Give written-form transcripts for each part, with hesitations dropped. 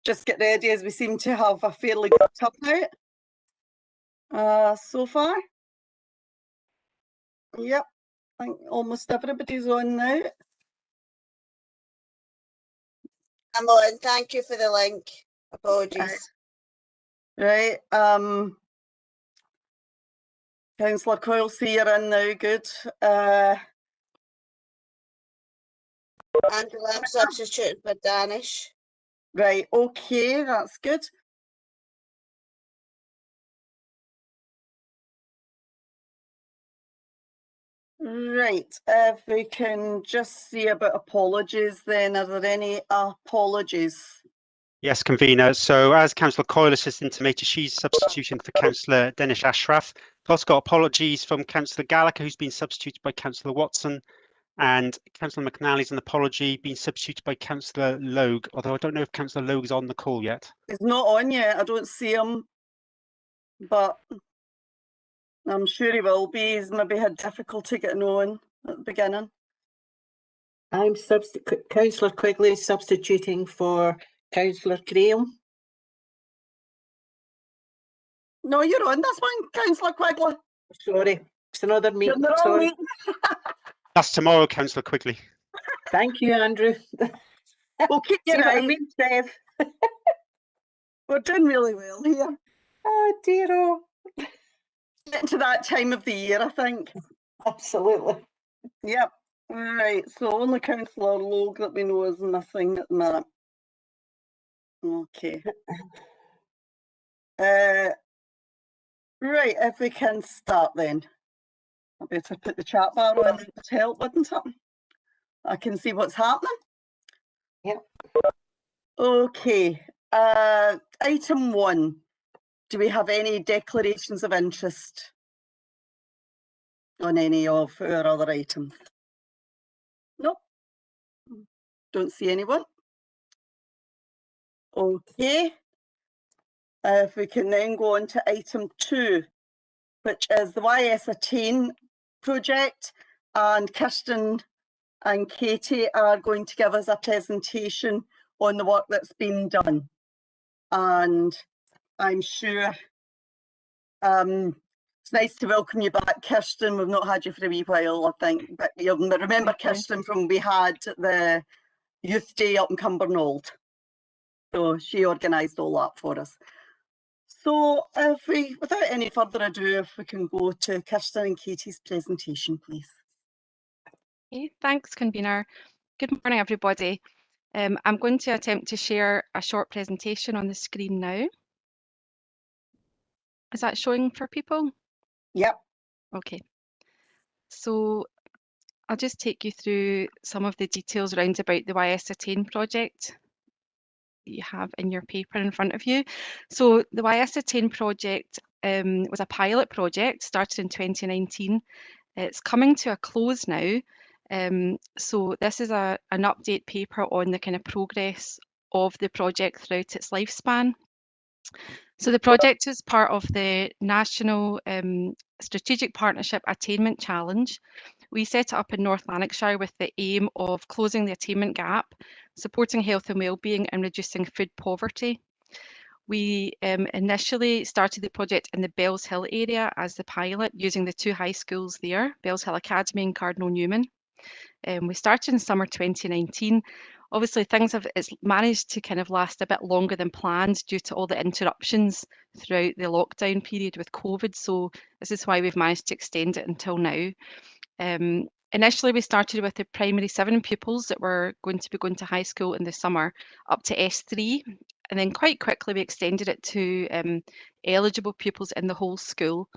just get ready, as we seem to have a fairly good turnout so far. Yep, I think almost everybody's on now. I'm on. Thank you for the link. Apologies. Right. Councillor Coyle, see you're in now. Good. Andrew, I'm substituting for Danish. Right. Okay, that's good. Right, if we can just see about apologies then, are there any apologies? Yes, convener. So as Councillor Coyle has intimated, she's substituting for Councillor Danish Ashraf. We've also got apologies from Councillor Gallagher, who's been substituted by Councillor Watson, and Councillor McNally's an apology being substituted by Councillor Logue, although I don't know if Councillor Logue is on the call yet. He's not on yet, I don't see him, but I'm sure he will be. He's maybe had difficulty getting on at the beginning. I'm Councillor Quigley substituting for Councillor Graham. No, you're on this one, Councillor Quigley. Sorry, it's another meeting. You're Sorry. meeting. That's tomorrow, Councillor Quigley. Thank you, Andrew. We'll keep you See what I right. mean, Steph? We're doing really well here. Oh dear, oh. Getting to that time of the year, I think. Absolutely. Yep. Right, so only Councillor Logue that we know is missing at the minute. Okay. Right, if we can start then. I better put the chat bar on to help, wouldn't it? I can see what's happening. Yep. Okay. Item 1. Do we have any declarations of interest on any of our other items? Nope. Don't see anyone. Okay. If we can then go on to item 2, which is the YS Attain project, and Kirsten and Katie are going to give us a presentation on the work that's been done. And I'm sure it's nice to welcome you back, Kirsten. We've not had you for a wee while, I think, but you'll remember Kirsten from when we had the Youth Day up in Cumbernauld. So she organised all that for us. So if we, without any further ado, if we can go to Kirsten and Katie's presentation, please. Okay, thanks, convener. Good morning, everybody. I'm going to attempt to share a short presentation on the screen now. Is that showing for people? Yep. Okay. So I'll just take you through some of the details around about the YS Attain project that you have in your paper in front of you. So the YS Attain project was a pilot project started in 2019. It's coming to a close now. So this is an update paper on the kind of progress of the project throughout its lifespan. So the project is part of the National Strategic Partnership Attainment Challenge. We set it up in North Lanarkshire with the aim of closing the attainment gap, supporting health and wellbeing and reducing food poverty. We initially started the project in the Bells Hill area as the pilot, using the 2 high schools there, Bells Hill Academy and Cardinal Newman. We started in summer 2019. Obviously, it's managed to kind of last a bit longer than planned due to all the interruptions throughout the lockdown period with COVID. So this is why we've managed to extend it until now. Initially, we started with the primary 7 pupils that were going to be going to high school in the summer up to S3. And then quite quickly, we extended it to eligible pupils in the whole school.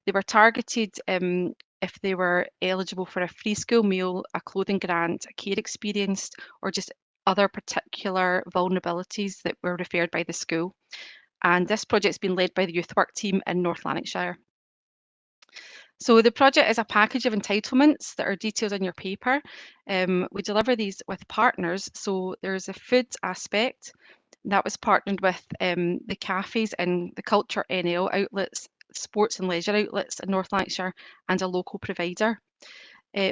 They were targeted if they were eligible for a free school meal, a clothing grant, a care experience, or just other particular vulnerabilities that were referred by the school. And this project's been led by the Youth Work Team in North Lanarkshire. So the project is a package of entitlements that are detailed in your paper. We deliver these with partners. So there's a food aspect that was partnered with the cafes and the culture NL outlets, sports and leisure outlets in North Lanarkshire, and a local provider.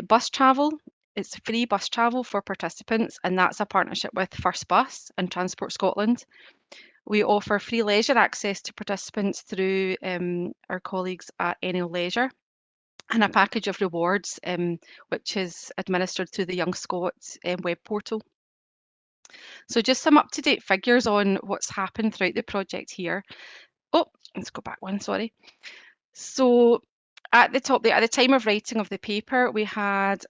Bus travel it's free bus travel for participants, and that's a partnership with First Bus and Transport Scotland. We offer free leisure access to participants through our colleagues at NL Leisure, and a package of rewards which is administered through the Young Scots web portal. So just some up-to-date figures on what's happened throughout the project here. Oh, let's go back one, sorry. So at the top there, at the time of writing of the paper, we had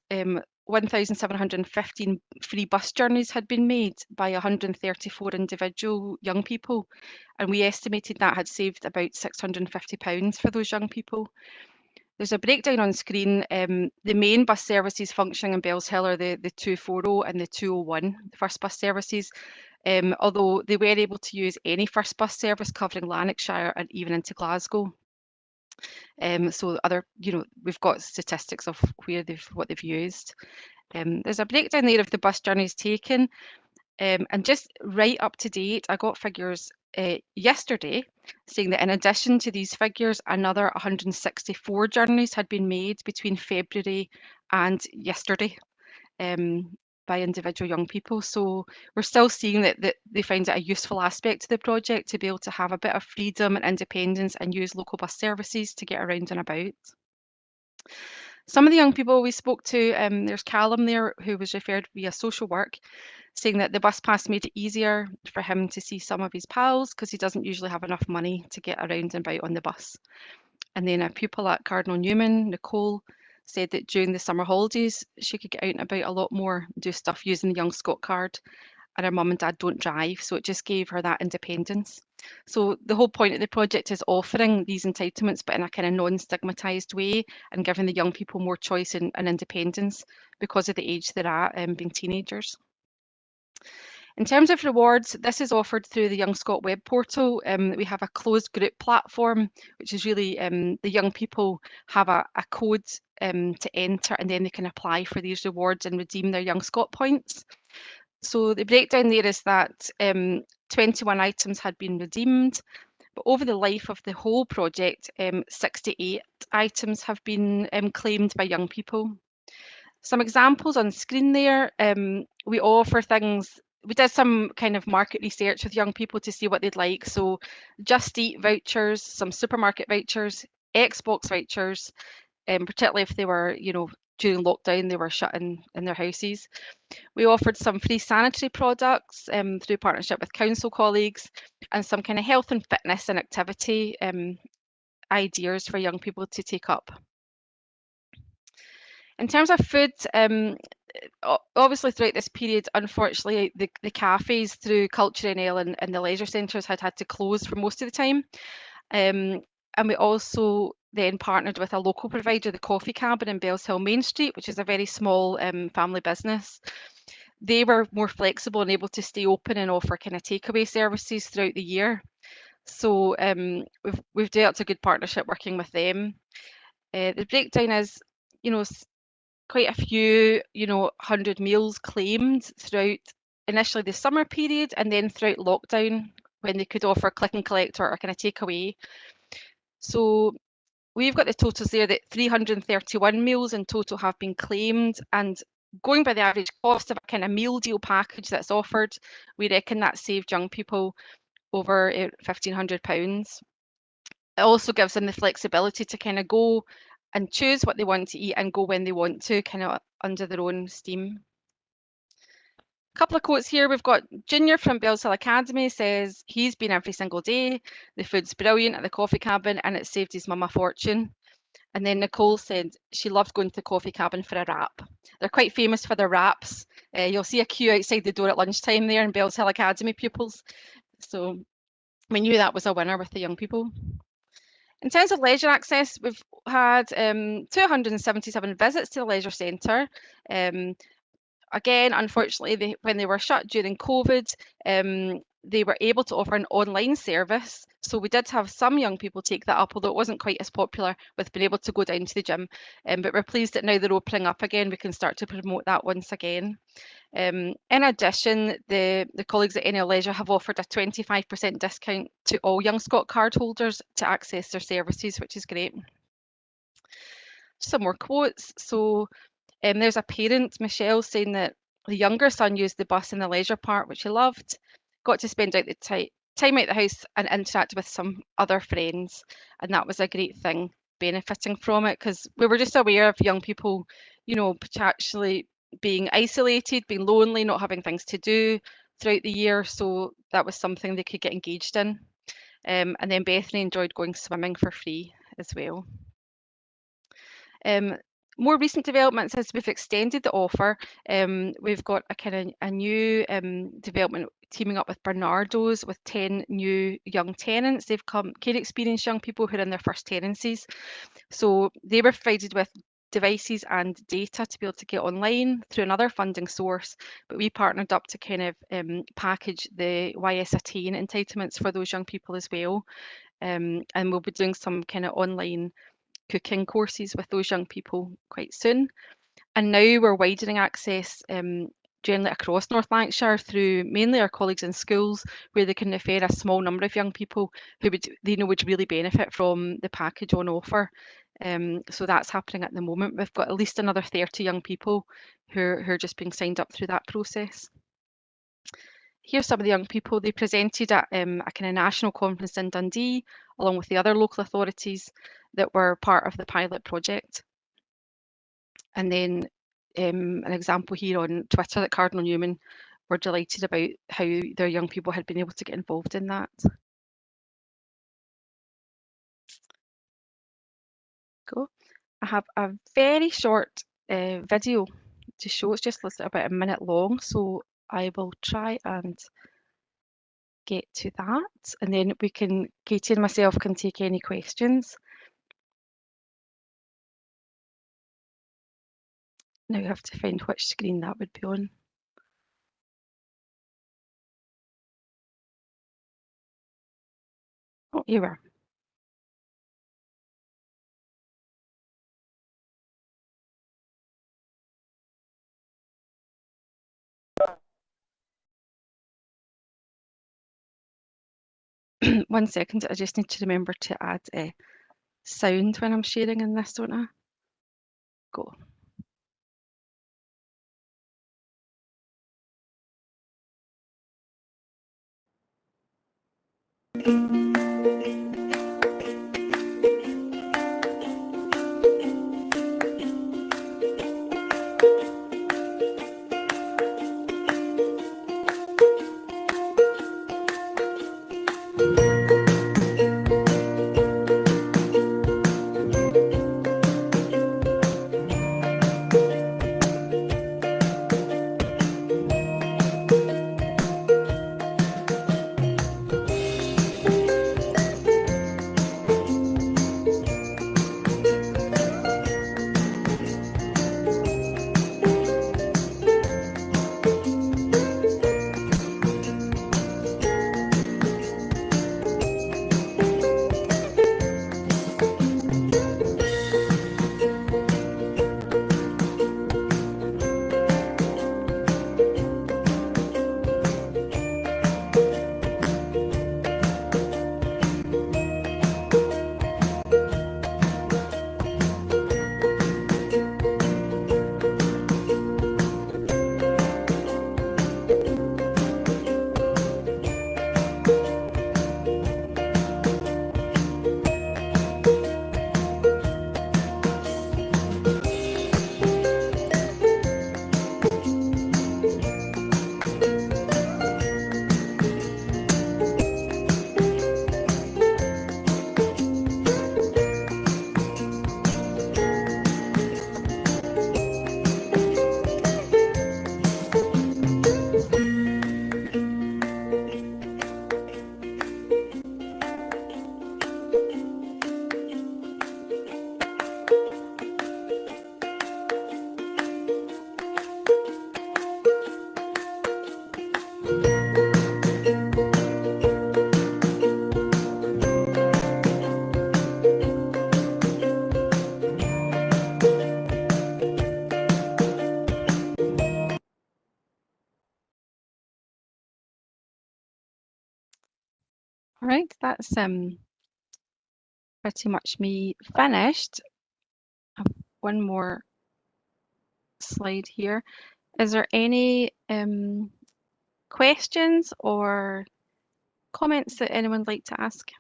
1,715 free bus journeys had been made by 134 individual young people, and we estimated that had saved about £650 for those young people. There's a breakdown on screen. The main bus services functioning in Bellshill are the 240 and the 201, the first bus services, although they were able to use any first bus service covering Lanarkshire and even into Glasgow. So other, we've got statistics of where what they've used. There's a breakdown there of the bus journeys taken, and just right up to date, I got figures yesterday saying that in addition to these figures, another 164 journeys had been made between February and yesterday by individual young people. So we're still seeing that they find it a useful aspect to the project to be able to have a bit of freedom and independence and use local bus services to get around and about. Some of the young people we spoke to, there's Callum there who was referred via social work, saying that the bus pass made it easier for him to see some of his pals because he doesn't usually have enough money to get around and about on the bus. And then a pupil at Cardinal Newman, Nicole, said that during the summer holidays, she could get out and about a lot more, do stuff using the Young Scot card, and her mum and dad don't drive, so it just gave her that independence. So the whole point of the project is offering these entitlements, but in a kind of non-stigmatised way, and giving the young people more choice and independence because of the age they're at, being teenagers. In terms of rewards, this is offered through the Young Scot web portal. We have a closed group platform, which is really the young people have a code to enter, and then they can apply for these rewards and redeem their Young Scot points. So the breakdown there is that 21 items had been redeemed, but over the life of the whole project, 68 items have been claimed by young people. Some examples on screen there, we offer things. We did some kind of market research with young people to see what they'd like. So Just Eat vouchers, some supermarket vouchers, Xbox vouchers, particularly if they were, during lockdown, they were shut in their houses. We offered some free sanitary products through partnership with council colleagues, and some kind of health and fitness and activity ideas for young people to take up. In terms of food, obviously throughout this period, unfortunately, the cafes through Culture NL and the leisure centres had to close for most of the time. And we also then partnered with a local provider, the Coffee Cabin in Bellshill Main Street, which is a very small family business. They were more flexible and able to stay open and offer kind of takeaway services throughout the year. So we've developed a good partnership working with them. The breakdown is, quite a few, 100 meals claimed throughout initially the summer period and then throughout lockdown when they could offer click and collect or kind of takeaway. So we've got the totals there that 331 meals in total have been claimed, and going by the average cost of a kind of meal deal package that's offered, we reckon that saved young people over £1,500. It also gives them the flexibility to kind of go and choose what they want to eat and go when they want to, kind of under their own steam. A couple of quotes here. We've got Junior from Bellshill Academy says he's been every single day. The food's brilliant at the Coffee Cabin and it saved his mum a fortune. And then Nicole said she loved going to the Coffee Cabin for a wrap. They're quite famous for their wraps. You'll see a queue outside the door at lunchtime there in Bellshill Academy pupils. So we knew that was a winner with the young people. In terms of leisure access, we've had 277 visits to the leisure centre. Again, unfortunately, when they were shut during COVID, they were able to offer an online service. So we did have some young people take that up, although it wasn't quite as popular with being able to go down to the gym. But we're pleased that now they're opening up again, we can start to promote that once again. In addition, the colleagues at NL Leisure have offered a 25% discount to all Young Scot card holders to access their services, which is great. Some more quotes. So There's a parent, Michelle, saying that the younger son used the bus in the leisure part, which he loved, got to spend out the time out the house and interact with some other friends, and that was a great thing, benefiting from it, because we were just aware of young people, you know, potentially being isolated, being lonely, not having things to do throughout the year, so that was something they could get engaged in. And then Bethany enjoyed going swimming for free as well. More recent developments as we've extended the offer. We've got a kind of a new development teaming up with Bernardo's with 10 new young tenants. They've come care experienced young people who are in their first tenancies. So they were provided with devices and data to be able to get online through another funding source, but we partnered up to kind of package the YS Attain entitlements for those young people as well. And we'll be doing some kind of online cooking courses with those young people quite soon. And now we're widening access generally across North Lanarkshire through mainly our colleagues in schools, where they can refer a small number of young people who would really benefit from the package on offer. So that's happening at the moment. We've got at least another 30 young people who are just being signed up through that process. Here's some of the young people. They presented at a kind of national conference in Dundee, along with the other local authorities that were part of the pilot project. And then an example here on Twitter that Cardinal Newman were delighted about how their young people had been able to get involved in that. Go. I have a very short video to show. It's just about a minute long, so I will try and get to that, and then we can, Katie and myself can take any questions. Now I have to find which screen that would be on. Oh, here we are. One second, I just need to remember to add sound when I'm sharing in this, don't I? Go. All right, that's pretty much me finished. I have one more slide here. Is there any questions or comments that anyone would like to ask?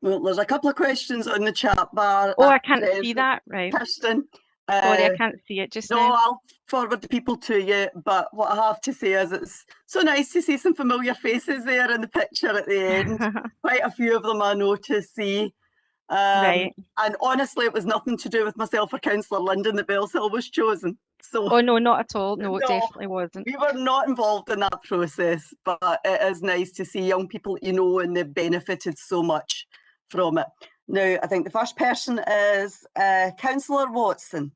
Well, there's a couple of questions on the chat bar. Oh, I at, can't see that. Right. Kirsten. Sorry, I can't see it just No, now. I'll forward the people to you. But what I have to say is it's so nice to see some familiar faces there in the picture at the end. Quite a few of them I know to see. Right. And honestly, it was nothing to do with myself or Councillor Linden that Bellshill was chosen. So Oh, no, not at all. No, it No. definitely wasn't. we were not involved in that process, but it is nice to see young people you know and they've benefited so much from it. Now, I think the first person is Councillor Watson.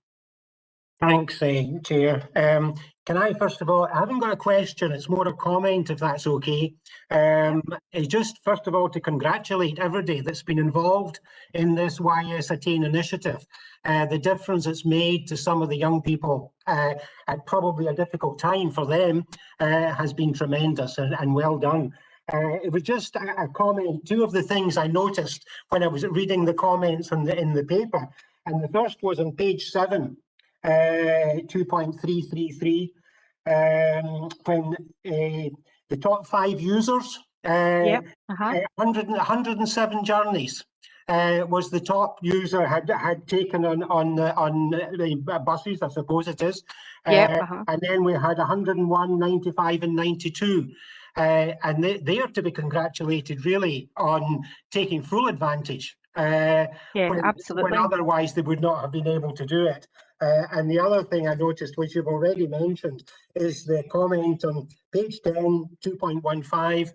Thanks, Chair. Can I, first of all, I haven't got a question, it's more a comment, if that's okay. It's just, first of all, to congratulate everybody that's been involved in this YS Attain initiative. The difference it's made to some of the young people at probably a difficult time for them has been tremendous and well done. It was just a comment, two of the things I noticed when I was reading the comments in the paper, and the first was on page 7. 2.333 when the top 5 users, 107 journeys was the top user had taken on the buses, I suppose it is. And then we had 101, 95 and 92. And they are to be congratulated really on taking full advantage. Absolutely. When otherwise they would not have been able to do it. And the other thing I noticed, which you've already mentioned, is the comment on page 10, 2.15,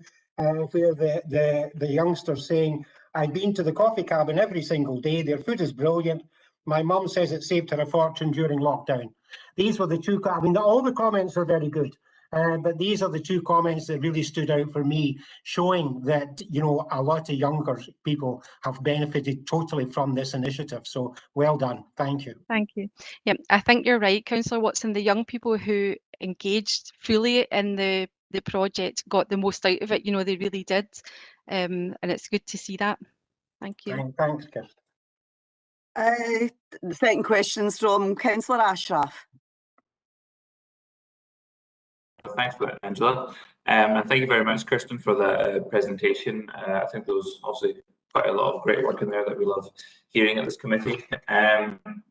where the youngster's saying, I've been to the coffee cabin every single day. Their food is brilliant. My mum says it saved her a fortune during lockdown. These were the two, I mean, all the comments are very good. But these are the two comments that really stood out for me, showing that, you know, a lot of younger people have benefited totally from this initiative. So well done. Thank you. Thank you. Yeah, I think you're right, Councillor Watson. The young people who engaged fully in the project got the most out of it. You know, they really did. And it's good to see that. Thank you. Thanks, Kirsten. The second question's from Councillor Ashraf. Thanks for that, Angela. And thank you very much, Kirsten, for the presentation. I think there was obviously quite a lot of great work in there that we love hearing at this committee.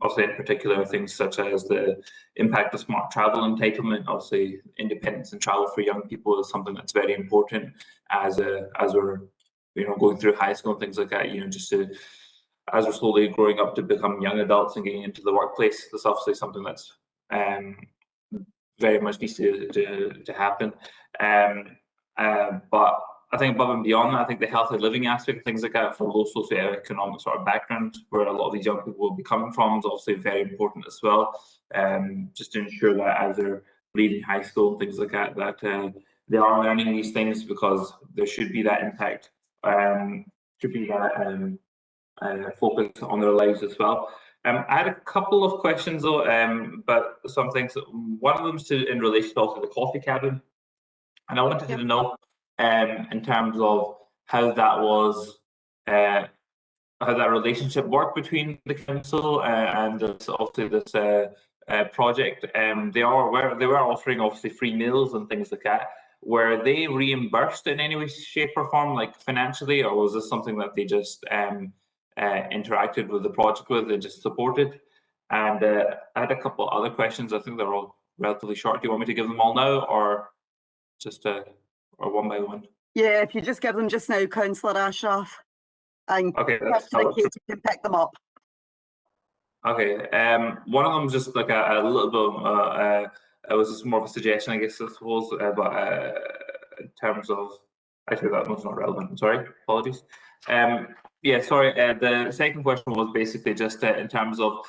Also, in particular, things such as the impact of smart travel entitlement. Obviously, independence and travel for young people is something that's very important as we're going through high school and things like that. Just as we're slowly growing up to become young adults and getting into the workplace, that's obviously something that's very much needs to happen. But I think above and beyond that, I think the healthy living aspect, things like that, for low socioeconomic sort of background, where a lot of these young people will be coming from, is obviously very important as well. Just to ensure that as they're leaving high school and things like that, that they are learning these things, because there should be that impact, should be that focus on their lives as well. I had a couple of questions though, but some things. One of them is in relation to the coffee cabin, and I wanted to know in terms of how that was, how that relationship worked between the council and this, obviously this project. They were offering obviously free meals and things like that. Were they reimbursed in any way, shape, or form, like financially, or was this something that they just interacted with the project with and just supported? And I had a couple other questions. I think they're all relatively short. Do you want me to give them all now, or just or one by one? Yeah, if you just give them just now, Councillor Ashraf, and okay, Kirsten and Katie can pick them up. Okay, one of them is just like a little bit. It was just more of a suggestion, I guess, I suppose. But in terms of, actually, that one's not relevant. I'm sorry, apologies. Yeah, sorry. The second question was basically just in terms of,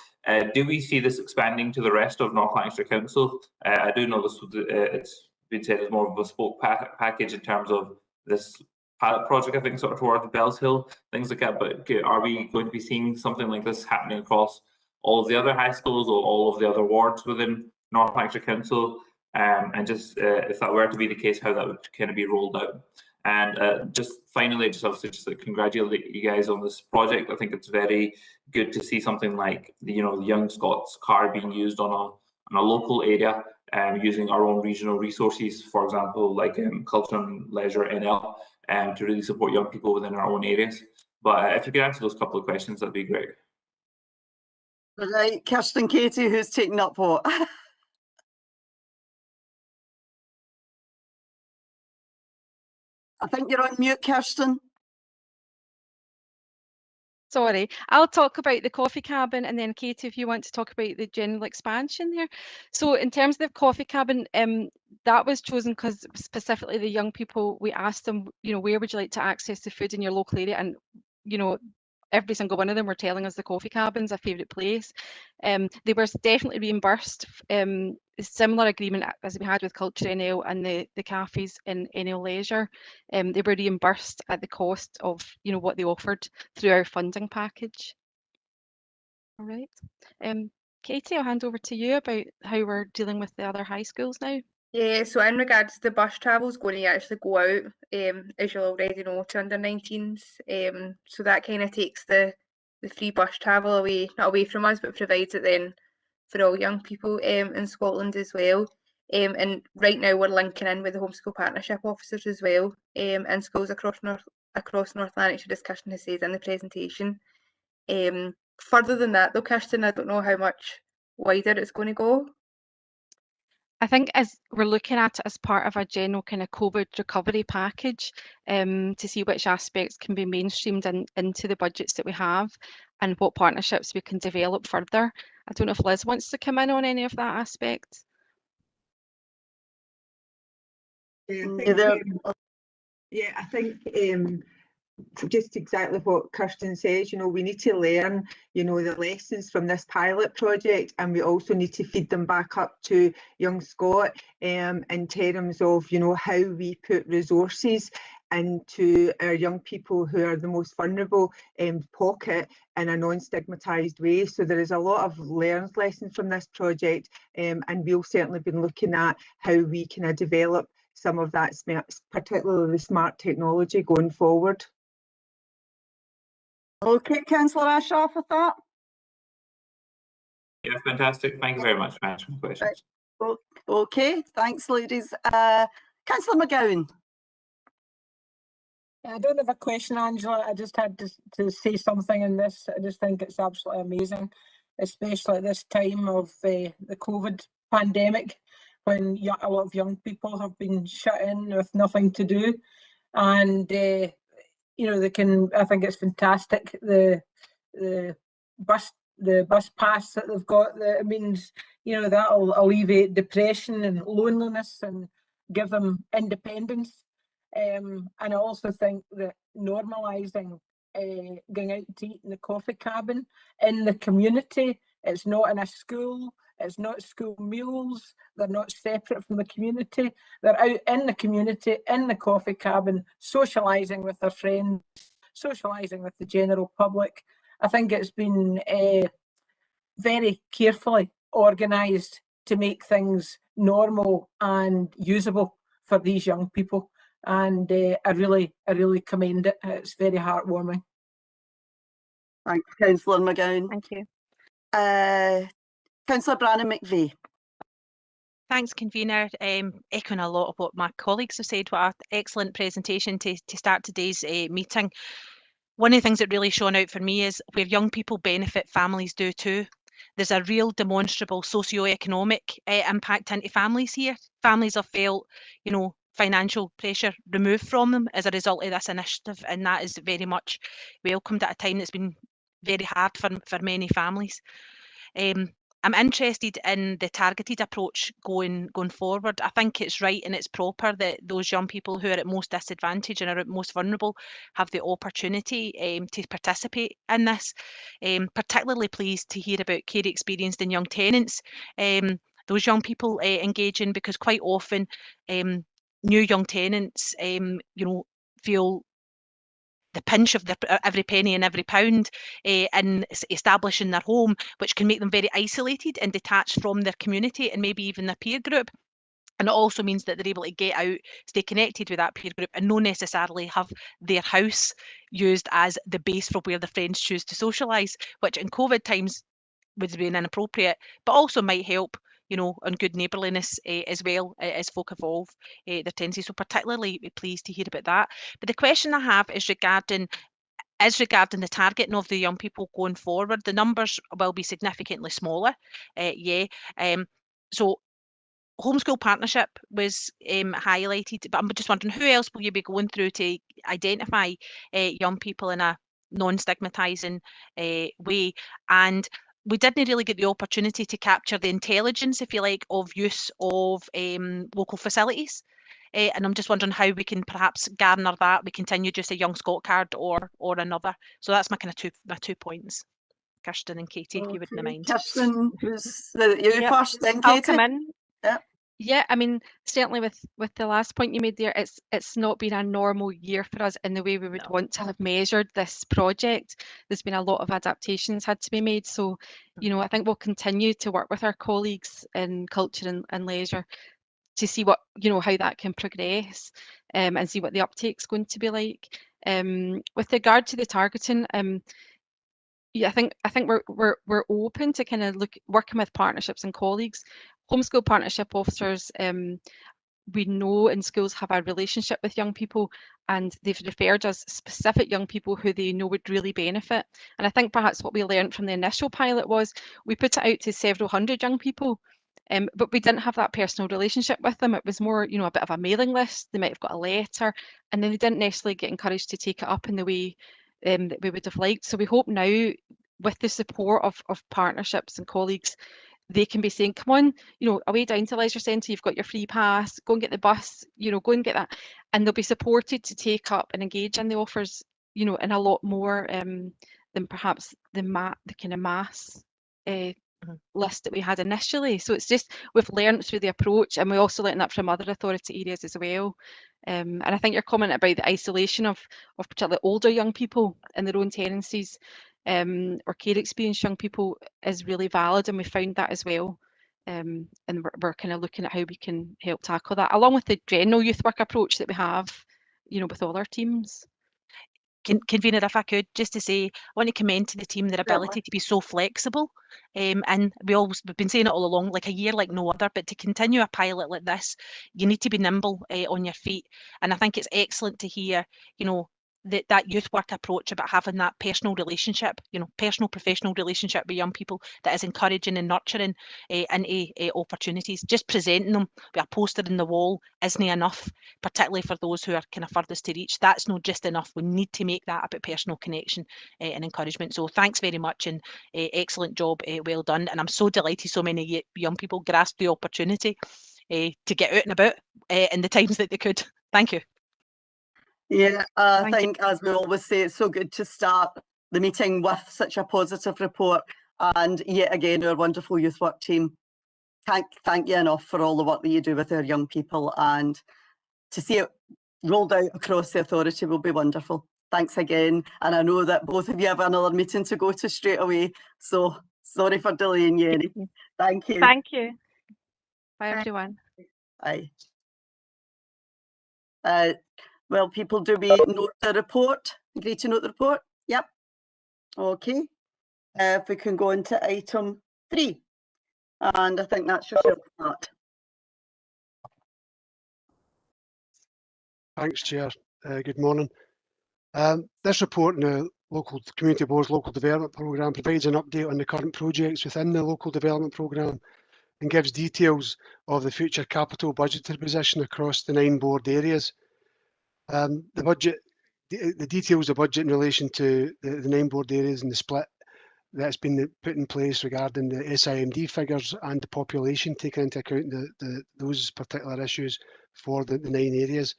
do we see this expanding to the rest of North Lanarkshire Council? I do know this. It's been said as more of a bespoke package in terms of this pilot project, I think, sort of towards Bellshill, things like that. But are we going to be seeing something like this happening across all of the other high schools or all of the other wards within North Lanarkshire Council? And just if that were to be the case, how that would kind of be rolled out. And just finally, obviously to congratulate you guys on this project. I think it's very good to see something like the Young Scots car being used on a local area, using our own regional resources, for example, like Culture and Leisure NL, to really support young people within our own areas. But if you could answer those couple of questions, that'd be great. Right, Kirsten, Katie, who's taking up what? I think you're on mute, Kirsten. Sorry, I'll talk about the coffee cabin, and then Katie, if you want to talk about the general expansion there. So in terms of the coffee cabin, that was chosen because specifically the young people, we asked them, you know, where would you like to access the food in your local area? And, you know, every single one of them were telling us the coffee cabin's a favourite place. They were definitely reimbursed. A similar agreement as we had with Culture NL and the cafes in NL Leisure. They were reimbursed at the cost of, you know, what they offered through our funding package. All right. Katie, I'll hand over to you about how we're dealing with the other high schools now. Yeah, so in regards to the bus travel is going to actually go out, as you'll already know, to under 19s. So that kind of takes the free bus travel away, not away from us, but provides it then for all young people in Scotland as well. And right now we're linking in with the homeschool partnership officers as well, in schools across North Lanarkshire, as Kirsten has said in the presentation. Further than that though, Kirsten, I don't know how much wider it's going to go. I think as we're looking at it as part of a general kind of COVID recovery package, to see which aspects can be mainstreamed into the budgets that we have and what partnerships we can develop further. I don't know if Liz wants to come in on any of that aspect. I think just exactly what Kirsten says, you know, we need to learn, you know, the lessons from this pilot project, and we also need to feed them back up to Young Scot in terms of, you know, how we put resources into our young people who are the most vulnerable pocket in a non-stigmatised way. So there is a lot of learned lessons from this project, and we'll certainly be looking at how we can develop some of that, particularly the smart technology going forward. Okay, Councillor Ashraf, with that. Yeah, fantastic. Thank you very much for answering the questions. Right. Okay, thanks, ladies. Councillor McGowan. I don't have a question, Angela. I just had to say something in this. I just think it's absolutely amazing, especially at this time of the COVID pandemic, when a lot of young people have been shut in with nothing to do. And you know, I think it's fantastic, the bus pass that they've got. It means, you know, that'll alleviate depression and loneliness and give them independence. And I also think that normalising going out to eat in the coffee cabin in the community, it's not in a school, it's not school meals, they're not separate from the community, they're out in the community, in the coffee cabin, socialising with their friends, socialising with the general public. I think it's been very carefully organised to make things normal and usable for these young people. And I really commend it. It's very heartwarming. Thanks, Councillor McGowan. Thank you. Councillor Brannan McVeigh. Thanks, convener. Echoing a lot of what my colleagues have said. What an excellent presentation to start today's meeting. One of the things that really shone out for me is where young people benefit, families do too. There's a real demonstrable socio-economic impact into families here. Families have felt, you know, financial pressure removed from them as a result of this initiative, and that is very much welcomed at a time that's been very hard for many families. I'm interested in the targeted approach going forward. I think it's right and it's proper that those young people who are at most disadvantaged and are at most vulnerable have the opportunity to participate in this. Particularly pleased to hear about care experienced in young tenants. Those young people engaging, because quite often new young tenants, you know, feel the pinch of every penny and every pound in establishing their home, which can make them very isolated and detached from their community and maybe even their peer group. And it also means that they're able to get out, stay connected with that peer group, and not necessarily have their house used as the base for where their friends choose to socialise, which in COVID times would have been inappropriate, but also might help, you know, on good neighbourliness as well as folk evolve their tendencies. So particularly pleased to hear about that. But the question I have is regarding the targeting of the young people going forward. The numbers will be significantly smaller, so homeschool partnership was highlighted, but I'm just wondering who else will you be going through to identify young people in a non-stigmatising way? And we didn't really get the opportunity to capture the intelligence, if you like, of use of local facilities. And I'm just wondering how we can perhaps garner that. We continue just a Young Scot card or another. So that's my kind of two points. Kirsten and Katie, if you wouldn't mind. Kirsten, you Yep, first, then I'll Katie. come in. Yeah. Yeah, I mean, certainly with the last point you made there, it's not been a normal year for us in the way we would want to have measured this project. There's been a lot of adaptations had to be made. So, you know, I think we'll continue to work with our colleagues in culture and leisure to see what, you know, how that can progress and see what the uptake's going to be like. With regard to the targeting, yeah, I think we're open to kind of working with partnerships and colleagues. Homeschool partnership officers, we know in schools have a relationship with young people, and they've referred us specific young people who they know would really benefit. And I think perhaps what we learned from the initial pilot was we put it out to several hundred young people, but we didn't have that personal relationship with them. It was more, you know, a bit of a mailing list. They might have got a letter, and then they didn't necessarily get encouraged to take it up in the way that we would have liked. So we hope now, with the support of partnerships and colleagues, they can be saying, come on, you know, away down to Leisure Centre, you've got your free pass, go and get the bus, you know, go and get that. And they'll be supported to take up and engage in the offers, you know, in a lot more than perhaps the kind of mass list that we had initially. So it's just, we've learned through the approach, and we also learned that from other authority areas as well. And I think your comment about the isolation of particularly older young people and their own tendencies, or care experienced young people, is really valid, and we found that as well. And we're kind of looking at how we can help tackle that, along with the general youth work approach that we have, you know, with all our teams. Convener, if I could, just to say, I want to commend to the team their ability to be so flexible. And we've been saying it all along, like a year like no other, but to continue a pilot like this, you need to be nimble on your feet. And I think it's excellent to hear, you know, that youth work approach about having that personal relationship, you know, personal professional relationship with young people that is encouraging and nurturing into opportunities. Just presenting them with a poster in the wall isn't enough, particularly for those who are kind of furthest to reach. That's not just enough. We need to make that about personal connection and encouragement. So thanks very much, and excellent job, well done. And I'm so delighted so many young people grasped the opportunity to get out and about in the times that they could. Thank you. Yeah, I think, as we always say, it's so good to start the meeting with such a positive report. And yet again, our wonderful youth work team, can't thank you enough for all the work that you do with our young people, and to see it rolled out across the authority will be wonderful. Thanks again. And I know that both of you have another meeting to go to straight away, so sorry for delaying you. Thank you. Thank you. Bye, everyone. Bye. Well, people, do we note the report? Agree to note the report? Yep. Okay. If we can go into item 3. And I think that's yourself, Matt. Thanks, Chair. Good morning. This report in the Local Community Board's Local Development Programme provides an update on the current projects within the Local Development Programme and gives details of the future capital budgetary position across the 9 board areas. The details of budget in relation to the 9 board areas and the split that's been put in place regarding the SIMD figures and the population, taking into account those particular issues for the 9 areas.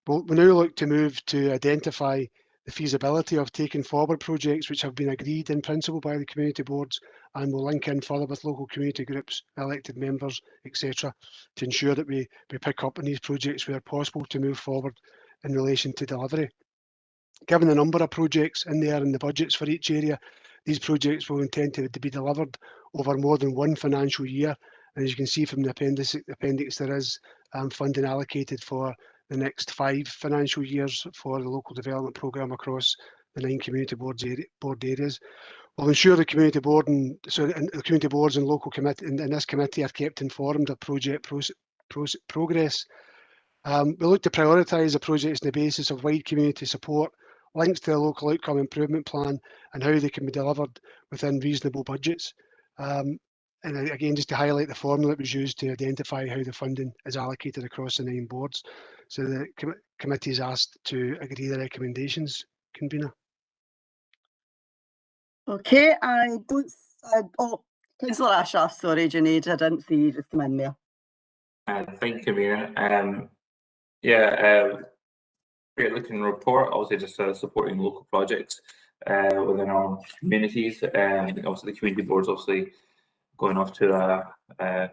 But we now look to move to identify the feasibility of taking forward projects which have been agreed in principle by the community boards, and will link in further with local community groups, elected members, etc., to ensure that we pick up on these projects where possible to move forward in relation to delivery. Given the number of projects in there and the budgets for each area, these projects will intend to be delivered over more than one financial year. And as you can see from the appendix, there is funding allocated for the next 5 financial years for the local development programme across the 9 community board areas. will ensure the community board and the community boards and local committee in this committee are kept informed of project progress. We look to prioritise the projects on the basis of wide community support, links to the local outcome improvement plan, and how they can be delivered within reasonable budgets. And again, just to highlight the formula that was used to identify how the funding is allocated across the 9 boards. So the committee is asked to agree the recommendations, convener. Okay, Councillor Ashraf, sorry, Junaid, I didn't see you just come in there. Thank you, convener. Great looking report, obviously just supporting local projects within our communities. Also the community boards obviously going off to a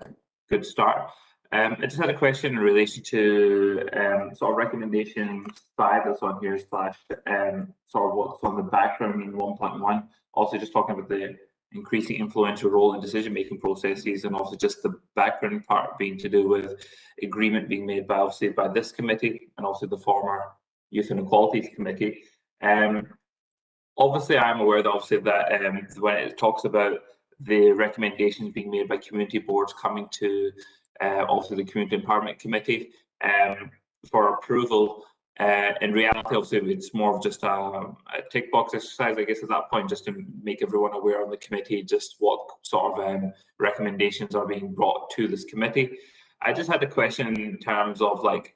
good start. I just had a question in relation to sort of recommendation 5 that's on here / sort of what's on the background in 1.1. Also just talking about the increasing influential role in decision-making processes, and also just the background part being to do with agreement being made by obviously by this committee and also the former Youth and Equalities Committee. Obviously I'm aware that obviously that when it talks about the recommendations being made by community boards coming to also the Community Empowerment Committee for approval, in reality obviously it's more of just a tick box exercise, I guess, at that point, just to make everyone aware on the committee just what sort of recommendations are being brought to this committee. I just had a question in terms of, like,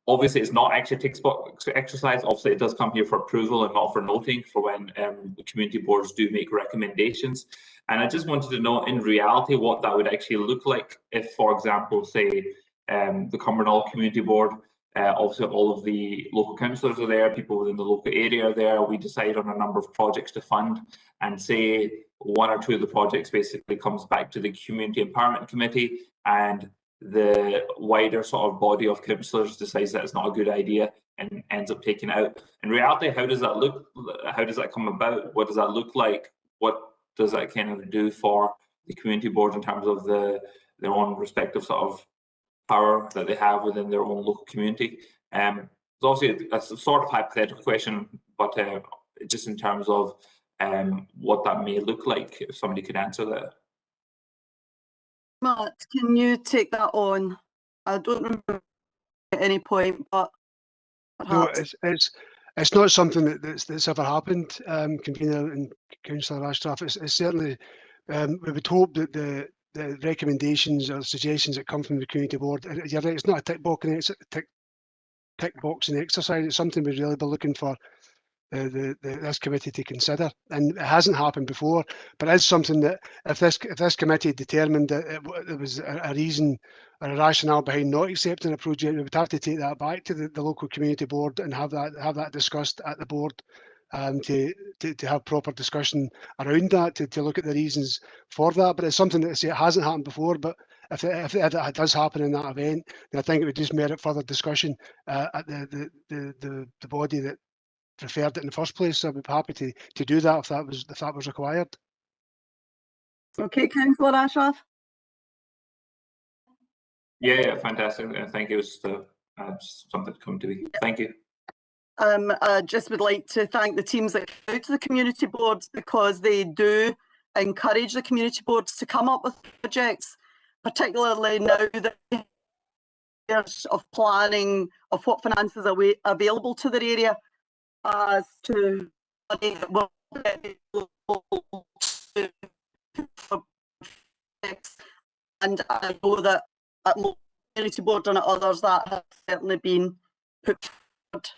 obviously it's not actually a tick box exercise, obviously it does come here for approval and not for noting for when the community boards do make recommendations. And I just wanted to know in reality what that would actually look like if, for example, say the Cumbernauld Community Board, obviously all of the local councillors are there, people within the local area are there, we decide on a number of projects to fund, and say 1 or 2 of the projects basically comes back to the Community Empowerment Committee, and the wider sort of body of councillors decides that it's not a good idea and ends up taking it out. In reality, how does that look? How does that come about? What does that look like? What does that kind of do for the community board in terms of their own respective sort of power that they have within their own local community? So obviously that's a sort of hypothetical question, but just in terms of what that may look like, if somebody could answer that. Matt, can you take that on? I don't remember at any point, but perhaps. No, it's not something that's ever happened, convener and Councillor Ashraf. It's certainly we would hope that the recommendations or suggestions that come from the community board, you're right, it's not a tick boxing exercise. It's something we'd really be looking for this committee to consider, and it hasn't happened before, but it's something that if this committee determined that there was a reason or a rationale behind not accepting a project, we would have to take that back to the local community board and have that discussed at the board, to have proper discussion around that, to look at the reasons for that. But it's something that, say, it hasn't happened before, but if it does happen in that event, then I think it would just merit further discussion at the body that preferred it in the first place. So I'd be happy to do that if that was required. Okay, Councillor Ashraf. Yeah, fantastic. Thank you. It's something to come to me. Thank you. I just would like to thank the teams that come out to the community boards, because they do encourage the community boards to come up with projects, particularly now that years of planning of what finances are available to their area, as to money that will be available to projects. And I know that at community board and at others that has certainly been put forward.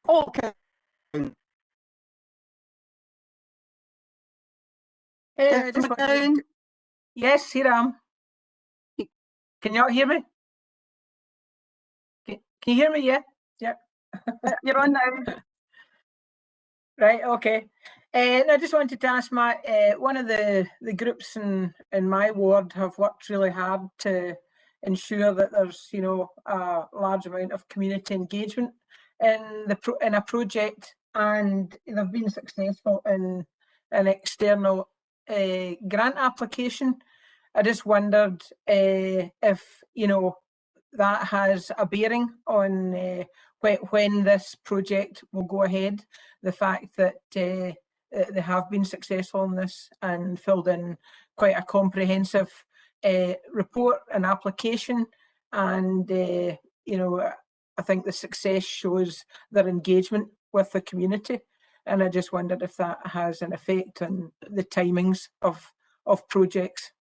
Okay. Yes, here I am. Can you all hear me? Can you hear me? Yeah, yeah. You're on now. Right. Okay. I just wanted to ask Matt. One of the groups in my ward have worked really hard to ensure that there's, you know, a large amount of community engagement in a project, and they've been successful in an external grant application. I just wondered if, you know, that has a bearing on when this project will go ahead. The fact that they have been successful in this and filled in quite a comprehensive report and application. And, you know, I think the success shows their engagement with the community. And I just wondered if that has an effect on the timings of projects.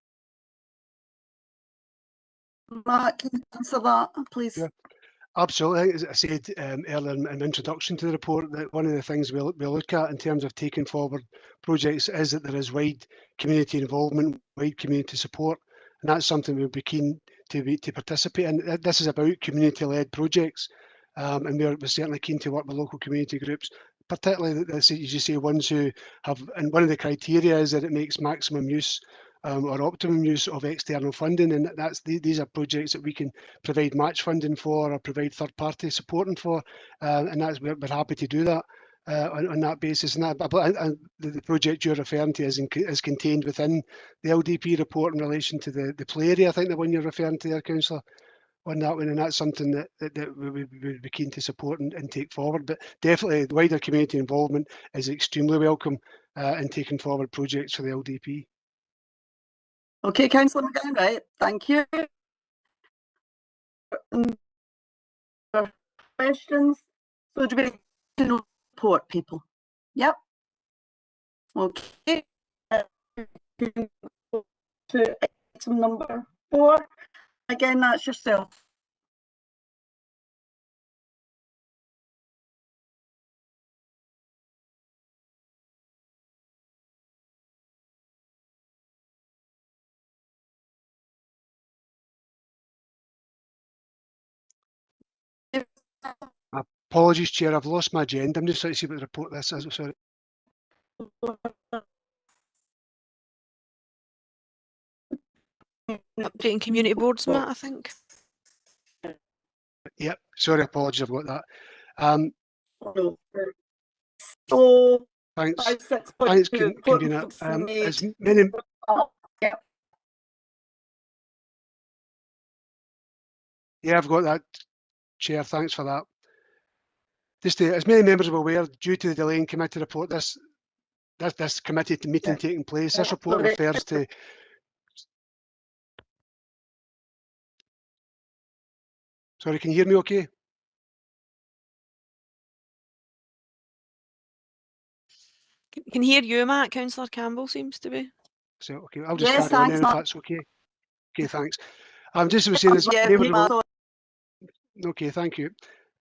Mark, can you answer that, please? Yeah. Absolutely. As I said earlier in my introduction to the report, that one of the things we look at in terms of taking forward projects is that there is wide community involvement, wide community support, and that's something we'll be keen to participate in. This is about community-led projects, and we're certainly keen to work with local community groups, particularly, as you say, ones who have, and one of the criteria is that it makes maximum use or optimum use of external funding, and these are projects that we can provide match funding for or provide third-party supporting for, and we're happy to do that on that basis. And the project you're referring to is contained within the LDP report in relation to the play area. I think the one you're referring to there, Councillor, on that one, and that's something that we would be keen to support and take forward. But definitely, the wider community involvement is extremely welcome in taking forward projects for the LDP. Okay, Councillor McGowan, right, thank you. Questions? So do we to support people? Yep. Okay. To item number 4. Again, that's yourself. Apologies, Chair, I've lost my agenda. I'm just trying to see what the report this is. Sorry. Updating community boards, Matt, I think. Yep, sorry, apologies, I've got that. So Thanks. Thanks, convener. As many, yeah, I've got that, Chair. Thanks for that. Just as many members are aware, due to the delay in committee report, this committee meeting taking place, this report refers to. Sorry, can you hear me okay? Can hear you, Matt. Councillor Campbell seems to be. So, okay, I'll just carry on then if that's okay. Okay, thanks. Just was saying, as members will, okay, thank you.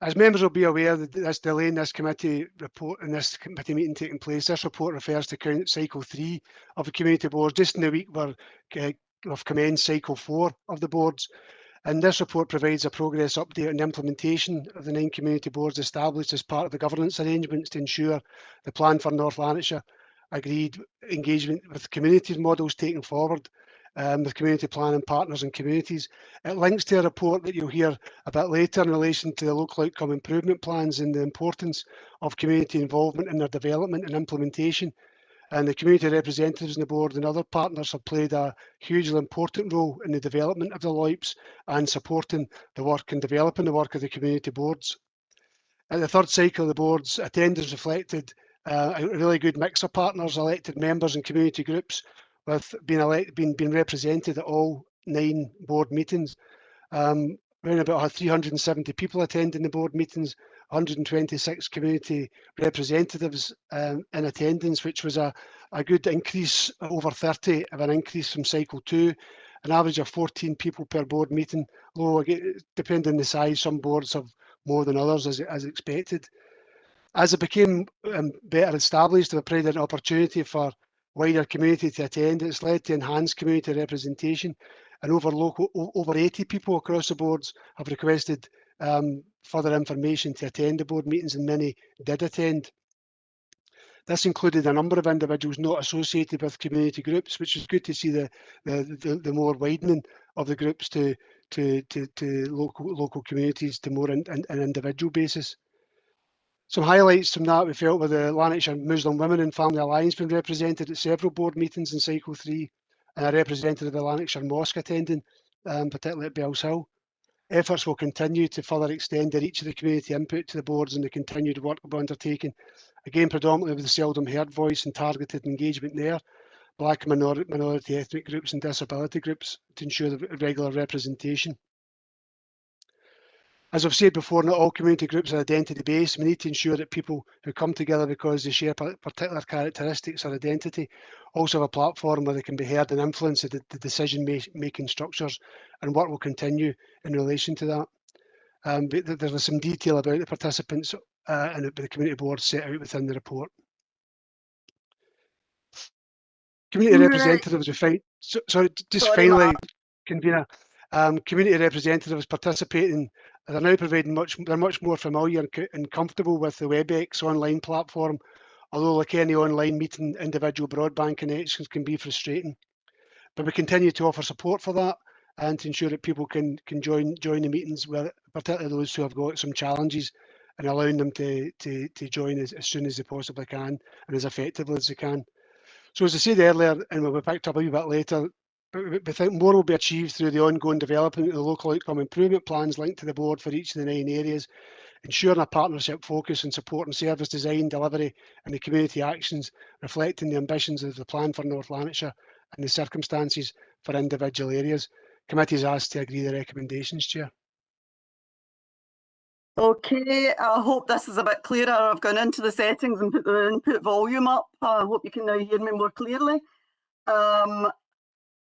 As members will be aware, that this delay in this committee report and this committee meeting taking place, this report refers to cycle 3 of the community boards. Just in the week we've commenced cycle 4 of the boards. And this report provides a progress update on the implementation of the 9 community boards established as part of the governance arrangements to ensure the plan for North Lanarkshire agreed engagement with communities models taken forward with community planning partners and communities. It links to a report that you'll hear a bit later in relation to the local outcome improvement plans and the importance of community involvement in their development and implementation. And the community representatives on the board and other partners have played a hugely important role in the development of the LOIPs and supporting the work and developing the work of the community boards. At the third cycle of the boards, attendance reflected a really good mix of partners, elected members and community groups with being represented at all 9 board meetings. Around about 370 people attending the board meetings, 126 community representatives in attendance, which was a good increase, over 30 of an increase from cycle 2, an average of 14 people per board meeting, although depending on the size, some boards have more than others as expected. As it became better established, we provided an opportunity for wider community to attend. It's led to enhanced community representation, and over 80 people across the boards have requested further information to attend the board meetings, and many did attend. This included a number of individuals not associated with community groups, which is good to see the more widening of the groups to local communities to more an individual basis. Some highlights from that, we felt with the Lanarkshire Muslim Women and Family Alliance being represented at several board meetings in cycle 3, and a representative of the Lanarkshire Mosque attending, particularly at Bells Hill. Efforts will continue to further extend the reach of the community input to the boards and the continued work we're undertaking. Again, predominantly with the seldom heard voice and targeted engagement there, Black and minority ethnic groups and disability groups to ensure the regular representation. As I've said before, not all community groups are identity based. We need to ensure that people who come together because they share particular characteristics or identity also have a platform where they can be heard and influence the decision making structures, and work will continue in relation to that. But there's some detail about the participants and the community board set out within the report. Community representatives, finally, convener. Community representatives participating, they're now providing they're much more familiar and comfortable with the WebEx online platform, although like any online meeting, individual broadband connections can be frustrating. But we continue to offer support for that and to ensure that people can join the meetings, particularly those who have got some challenges, and allowing them to join as soon as they possibly can and as effectively as they can. So as I said earlier, and we'll be picked up a wee bit later, we think more will be achieved through the ongoing development of the local outcome improvement plans linked to the board for each of the 9 areas, ensuring a partnership focus on support and service design, delivery and the community actions, reflecting the ambitions of the plan for North Lanarkshire and the circumstances for individual areas. Committee is asked to agree the recommendations, Chair. Okay, I hope this is a bit clearer. I've gone into the settings and put the input volume up. I hope you can now hear me more clearly.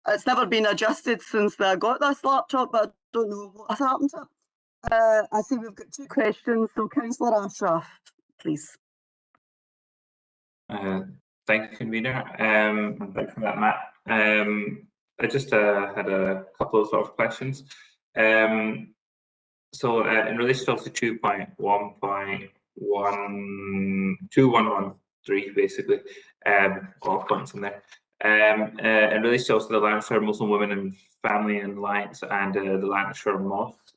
It's never been adjusted since I got this laptop, but I don't know what has happened to it. I see we've got 2 questions, so Councillor Ashraf, please. Thank you, convener, and thanks for that, Matt. I just had a couple of sort of questions. So in relation to 2.1.2113, basically, all points in there. In relation to the Lanarkshire Muslim Women and Family Alliance and the Lanarkshire Mosque,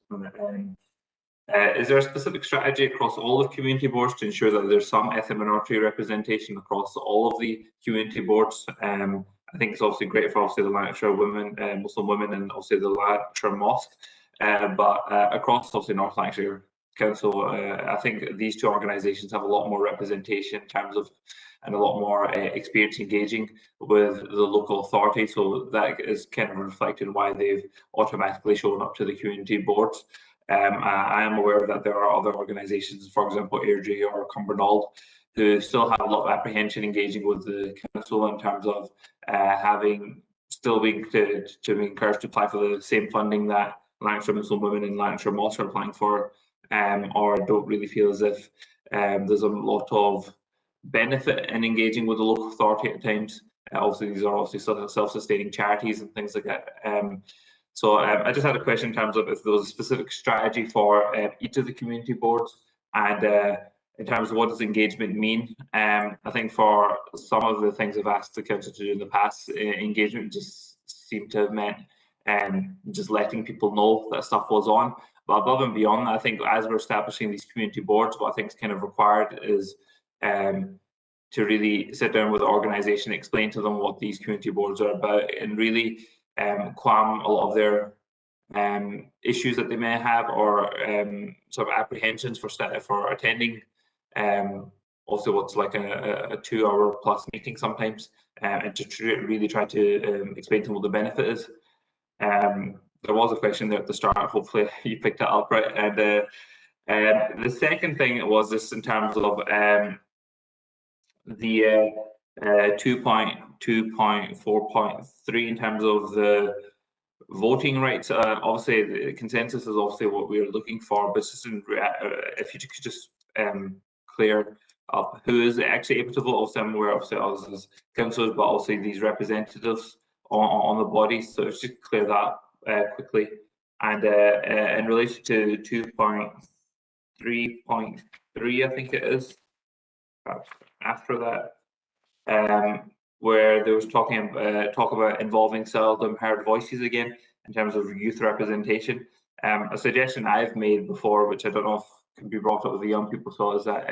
is there a specific strategy across all the community boards to ensure that there's some ethnic minority representation across all of the community boards? I think it's obviously great for the Lanarkshire women, Muslim women, and obviously the Lanarkshire Mosque. But across North Lanarkshire Council, I think these 2 organisations have a lot more representation in terms of, and a lot more experience engaging with the local authority. So that is kind of reflecting why they've automatically shown up to the community boards. I am aware that there are other organisations, for example, Airdrie or Cumbernauld, who still have a lot of apprehension engaging with the council in terms of still being to be encouraged to apply for the same funding that Lanarkshire Muslim Women and Lanarkshire Mosque are applying for, or don't really feel as if there's a lot of benefit in engaging with the local authority at times. Obviously, these are self-sustaining charities and things like that. So I just had a question in terms of if there was a specific strategy for each of the community boards, and in terms of what does engagement mean. I think for some of the things I've asked the council to do in the past, engagement just seemed to have meant just letting people know that stuff was on. But above and beyond that, I think as we're establishing these community boards, what I think is kind of required is to really sit down with the organisation, explain to them what these community boards are about, and really calm a lot of their issues that they may have, or sort of apprehensions for attending. Also, what's like a 2-hour plus meeting sometimes, and to really try to explain to them what the benefit is. There was a question there at the start. Hopefully, you picked it up right. And the second thing was just in terms of the 2.2.4.3 in terms of the voting rights. Obviously, the consensus is obviously what we're looking for, but just if you could just clear up who is actually able to vote. Obviously, I'm aware of us as councillors, but also these representatives on the body. So if you clear that quickly. And in relation to 2.3.3, I think it is, perhaps after that, where there was talk about involving seldom heard voices again in terms of youth representation. A suggestion I've made before, which I don't know if can be brought up with the young people, so is that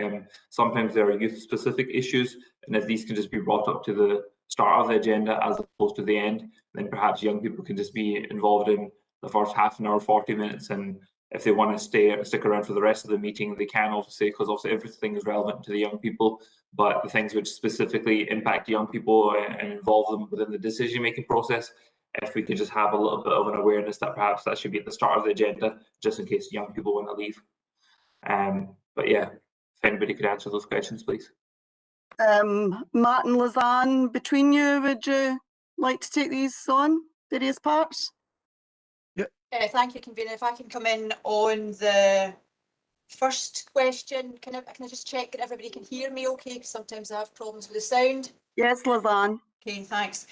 sometimes there are youth-specific issues, and if these can just be brought up to the start of the agenda as opposed to the end, then perhaps young people can just be involved in the first half an hour, 40 minutes, and if they want to stick around for the rest of the meeting, they can, obviously, because obviously everything is relevant to the young people, but the things which specifically impact young people and involve them within the decision-making process, if we could just have a little bit of an awareness that perhaps that should be at the start of the agenda, just in case young people want to leave. But yeah, if anybody could answer those questions, please. Martin, Lizanne, between you, would you like to take these on, various parts? Thank you, convener. If I can come in on the first question, can I just check that everybody can hear me okay? Because sometimes I have problems with the sound. Yes, Lizanne. Okay, thanks.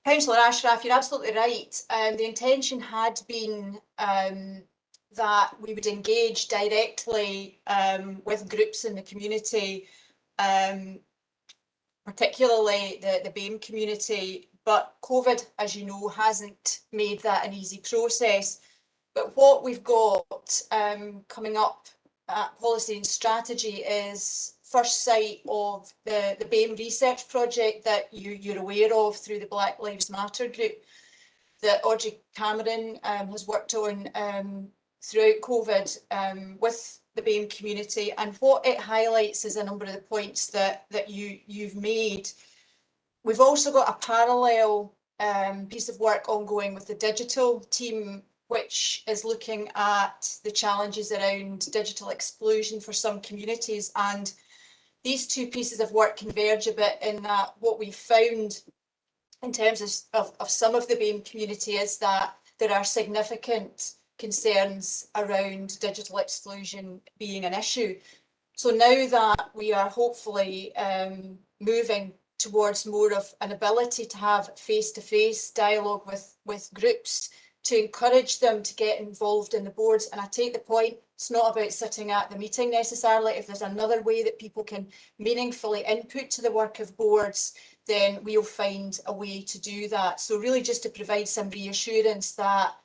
Councillor Ashraf, you're absolutely right. The intention had been that we would engage directly with groups in the community, particularly the BAME community, but COVID, as you know, hasn't made that an easy process. But what we've got coming up at Policy and Strategy is first sight of the BAME research project that you're aware of through the Black Lives Matter group that Audrey Cameron has worked on throughout COVID with the BAME community. And what it highlights is a number of the points that you've made. We've also got a parallel piece of work ongoing with the digital team, which is looking at the challenges around digital exclusion for some communities. And these two pieces of work converge a bit in that what we've found in terms of some of the BAME community is that there are significant concerns around digital exclusion being an issue. So now that we are hopefully moving towards more of an ability to have face-to-face dialogue with groups, to encourage them to get involved in the boards. And I take the point, it's not about sitting at the meeting necessarily. If there's another way that people can meaningfully input to the work of boards, then we'll find a way to do that. So really just to provide some reassurance that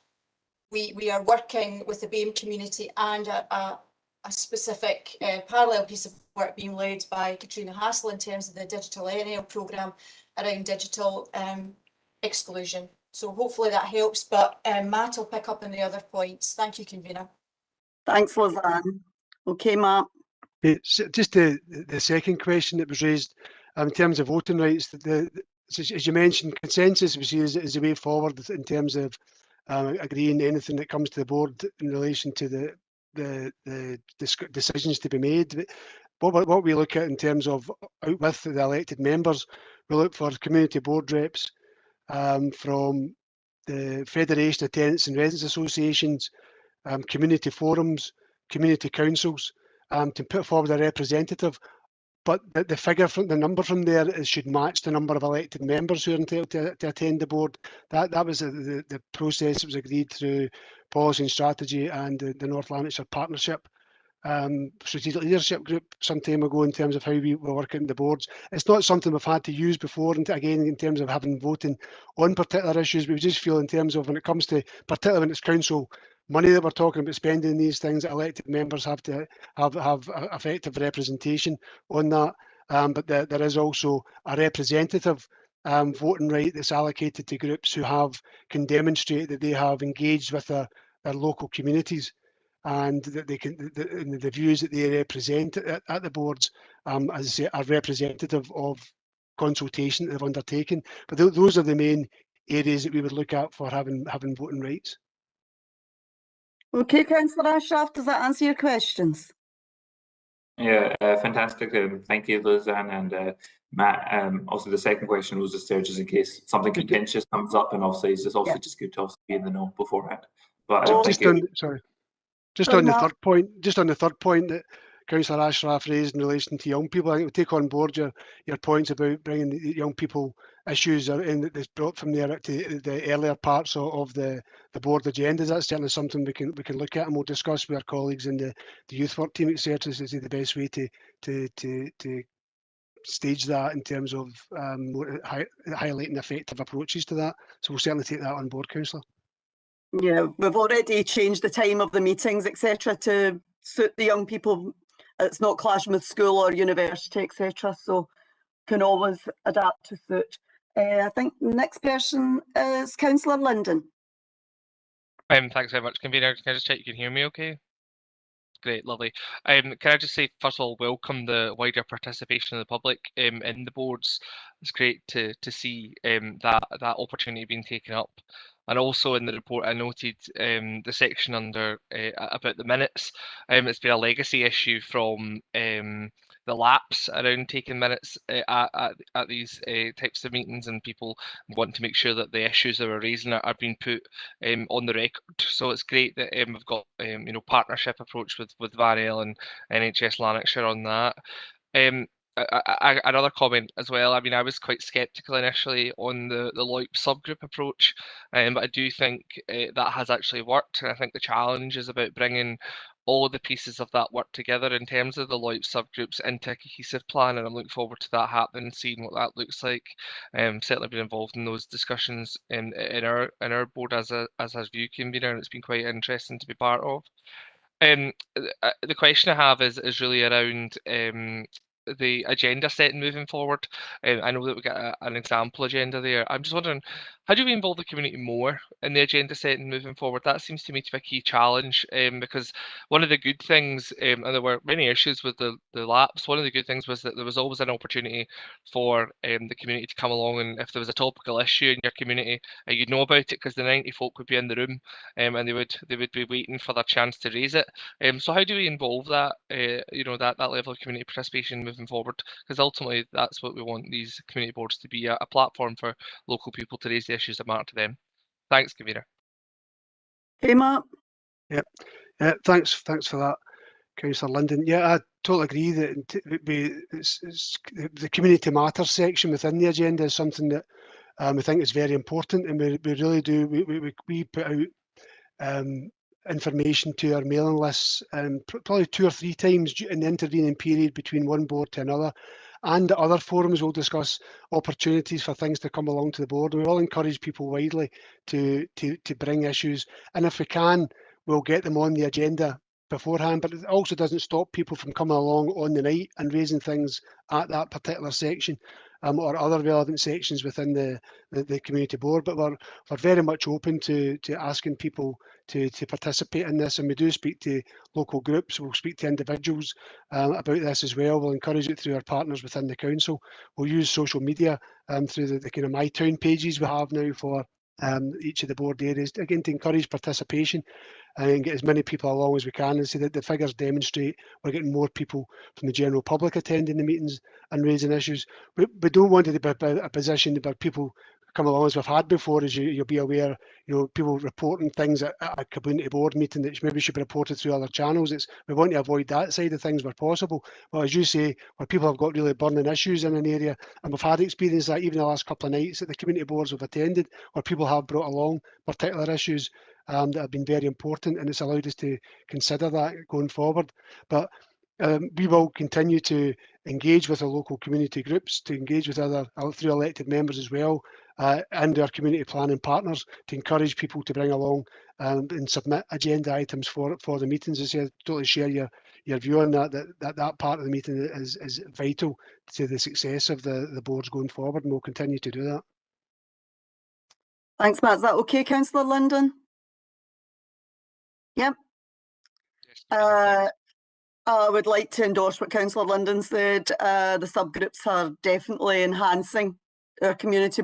we are working with the BAME community and a specific parallel piece of work being led by Katrina Hassel in terms of the digital NL programme around digital exclusion. So hopefully that helps, but Matt will pick up on the other points. Thank you, convener. Thanks, Lizanne. Okay, Matt. Just the second question that was raised in terms of voting rights, as you mentioned, consensus we see is the way forward in terms of agreeing anything that comes to the board in relation to the decisions to be made. What we look at in terms of out with the elected members, we look for community board reps from the Federation of Tenants and Residents Associations, community forums, community councils, to put forward a representative. But the figure from the number from there should match the number of elected members who are entitled to attend the board. That was the process that was agreed through Policy and Strategy and the North Lanarkshire Partnership strategic leadership group some time ago in terms of how we were working the boards. It's not something we've had to use before, and again in terms of having voting on particular issues, we just feel in terms of when it comes to, particularly when it's council money that we're talking about spending these things, that elected members have to have effective representation on that. But there is also a representative voting right that's allocated to groups who can demonstrate that they have engaged with their local communities, and that they can the views that they represent at the boards, as I say, are representative of consultation that they've undertaken. But those are the main areas that we would look at for having voting rights. Okay, Councillor Ashraf, does that answer your questions? Yeah, fantastic. Thank you, Lizanne and Matt. Also, the second question was just there just in case something contentious comes up, and obviously it's just just good to be in the know beforehand. But just on the third point that Councillor Ashraf raised in relation to young people, I think we take on board your points about bringing the young people issues that's brought from there to the earlier parts of the board agendas. That's certainly something we can look at, and we'll discuss with our colleagues in the youth work team, etc. to see the best way to stage that in terms of highlighting effective approaches to that. So we'll certainly take that on board, Councillor. Yeah, we've already changed the time of the meetings, etc., to suit the young people. It's not clashing with school or university, etc., so can always adapt to suit. I think the next person is Councillor Linden. Thanks very much, convener. Can I just check you can hear me okay? Great, lovely. Can I just say, first of all, welcome the wider participation of the public in the boards. It's great to see that opportunity being taken up. And also in the report, I noted the section under about the minutes. It's been a legacy issue from the lapse around taking minutes at these types of meetings, and people want to make sure that the issues that we're raising are being put on the record. So it's great that we've got partnership approach with Varel and NHS Lanarkshire on that. Another comment as well. I mean, I was quite sceptical initially on the LOIP subgroup approach, but I do think that has actually worked. And I think the challenge is about bringing all of the pieces of that work together in terms of the LOIP subgroups into a cohesive plan, and I'm looking forward to that happening and seeing what that looks like. Certainly been involved in those discussions in our board as has view convener, and it's been quite interesting to be part of. The question I have is really around the agenda setting moving forward. I know that we got an example agenda there. I'm just wondering, how do we involve the community more in the agenda setting moving forward? That seems to me to be a key challenge, because one of the good things, and there were many issues with the lapse, one of the good things was that there was always an opportunity for the community to come along, and if there was a topical issue in your community, you'd know about it because the 90 folk would be in the room, and they would be waiting for their chance to raise it. So how do we involve that, that level of community participation moving forward? Because ultimately that's what we want these community boards to be, a platform for local people to raise the issues that matter to them. Thanks, convener. Hey, Matt. Yeah, thanks for that, Councillor Linden. Yeah, I totally agree that it's the community matters section within the agenda is something that we think is very important, and we really do. We put out information to our mailing lists probably 2 or 3 times in the intervening period between one board to another, and at other forums we'll discuss opportunities for things to come along to the board. We will encourage people widely to bring issues, and if we can, we'll get them on the agenda beforehand, but it also doesn't stop people from coming along on the night and raising things at that particular section or other relevant sections within the community board. But we're very much open to asking people to participate in this, and we do speak to local groups. We'll speak to individuals about this as well. We'll encourage it through our partners within the council. We'll use social media through the kind of My Town pages we have now for each of the board areas, again, to encourage participation and get as many people along as we can. And see that the figures demonstrate we're getting more people from the general public attending the meetings and raising issues. We don't want it to be a position where people come along as we've had before, as you'll be aware, people reporting things at a community board meeting that maybe should be reported through other channels. We want to avoid that side of things where possible. But as you say, where people have got really burning issues in an area, and we've had experience that even the last couple of nights at the community boards we've attended, where people have brought along particular issues that have been very important, and it's allowed us to consider that going forward. But we will continue to engage with our local community groups, to engage with other through elected members as well, and our community planning partners, to encourage people to bring along and submit agenda items for the meetings. As I totally share your view on that part of the meeting is vital to the success of the boards going forward, and we'll continue to do that. Thanks, Matt. Is that okay, Councillor Linden? Yep. I would like to endorse what Councillor Linden said. The subgroups are definitely enhancing our community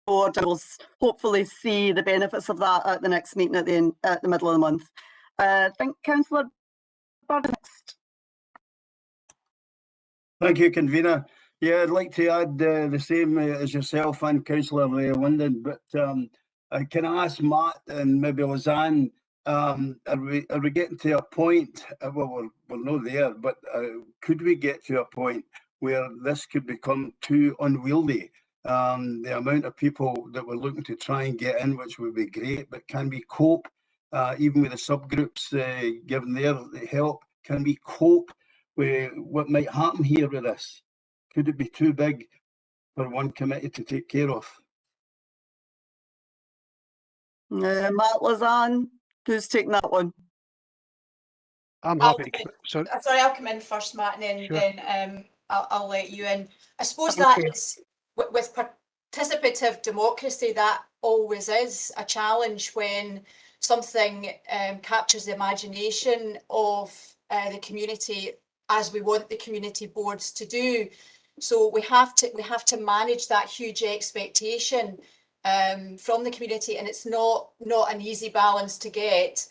board, and we'll hopefully see the benefits of that at the next meeting at the middle of the month. I think Councillor Bird next. Thank you, convener. Yeah, I'd like to add the same as yourself and Councillor Linden, but can I ask Matt and maybe Lisanne, are we getting to a point, well, we're not there, but could we get to a point where this could become too unwieldy? The amount of people that we're looking to try and get in, which would be great, but can we cope, even with the subgroups, given their help, can we cope with what might happen here with this? Could it be too big for one committee to take care of? Matt, Lisanne, who's taking that one? I'm happy to. Sorry, I'll come in first, Matt, and then Sure. I'll let you in. I suppose that is, with participative democracy, that always is a challenge when something captures the imagination of the community as we want the community boards to do. So we have to manage that huge expectation from the community, and it's not an easy balance to get,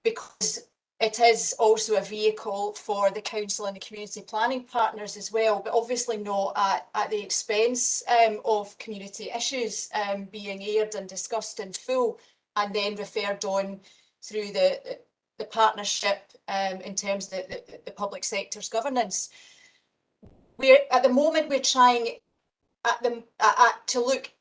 because it is also a vehicle for the council and the community planning partners as well, but obviously not at the expense of community issues being aired and discussed in full and then referred on through the partnership in terms of the public sector's governance. At the moment we're trying to look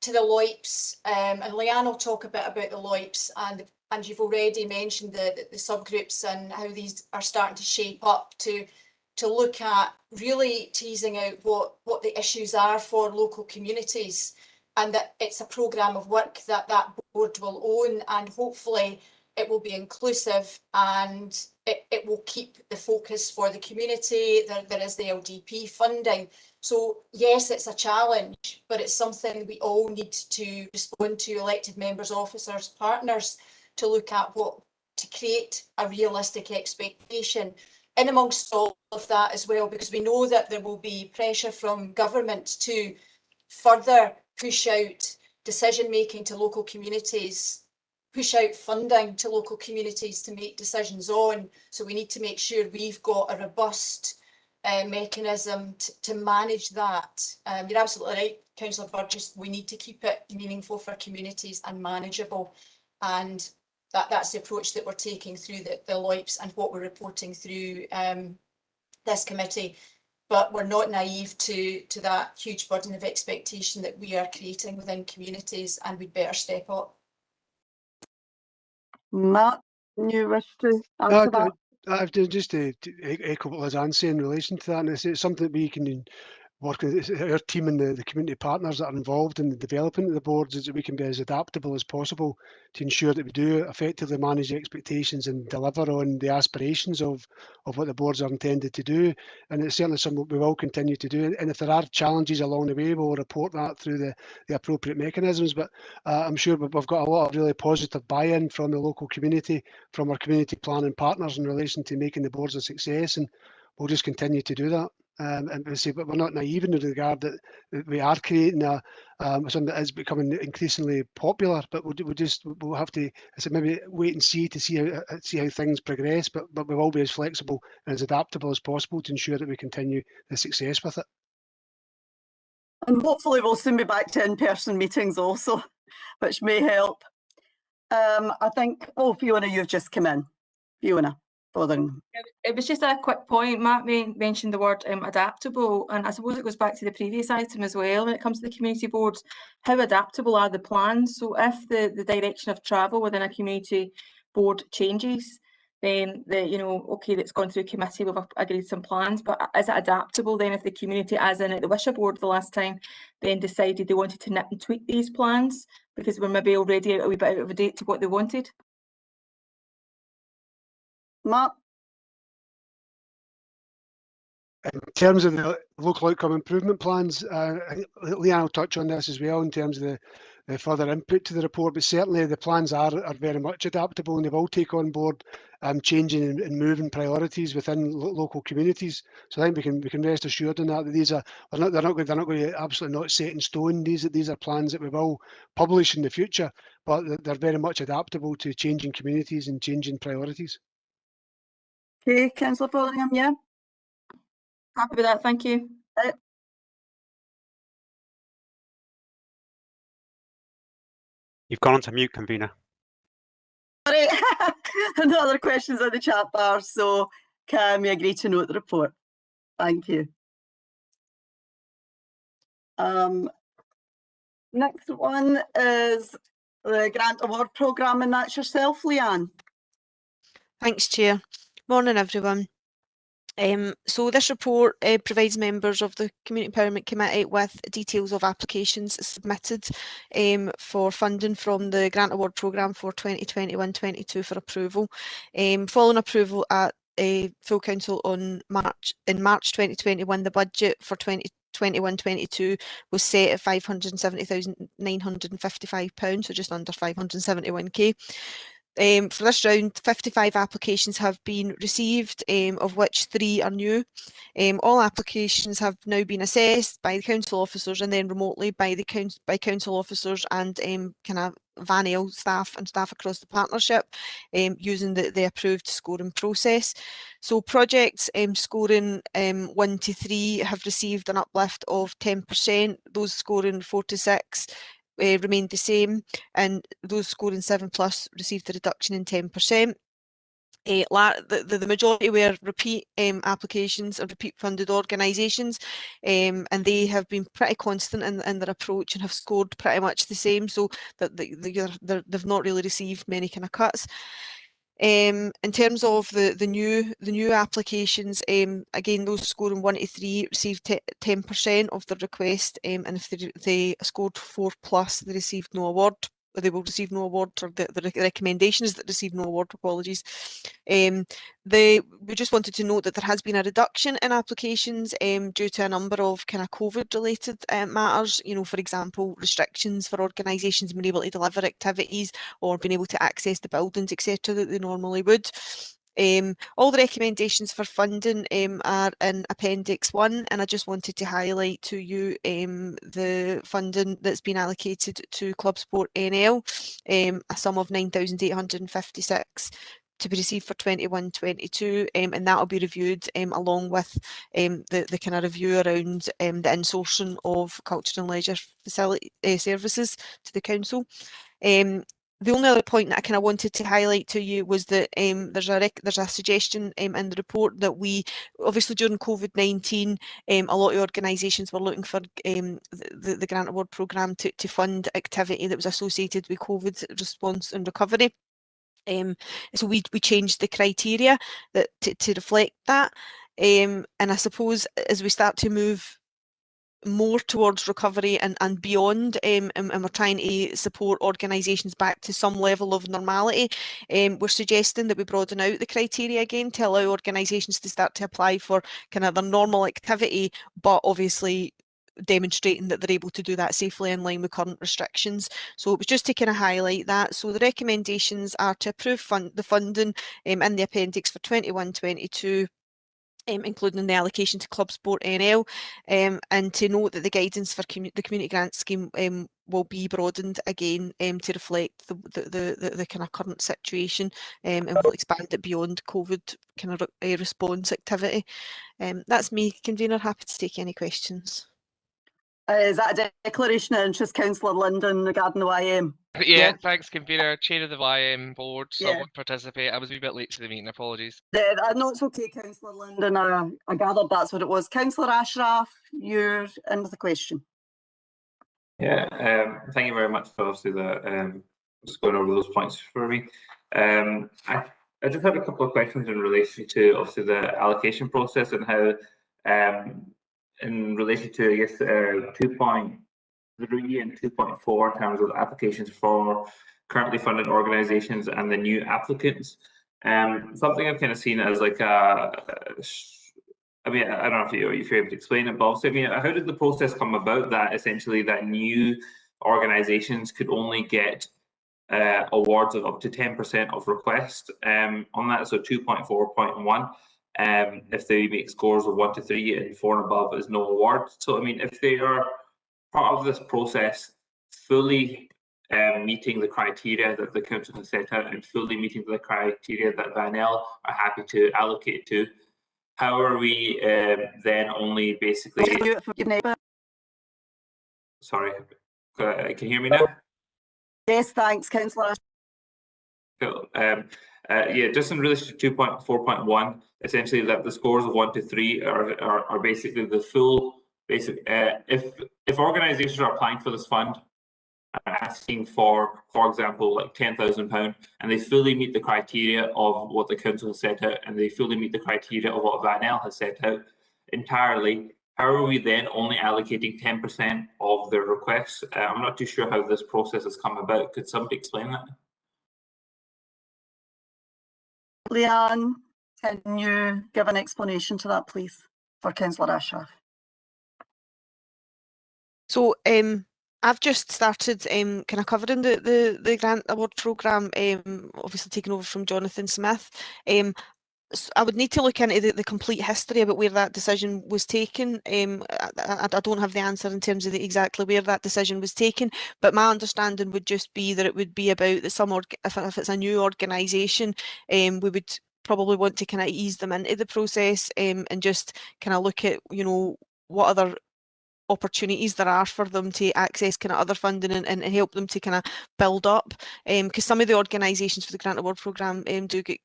to the LOIPs, and Leanne will talk a bit about the LOIPs, and you've already mentioned the subgroups and how these are starting to shape up to look at really teasing out what the issues are for local communities, and that it's a programme of work that board will own, and hopefully it will be inclusive and it will keep the focus for the community. There is the LDP funding. So yes, it's a challenge, but it's something we all need to respond to, elected members, officers, partners, to look at to create a realistic expectation in amongst all of that as well, because we know that there will be pressure from government to further push out decision making to local communities, push out funding to local communities to make decisions on. So we need to make sure we've got a robust mechanism to manage that. You're absolutely right, Councillor Burgess, we need to keep it meaningful for communities and manageable, and that's the approach that we're taking through the LOIPs and what we're reporting through this committee. But we're not naive to that huge burden of expectation that we are creating within communities, and we'd better step up. Matt, you wish to answer that? I've just to echo what Lizanne saying in relation to that, and it's something that we can work with our team and the community partners that are involved in the development of the boards, is that we can be as adaptable as possible to ensure that we do effectively manage the expectations and deliver on the aspirations of what the boards are intended to do. And it's certainly something we will continue to do. And if there are challenges along the way, we'll report that through the appropriate mechanisms. But I'm sure we've got a lot of really positive buy-in from the local community, from our community planning partners in relation to making the boards a success, and we'll just continue to do that. And we say, but we're not naive in the regard that we are creating something that is becoming increasingly popular. But we'll have to maybe wait and see how things progress. But we will be as flexible and as adaptable as possible to ensure that we continue the success with it. And hopefully we'll soon be back to in-person meetings also, which may help. I think, Fiona, you've just come in. Fiona. It was just a quick point. Matt mentioned the word adaptable, and I suppose it goes back to the previous item as well. When it comes to the community boards, how adaptable are the plans? So if the direction of travel within a community board changes, then that's gone through committee, we've agreed some plans, but is it adaptable then if the community, as in at the Wishaw board the last time, then decided they wanted to nip and tweak these plans because we're maybe already a wee bit out of date to what they wanted? Matt? In terms of the local outcome improvement plans, Leanne will touch on this as well in terms of the further input to the report, but certainly the plans are very much adaptable, and they will take on board changing and moving priorities within local communities. So I think we can rest assured on that these are they're not going to absolutely not set in stone. These are plans that we will publish in the future, but they're very much adaptable to changing communities and changing priorities. Okay, Councillor Fotheringham, yeah? Happy with that, thank you. You've gone on to mute, convener. Sorry, no other questions in the chat bar, so can we agree to note the report? Thank you. Next one is the grant award programme, and that's yourself, Leanne. Thanks, Chair. Morning, everyone. So this report provides members of the Community Empowerment Committee with details of applications submitted for funding from the Grant Award Programme for 2021-22 for approval. Following approval at full council in March 2021, the budget for 21-22 was set at £570,955, so just under 571k. For this round, 55 applications have been received, of which 3 are new. All applications have now been assessed by the council officers and then remotely by the council officers and kind of VANEL staff and staff across the partnership, using the approved scoring process. So projects scoring 1 to 3 have received an uplift of 10%. Those scoring 4 to 6 remained the same, and those scoring 7+ received a reduction in 10%. The majority were repeat applications and repeat funded organisations, and they have been pretty constant in their approach and have scored pretty much the same, so that they've not really received many kind of cuts. In terms of the new applications, again, those scoring 1 to 3 received 10% of the request, and if they scored 4+, they received no award. They will receive no award, or the recommendations that receive no award, apologies. We just wanted to note that there has been a reduction in applications due to a number of kind of COVID related matters, you know, for example, restrictions for organisations being able to deliver activities or being able to access the buildings, etc., that they normally would. All the recommendations for funding are in Appendix 1, and I just wanted to highlight to you the funding that's been allocated to Club Sport NL, a sum of 9,856 to be received for 21-22, and that will be reviewed along with the kind of review around the insourcing of culture and leisure facility services to the council. The only other point that I kind of wanted to highlight to you was that there's a suggestion in the report that we, obviously during COVID-19, a lot of organisations were looking for the grant award programme to fund activity that was associated with COVID response and recovery. So we changed the criteria to reflect that, and I suppose as we start to move more towards recovery and beyond, and we're trying to support organisations back to some level of normality, we're suggesting that we broaden out the criteria again to allow organisations to start to apply for kind of their normal activity, but obviously demonstrating that they're able to do that safely in line with current restrictions. So it was just to kind of highlight that. So the recommendations are to approve the funding in the appendix for 21-22, including the allocation to Club Sport NL, and to note that the guidance for the community grant scheme will be broadened again to reflect the kind of current situation, and will expand it beyond COVID kind of response activity. That's me, convener. Happy to take any questions. Is that a declaration of interest, Councillor Linden, regarding the YM? Yeah, thanks, convener. Chair of the YM board, so I Yeah. won't participate. I was a wee bit late to the meeting, apologies. No, it's okay, Councillor Linden. I gathered that's what it was. Councillor Ashraf, you're in with a question. Yeah, thank you very much for obviously just going over those points for me. I just had a couple of questions in relation to obviously the allocation process and how, in relation to I guess 2.3 and 2.4 in terms of applications for currently funded organisations and the new applicants. Something I've kind of seen as like I mean, I don't know if you're able to explain it, but also, I mean, how did the process come about that essentially that new organisations could only get awards of up to 10% of requests on that? So 2.4.1, if they make scores of 1 to 3 and 4 and above is no award. So I mean, if they are part of this process fully meeting the criteria that the council has set out and fully meeting the criteria that VANEL are happy to allocate to, how are we then only basically... Sorry, can you hear me now? Yes, thanks, Councillor. Cool. Yeah, just in relation to 2.4.1, essentially that the scores of 1 to 3 are basically the full basic. If organisations are applying for this fund and asking for example, like £10,000, and they fully meet the criteria of what the council has set out, and they fully meet the criteria of what VANEL has set out entirely, how are we then only allocating 10% of their requests? I'm not too sure how this process has come about. Could somebody explain that? Leanne, can you give an explanation to that, please, for Councillor Ashraf? So I've just started kind of covering the grant award programme, obviously taking over from Jonathan Smith. I would need to look into the complete history about where that decision was taken. I don't have the answer in terms of exactly where that decision was taken, but my understanding would just be that it would be about that if it's a new organisation, we would probably want to kind of ease them into the process and just kind of look at, you know, what other opportunities there are for them to access kind of other funding and help them to kind of build up. Because some of the organisations for the grant award programme do get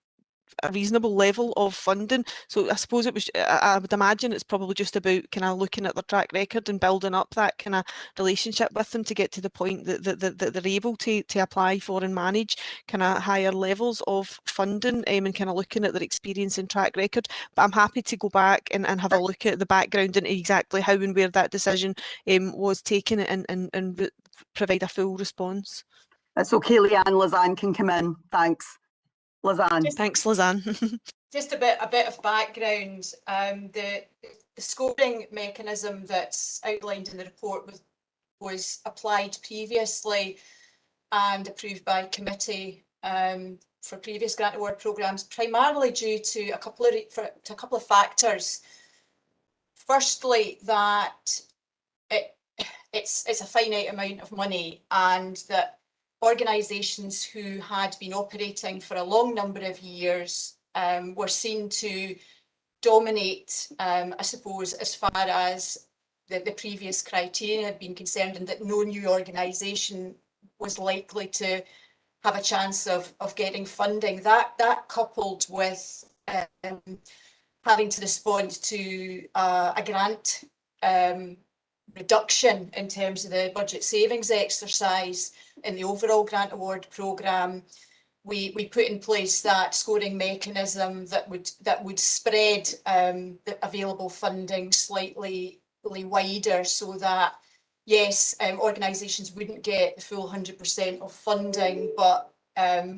a reasonable level of funding. So I suppose it was, I would imagine it's probably just about kind of looking at their track record and building up that kind of relationship with them to get to the point that they're able to apply for and manage kind of higher levels of funding and kind of looking at their experience and track record. But I'm happy to go back and have a look at the background and exactly how and where that decision was taken and provide a full response. It's okay, Leanne. Lisanne can come in. Thanks. Lisanne. Thanks, Lisanne. Just a bit of background. The scoring mechanism that's outlined in the report was applied previously and approved by committee for previous grant award programmes, primarily due to a couple of factors. Firstly, that it's a finite amount of money, and that organisations who had been operating for a long number of years were seen to dominate, I suppose, as far as the previous criteria had been concerned, and that no new organisation was likely to have a chance of getting funding. That coupled with having to respond to a grant reduction in terms of the budget savings exercise in the overall grant award programme, we put in place that scoring mechanism that would spread the available funding slightly wider, so that yes, organisations wouldn't get the full 100% of funding, but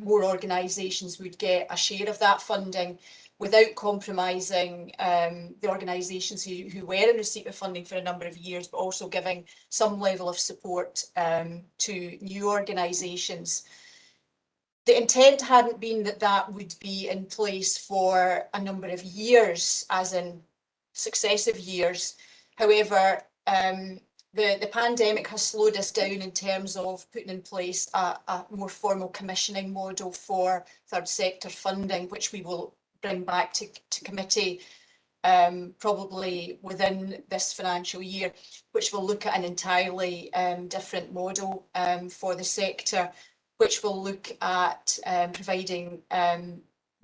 more organisations would get a share of that funding, without compromising the organisations who were in receipt of funding for a number of years, but also giving some level of support to new organisations. The intent hadn't been that that would be in place for a number of years, as in successive years. However, the pandemic has slowed us down in terms of putting in place a more formal commissioning model for third sector funding, which we will bring back to committee probably within this financial year, which will look at an entirely different model for the sector, which will look at providing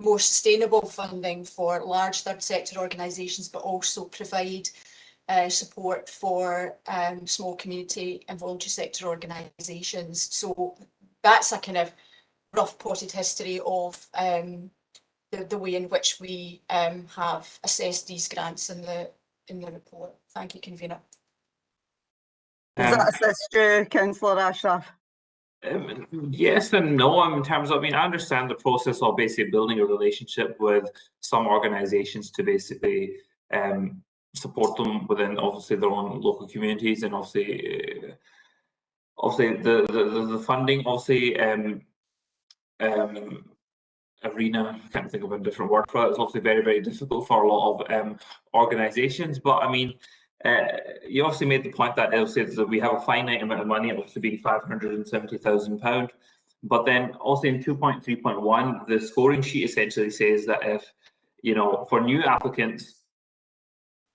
more sustainable funding for large third sector organisations, but also provide support for small community and voluntary sector organisations. So that's a kind of rough potted history of the way in which we have assessed these grants in the report. Thank you, Convener. Does that assist you, Councillor Ashraf? Yes and no. In terms of, I mean, I understand the process of basically building a relationship with some organisations to basically support them within obviously their own local communities, and obviously the funding obviously arena, I can't think of a different word for it. It's obviously very, very difficult for a lot of organisations. But I mean, you obviously made the point that that we have a finite amount of money, obviously being £570,000. But then also in 2.3.1, the scoring sheet essentially says that if, you know, for new applicants,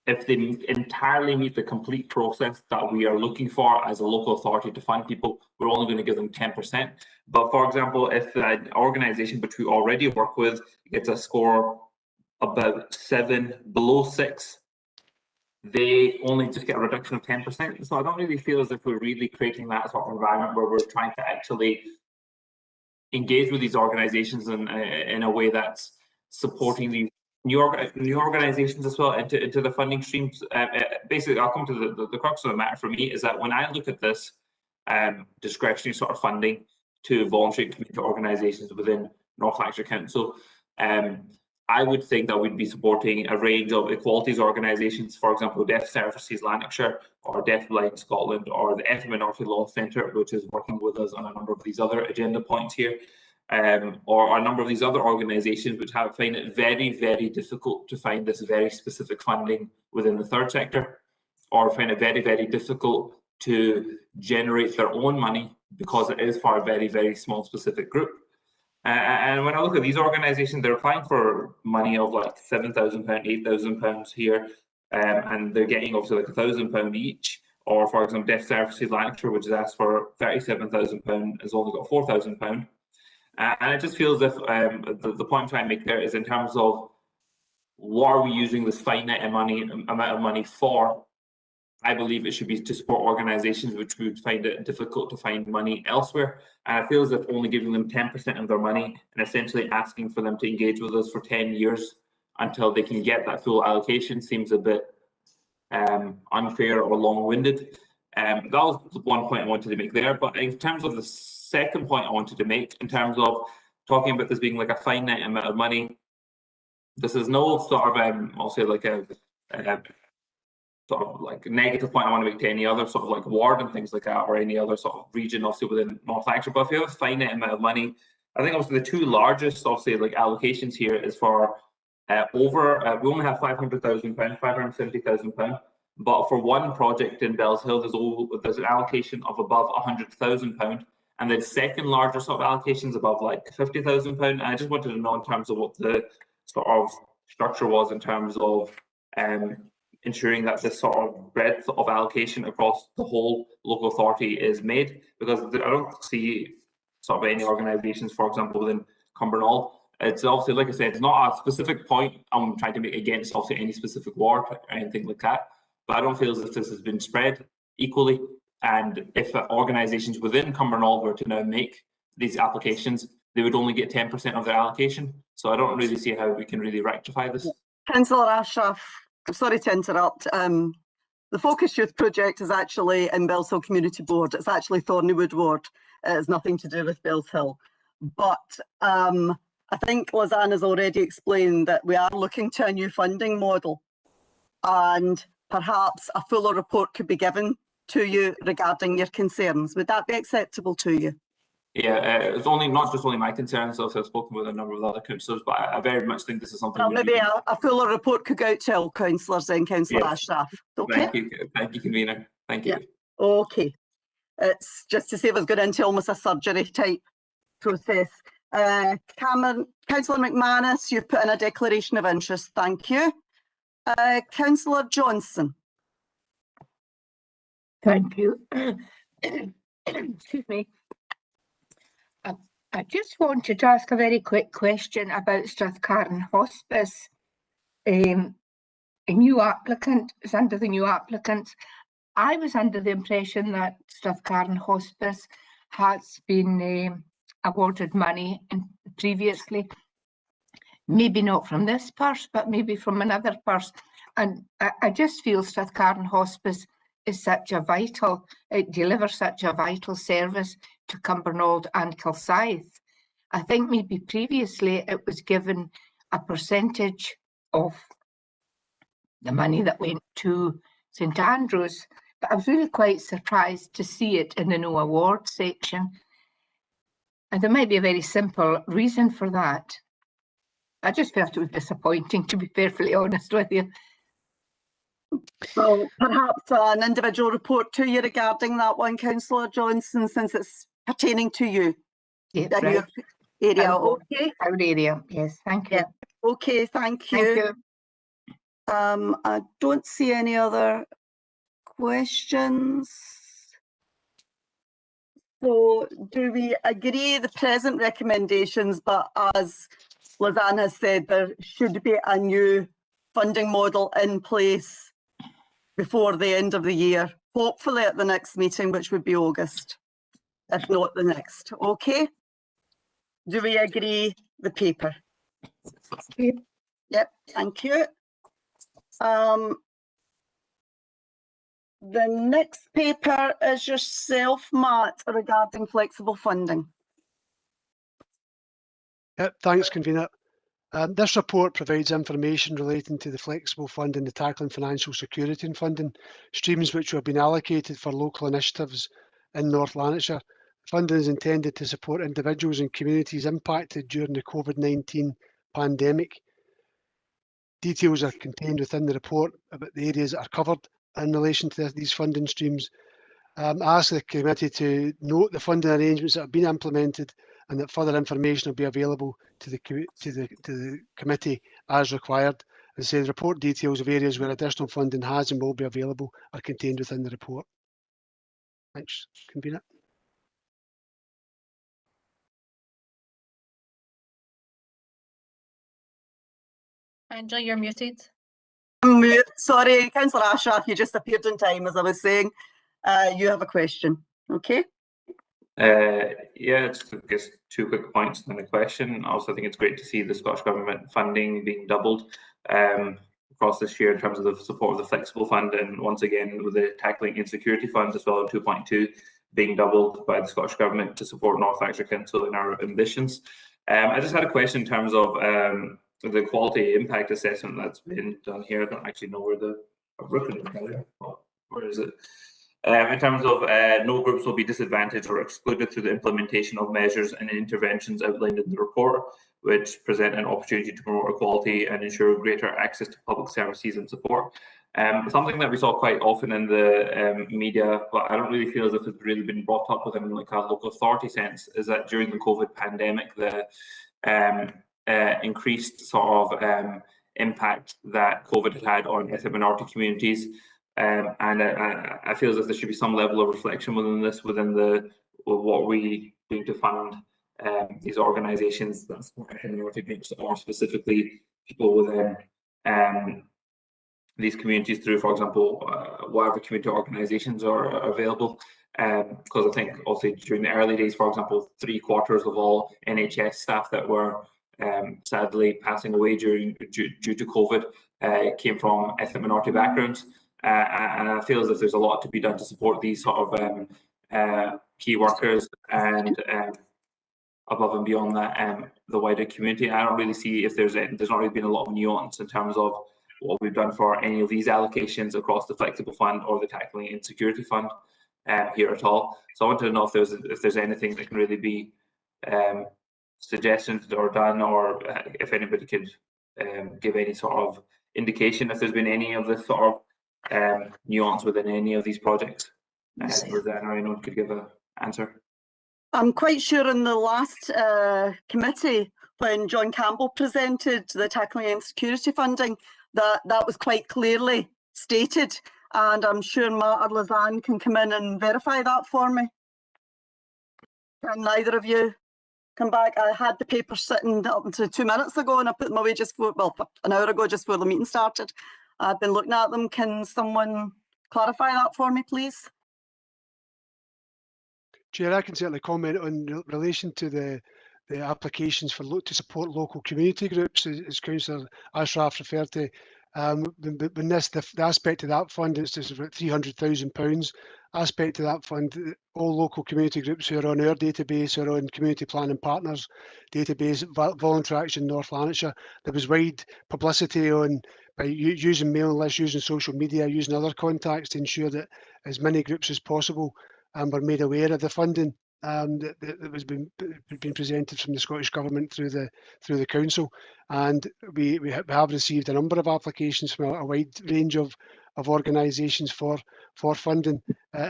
if they entirely meet the complete process that we are looking for as a local authority to fund people, we're only going to give them 10%. But for example, if an organisation which we already work with gets a score about 7, below 6, they only just get a reduction of 10%. So I don't really feel as if we're really creating that sort of environment where we're trying to actually engage with these organisations in a way that's supporting these new organisations as well into the funding streams. Basically, I'll come to the crux of the matter for me is that when I look at this discretionary sort of funding to voluntary community organisations within North Lanarkshire Council, I would think that we'd be supporting a range of equalities organisations, for example, Deaf Services Lanarkshire or Deaf Blind Scotland or the Ethnic Minority Law Centre, which is working with us on a number of these other agenda points here, or a number of these other organisations which find it very, very difficult to find this very specific funding within the third sector, or find it very, very difficult to generate their own money because it is for a very, very small specific group. And when I look at these organisations, they're applying for money of like £7,000, £8,000 here, and they're getting obviously like £1,000 each. Or for example, Deaf Services Lanarkshire, which has asked for £37,000, has only got £4,000. And it just feels as if the point I'm trying to make there is in terms of what are we using this finite amount of money for? I believe it should be to support organisations which would find it difficult to find money elsewhere. And I feel as if only giving them 10% of their money and essentially asking for them to engage with us for 10 years until they can get that full allocation seems a bit unfair or long-winded. That was one point I wanted to make there. But in terms of the second point I wanted to make, in terms of talking about this being like a finite amount of money, this is no sort of, I'll say like a sort of like negative point I want to make to any other sort of like ward and things like that, or any other sort of region obviously within North Lanarkshire. But if you have a finite amount of money, I think obviously the two largest obviously like allocations here is for we only have £500,000, £570,000, but for one project in Bellshill there's an allocation of above £100,000, and the second largest sort of allocations above like £50,000. And I just wanted to know in terms of what the sort of structure was in terms of ensuring that this sort of breadth of allocation across the whole local authority is made, because I don't see sort of any organisations, for example, within Cumbernauld. It's obviously, like I said, it's not a specific point I'm trying to make against obviously any specific ward or anything like that, but I don't feel as if this has been spread equally. And if organisations within Cumbernauld were to now make these applications, they would only get 10% of their allocation. So I don't really see how we can really rectify this. Councillor Ashraf, I'm sorry to interrupt. The Focus Youth Project is actually in Bellshill Community Board. It's actually Thornywood Ward. It has nothing to do with Bellshill. But I think Lisanne has already explained that we are looking to a new funding model, and perhaps a fuller report could be given to you regarding your concerns. Would that be acceptable to you? Yeah, it's not just my concerns. Also, I've spoken with a number of other councillors, but I very much think this is something. Well, maybe a fuller report could go out to all councillors then, Councillor Ashraf. Okay. Thank you, convener. Thank you. Yeah. Okay. It's just to save us going into almost a surgery type process. Councillor McManus, you've put in a declaration of interest. Thank you. Councillor Johnson. Thank you. Excuse me. I just wanted to ask a very quick question about Strathcarron Hospice. A new applicant is under the new applicants. I was under the impression that Strathcarron Hospice has been awarded money previously, maybe not from this purse, but maybe from another purse. And I just feel Strathcarron Hospice is such a vital, it delivers such a vital service to Cumbernauld and Kilsyth. I think maybe previously it was given a percentage of the money that went to St Andrews, but I was really quite surprised to see it in the no award section. And there might be a very simple reason for that. I just felt it was disappointing, to be perfectly honest with you. Well, perhaps an individual report to you regarding that one, Councillor Johnson, since it's pertaining to you. Yeah, right. Your area, okay? Our area, yes, thank you. Yeah. Okay, thank you. Thank you. I don't see any other questions. So do we agree the present recommendations, but as Lisanne has said, there should be a new funding model in place before the end of the year, hopefully at the next meeting, which would be August, if not the next. Okay? Do we agree the paper? Yep, thank you. The next paper is yourself, Matt, regarding flexible funding. Thanks, convener. This report provides information relating to the flexible fund and the tackling financial security and funding streams which have been allocated for local initiatives in North Lanarkshire. Funding is intended to support individuals and communities impacted during the COVID-19 pandemic. Details are contained within the report about the areas that are covered in relation to these funding streams. I ask the committee to note the funding arrangements that have been implemented and that further information will be available to the committee as required. And say the report details of areas where additional funding has and will be available are contained within the report. Thanks, Convener. Angela, you're muted. Sorry, Councillor Ashraf, you just appeared in time, as I was saying. You have a question, okay? Yeah, just two quick points and then a question. Also, I think it's great to see the Scottish Government funding being doubled across this year in terms of the support of the Flexible Fund, and once again with the Tackling Insecurity Fund as well, 2.2 being doubled by the Scottish Government to support North Lanarkshire Council in our ambitions. I just had a question in terms of the quality impact assessment that's been done here. I don't actually know where I've written it earlier. Where is it? In terms of no groups will be disadvantaged or excluded through the implementation of measures and interventions outlined in the report, which present an opportunity to promote equality and ensure greater access to public services and support. Something that we saw quite often in the media, but I don't really feel as if it's really been brought up within like a local authority sense, is that during the COVID pandemic, the increased sort of impact that COVID had on ethnic minority communities. And I feel as if there should be some level of reflection within this, within what we doing to fund these organisations that support ethnic minority groups, or specifically people within these communities through, for example, whatever community organisations are available. Because I think also during the early days, for example, 3/4 of all NHS staff that were sadly passing away due to COVID came from ethnic minority backgrounds. And I feel as if there's a lot to be done to support these sort of key workers and above and beyond that, the wider community. I don't really see if there's not really been a lot of nuance in terms of what we've done for any of these allocations across the Flexible Fund or the Tackling Insecurity Fund here at all. So I wanted to know if there's anything that can really be suggestions or done, or if anybody could give any sort of indication if there's been any of this sort of nuance within any of these projects. Rosanna, anyone could give an answer? I'm quite sure in the last committee, when John Campbell presented the Tackling Insecurity funding, that was quite clearly stated, and I'm sure Matt or Lizanne can come in and verify that for me. Can neither of you come back? I had the paper sitting up until 2 minutes ago, and I put them away just for, well, an hour ago, just before the meeting started. I've been looking at them. Can someone clarify that for me, please? Chair, I can certainly comment on relation to the applications for to support local community groups, as Councillor Ashraf referred to. When the aspect of that fund is just about £300,000 aspect of that fund, all local community groups who are on our database or on Community Planning Partners database, Voluntary Action North Lanarkshire, there was wide publicity on by using mailing lists, using social media, using other contacts to ensure that as many groups as possible were made aware of the funding that was being presented from the Scottish Government through the council, and we have received a number of applications from a wide range of organisations for funding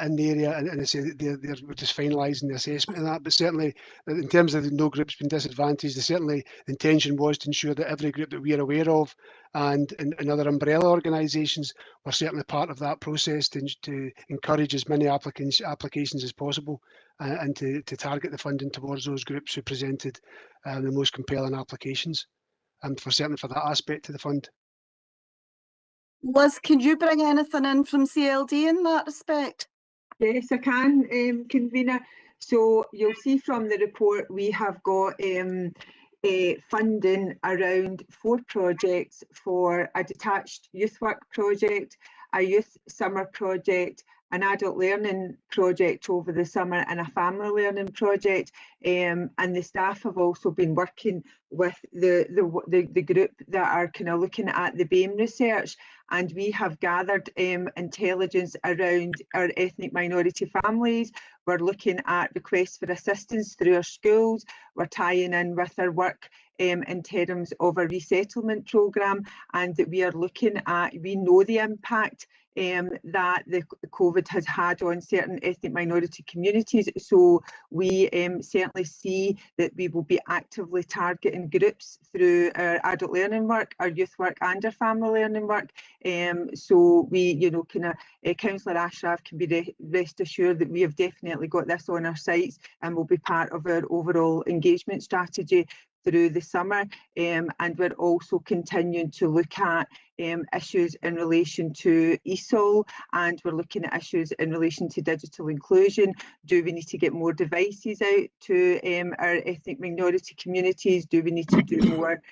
in the area, and I say they're just finalising the assessment of that. But certainly, in terms of no groups being disadvantaged, certainly the intention was to ensure that every group that we are aware of and other umbrella organisations were certainly part of that process to encourage as many applications as possible and to target the funding towards those groups who presented the most compelling applications, and certainly for that aspect of the fund. Liz, can you bring anything in from CLD in that respect? Yes, I can, Convener. So you'll see from the report we have got funding around 4 projects for a detached youth work project, a youth summer project, an adult learning project over the summer and a family learning project, and the staff have also been working with the group that are kind of looking at the BAME research, and we have gathered intelligence around our ethnic minority families. We're looking at requests for assistance through our schools. We're tying in with our work in terms of a resettlement programme, and that we are looking at, we know the impact that the COVID has had on certain ethnic minority communities. So we certainly see that we will be actively targeting groups through our adult learning work, our youth work and our family learning work. So we, Councillor Ashraf can be rest assured that we have definitely got this on our sites and will be part of our overall engagement strategy through the summer, and we're also continuing to look at issues in relation to ESOL, and we're looking at issues in relation to digital inclusion. Do we need to get more devices out to our ethnic minority communities? Do we need to do more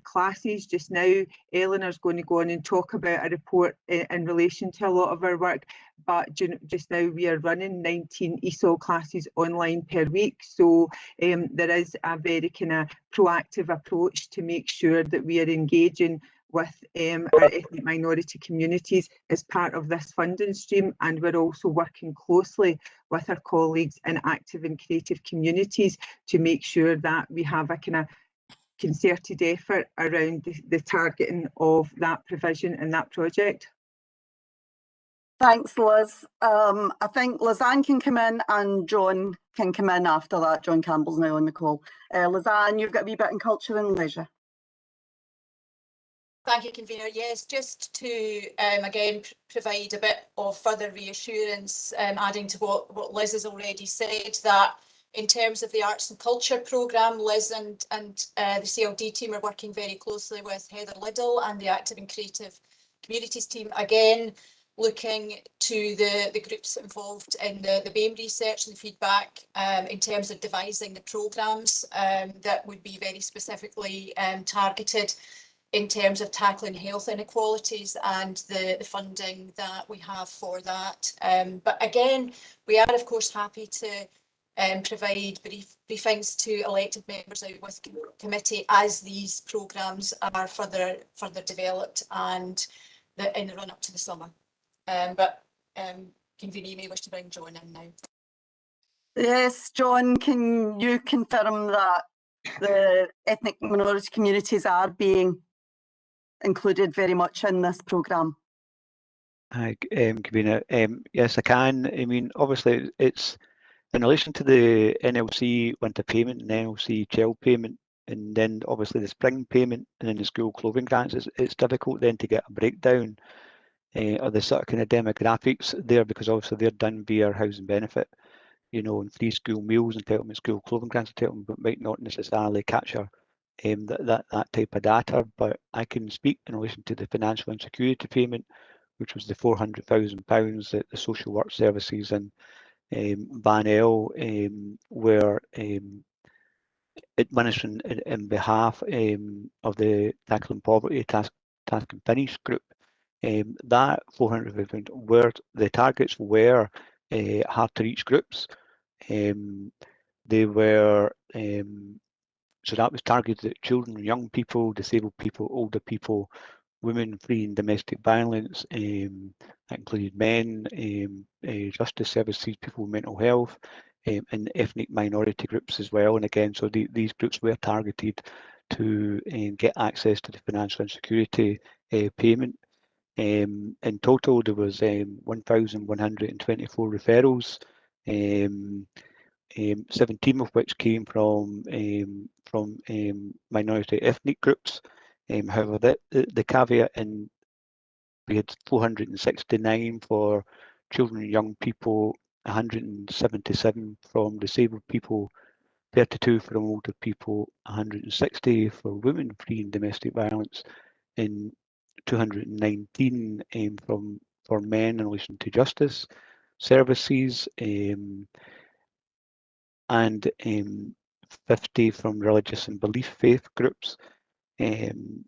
classes? Just now, Eleanor's going to go on and talk about a report in relation to a lot of our work, but just now we are running 19 ESOL classes online per week. So there is a very kind of proactive approach to make sure that we are engaging with our ethnic minority communities as part of this funding stream, and we're also working closely with our colleagues in active and creative communities to make sure that we have a kind of concerted effort around the targeting of that provision and that project. Thanks, Liz. I think Lizanne can come in and John can come in after that. John Campbell's now on the call. Lizanne, you've got a wee bit in culture and leisure. Thank you, Convener. Yes, just to again provide a bit of further reassurance, adding to what Liz has already said, that in terms of the arts and culture programme, Liz and the CLD team are working very closely with Heather Liddell and the Active and Creative Communities team, again looking to the groups involved in the BAME research and the feedback in terms of devising the programmes that would be very specifically targeted in terms of tackling health inequalities and the funding that we have for that. But again, we are of course happy to provide briefings to elected members out with committee as these programmes are further developed and in the run up to the summer. But Convener, you may wish to bring John in now. Yes, John, can you confirm that the ethnic minority communities are being included very much in this programme? Hi, Convener. Yes, I can. I mean, obviously, it's in relation to the NLC winter payment and NLC child payment, and then obviously the spring payment and then the school clothing grants. It's difficult then to get a breakdown of the sort of kind of demographics there, because obviously they're done via housing benefit, and free school meals entitlement, school clothing grants entitlement, but might not necessarily capture that type of data. But I can speak in relation to the financial insecurity payment, which was the £400,000 that the social work services and Banel were administering in behalf of the Tackling Poverty Task and Finish group. That £400,000 were the targets were hard to reach groups. They were so that was targeted at children, young people, disabled people, older people, women fleeing domestic violence, that included men, justice services, people with mental health, and ethnic minority groups as well. And again, so these groups were targeted to get access to the financial insecurity payment. In total, there was 1,124 referrals, 17 of which came from minority ethnic groups. However, the caveat in we had 469 for children and young people, 177 from disabled people, 32 from older people, 160 for women fleeing domestic violence, and 219 for men in relation to justice services, and 50 from religious and belief faith groups. In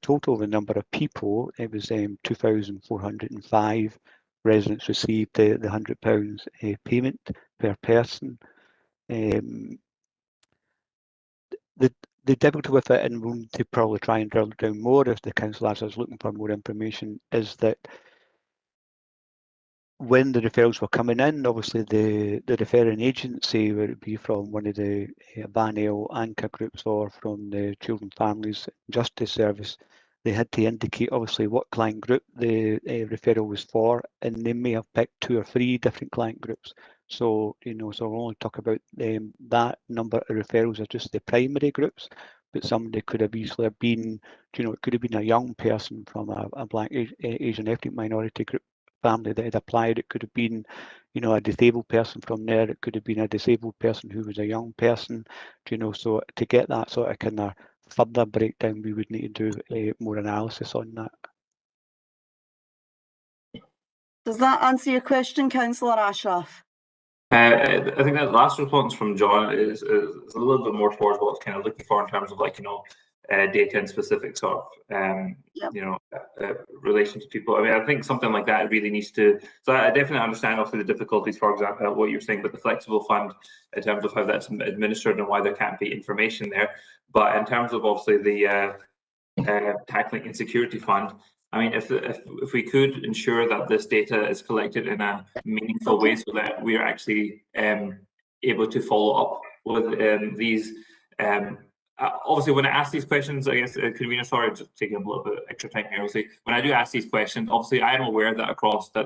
total, the number of people, it was 2,405 residents received the £100 payment per person. The difficulty with it, and we'll need to probably try and drill down more if the council asks us looking for more information, is that when the referrals were coming in, obviously the referring agency, whether it be from one of the BANL ANCA groups or from the Children, Families Justice Service, they had to indicate obviously what client group the referral was for, and they may have picked 2 or 3 different client groups. So, so we'll only talk about that number of referrals are just the primary groups, but somebody could have easily been, it could have been a young person from a Black, Asian ethnic minority group family that had applied. It could have been, a disabled person from there. It could have been a disabled person who was a young person. So to get that sort of kind of further breakdown, we would need to do more analysis on that. Does that answer your question, Councillor Ashraf? I think that last response from John is a little bit more towards what I was kind of looking for in terms of data and specific sort of relation to people. I mean, I think something like that really needs to. So I definitely understand also the difficulties, for example, what you're saying, but the flexible fund in terms of how that's administered and why there can't be information there. But in terms of obviously the tackling insecurity fund, I mean, if we could ensure that this data is collected in a meaningful way, so that we are actually able to follow up with these. Obviously, when I ask these questions, I guess, Convener, sorry, just taking a little bit extra time here. Obviously, when I do ask these questions, obviously, I am aware that across the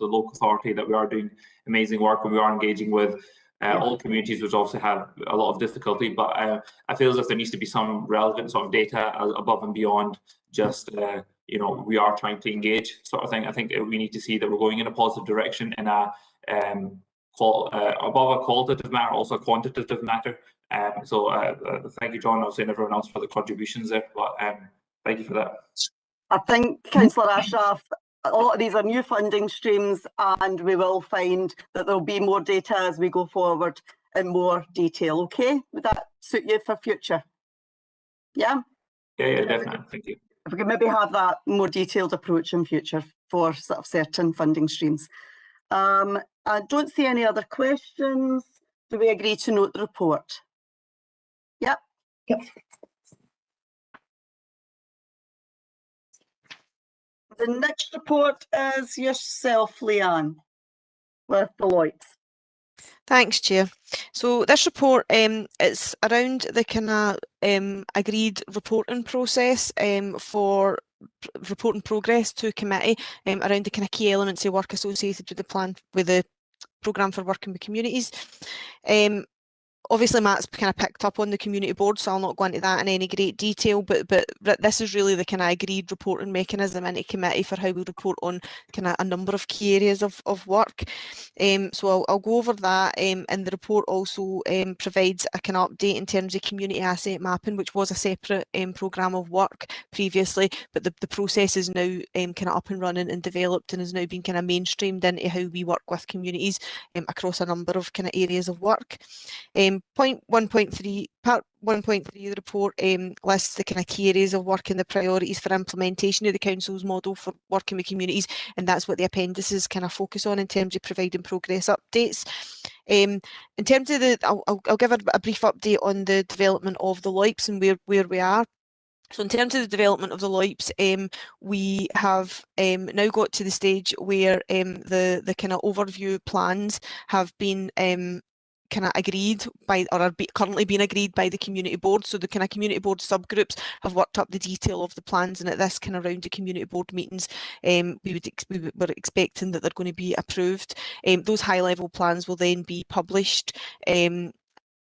local authority that we are doing amazing work and we are engaging with all communities, which also have a lot of difficulty. But I feel as if there needs to be some relevant sort of data above and beyond just we are trying to engage sort of thing. I think we need to see that we're going in a positive direction in a above a qualitative matter, also a quantitative matter. So thank you, John, also and everyone else for the contributions there. But thank you for that. I think, Councillor Ashraf, a lot of these are new funding streams, and we will find that there'll be more data as we go forward in more detail. Okay, would that suit you for future? Yeah. Yeah, definitely. Thank you. If we could maybe have that more detailed approach in future for sort of certain funding streams. I don't see any other questions. Do we agree to note the report? Yep. Yep. The next report is yourself, Leanne, with Deloitte. Thanks, Chair. So this report it's around the kind of agreed reporting process for reporting progress to committee around the kind of key elements of work associated with the plan, with the programme for working with communities. Obviously, Matt's kind of picked up on the community board, so I'll not go into that in any great detail, but this is really the kind of agreed reporting mechanism in a committee for how we report on kind of a number of key areas of work. So I'll go over that, and the report also provides a kind of update in terms of community asset mapping, which was a separate programme of work previously, but the process is now kind of up and running and developed and is now being kind of mainstreamed into how we work with communities across a number of kind of areas of work. Point 1.3, part 1.3 of the report lists the kind of key areas of work and the priorities for implementation of the Council's model for working with communities, and that's what the appendices kind of focus on in terms of providing progress updates. In terms of I'll give a brief update on the development of the LOIPs and where we are. So in terms of the development of the LOIPs, we have now got to the stage where the kind of overview plans have been kind of agreed by, or are currently being agreed by the community board. So the kind of community board subgroups have worked up the detail of the plans, and at this kind of round of community board meetings, we were expecting that they're going to be approved. Those high level plans will then be published, and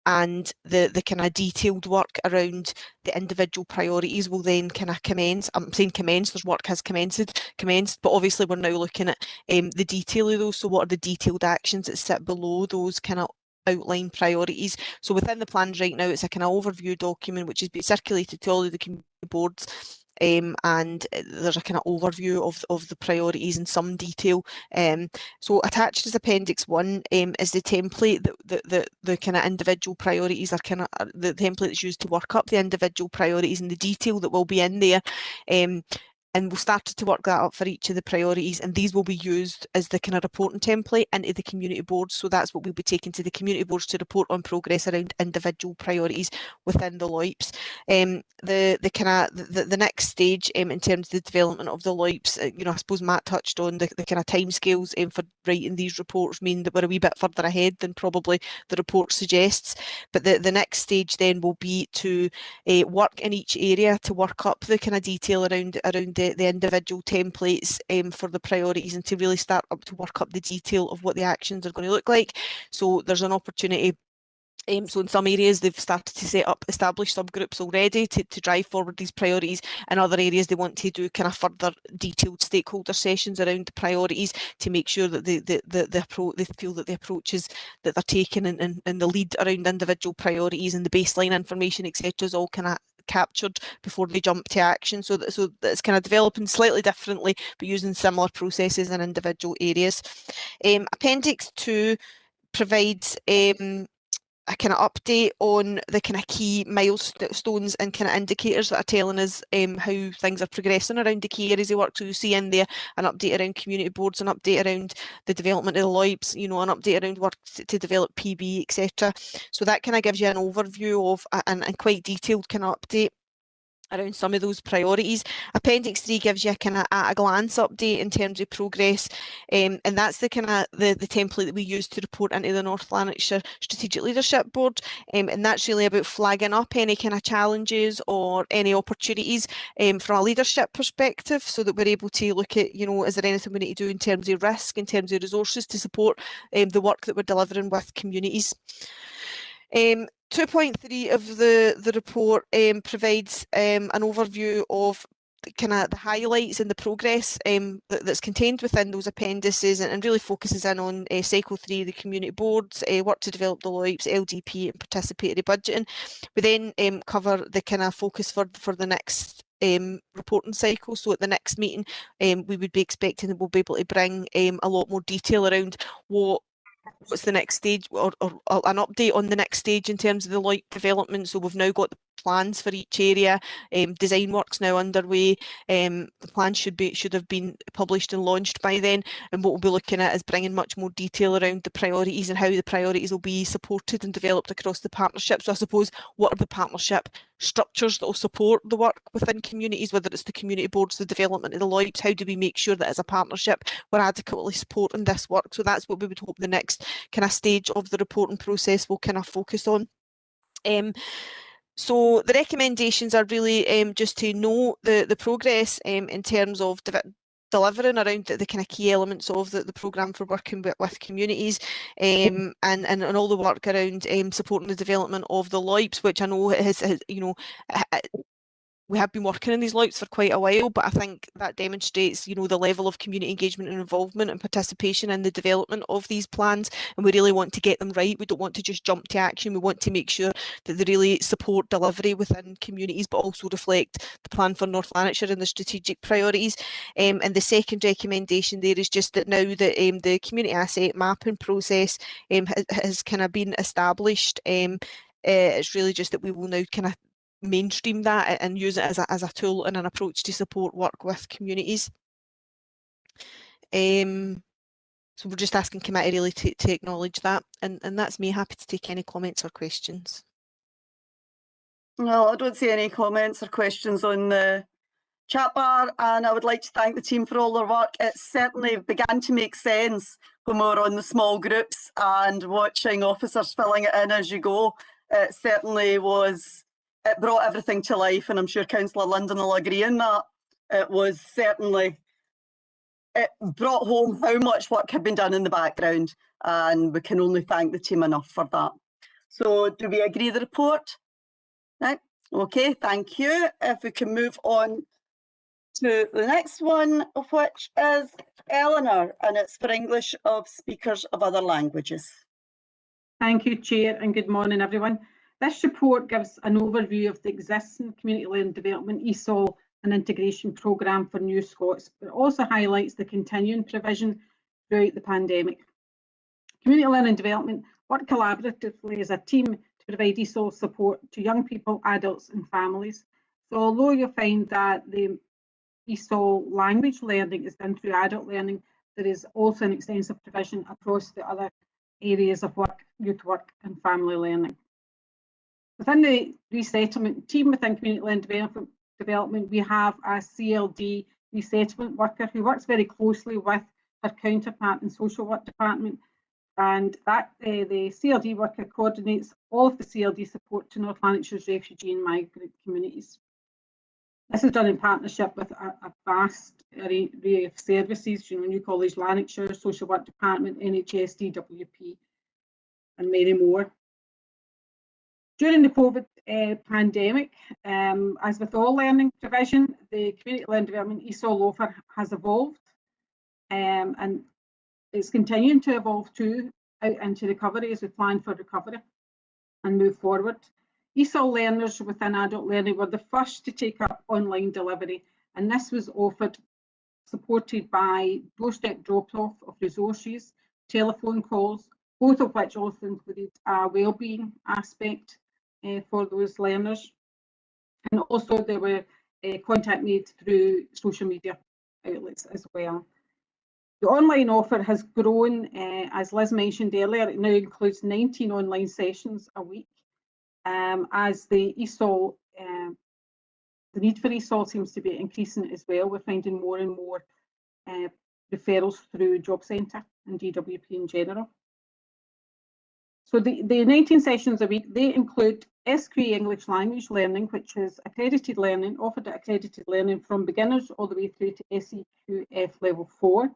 the kind of detailed work around the individual priorities will then kind of commence. I'm saying commence, there's work has commenced, but obviously we're now looking at the detail of those. So what are the detailed actions that sit below those kind of outline priorities? So within the plans right now, it's a kind of overview document which has been circulated to all of the community boards, and there's a kind of overview of the priorities in some detail. So attached as Appendix 1 is the template that the kind of individual priorities are kind of the template that's used to work up the individual priorities and the detail that will be in there. and we've started to work that up for each of the priorities, and these will be used as the kind of reporting template into the community boards. So that's what we'll be taking to the community boards to report on progress around individual priorities within the LOIPs. The next stage in terms of the development of the LOIPs, you know, I suppose Matt touched on the kind of timescales for writing these reports mean that we're a wee bit further ahead than probably the report suggests. But the next stage then will be to work in each area to work up the kind of detail around the individual templates for the priorities, and to really start up to work up the detail of what the actions are going to look like. So there's an opportunity. So in some areas they've started to set up established subgroups already to drive forward these priorities. In other areas they want to do kind of further detailed stakeholder sessions around the priorities to make sure that they feel that the approaches that they're taking and the lead around individual priorities and the baseline information, etc., is all kind of captured before they jump to action. So it's kind of developing slightly differently, but using similar processes in individual areas. Appendix 2 provides a kind of update on the kind of key milestones and kind of indicators that are telling us how things are progressing around the key areas of work. So you see in there an update around community boards, an update around the development of the LOIPs, you know, an update around work to develop PB, etc. So that kind of gives you an overview of and quite detailed kind of update around some of those priorities. Appendix 3 gives you a kind of at a glance update in terms of progress, and that's the kind of the template that we use to report into the North Lanarkshire Strategic Leadership Board, and that's really about flagging up any kind of challenges or any opportunities from a leadership perspective, so that we're able to look at, you know, is there anything we need to do in terms of risk, in terms of resources to support the work that we're delivering with communities. 2.3 of the report provides an overview of kind of the highlights and the progress that's contained within those appendices, and really focuses in on Cycle 3, the community boards, work to develop the LOIPs, LDP and participatory budgeting. We then cover the kind of focus for the next reporting cycle. So at the next meeting we would be expecting that we'll be able to bring a lot more detail around what's the next stage, or an update on the next stage in terms of the LOIP development. So we've now got the plans for each area, design work's now underway, the plans should have been published and launched by then, and what we'll be looking at is bringing much more detail around the priorities and how the priorities will be supported and developed across the partnership. So I suppose, what are the partnership structures that will support the work within communities, whether it's the community boards, the development of the LOIPs, how do we make sure that as a partnership we're adequately supporting this work? So that's what we would hope the next kind of stage of the reporting process will kind of focus on. So the recommendations are really just to note the progress in terms of delivering around the kind of key elements of the programme for working with communities, and all the work around supporting the development of the LOIPs, which I know has you know, we have been working in these LOIPs for quite a while, but I think that demonstrates, you know, the level of community engagement and involvement and participation in the development of these plans, and we really want to get them right. We don't want to just jump to action. We want to make sure that they really support delivery within communities, but also reflect the plan for North Lanarkshire and the strategic priorities. And the second recommendation there is just that now that the community asset mapping process has kind of been established, it's really just that we will now kind of mainstream that and use it as a tool and an approach to support work with communities. So we're just asking committee really to acknowledge that, and that's me. Happy to take any comments or questions. Well, I don't see any comments or questions on the chat bar, and I would like to thank the team for all their work. It certainly began to make sense when we were on the small groups and watching officers filling it in as you go. It certainly was. It brought everything to life, and I'm sure Councillor Linden will agree in that. It was certainly, it brought home how much work had been done in the background, and we can only thank the team enough for that. So do we agree the report? Right, okay, thank you. If we can move on to the next one, of which is Eleanor, and it's for English of speakers of other languages. Thank you, Chair, and good morning, everyone. This report gives an overview of the existing community-led development ESOL and integration programme for New Scots, but also highlights the continuing provision throughout the pandemic. Community learning development work collaboratively as a team to provide ESOL support to young people, adults and families. So although you'll find that the ESOL language learning is done through adult learning, there is also an extensive provision across the other areas of work, youth work and family learning. Within the resettlement team within Community Learning Development, we have a CLD resettlement worker who works very closely with her counterpart in social work department, and that the CLD worker coordinates all of the CLD support to North Lanarkshire's refugee and migrant communities. This is done in partnership with a vast array of services, New College Lanarkshire, Social Work Department, NHS, DWP, and many more. During the COVID pandemic, as with all learning provision, the Community Learning Development ESOL offer has evolved, and it's continuing to evolve too out into recovery as we plan for recovery and move forward. ESOL learners within adult learning were the first to take up online delivery, and this was offered, supported by doorstep drop-off of resources, telephone calls, both of which also included a wellbeing aspect for those learners. And also there were contact made through social media outlets as well. The online offer has grown, as Liz mentioned earlier, it now includes 19 online sessions a week. As the ESOL, the need for ESOL seems to be increasing as well. We're finding more and more referrals through Job Centre and DWP in general. So the 19 sessions a week, they include SQA English language learning, which is accredited learning, offered at accredited learning from beginners all the way through to SEQF level 4.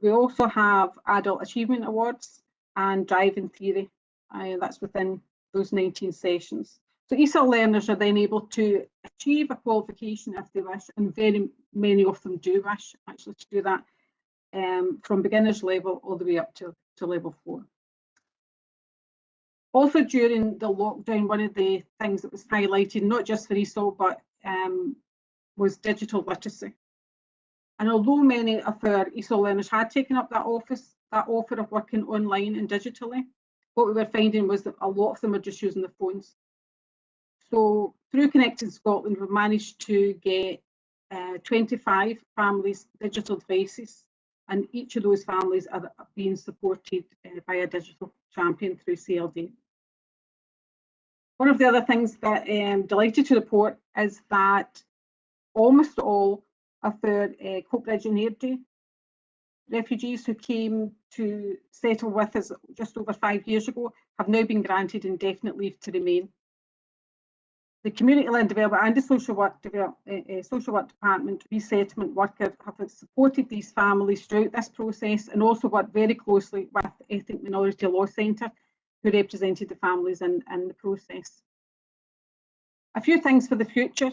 We also have adult achievement awards and driving theory. That's within those 19 sessions. So ESOL learners are then able to achieve a qualification if they wish, and very many of them do wish actually to do that from beginners level all the way up to level 4. Also during the lockdown, one of the things that was highlighted, not just for ESOL, but was digital literacy. And although many of our ESOL learners had taken up that offer of working online and digitally, what we were finding was that a lot of them were just using their phones. So through Connecting Scotland, we managed to get 25 families digital devices, and each of those families are being supported by a digital champion through CLD. One of the other things that I'm delighted to report is that almost all of our Coatbridge and Airdrie refugees who came to settle with us just over 5 years ago have now been granted indefinite leave to remain. The Community Learning Development and the Social Work Department resettlement workers have supported these families throughout this process, and also worked very closely with Ethnic Minority Law Centre, who represented the families in the process. A few things for the future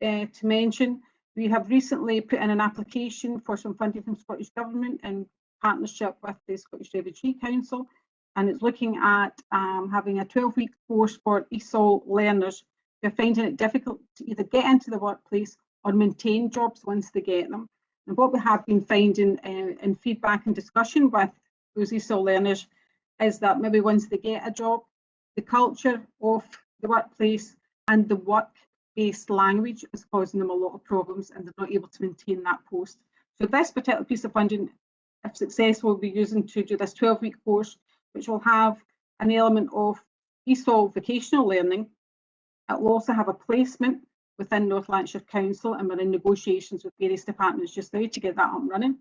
to mention. We have recently put in an application for some funding from Scottish Government in partnership with the Scottish Refugee Council, and it's looking at having a 12-week course for ESOL learners who are finding it difficult to either get into the workplace or maintain jobs once they get them. And what we have been finding in feedback and discussion with those ESOL learners is that maybe once they get a job, the culture of the workplace and the work-based language is causing them a lot of problems, and they're not able to maintain that post. So this particular piece of funding, if successful, will be using to do this 12-week course, which will have an element of ESOL vocational learning. It will also have a placement within North Lanarkshire Council, and we're in negotiations with various departments just now to get that up and running.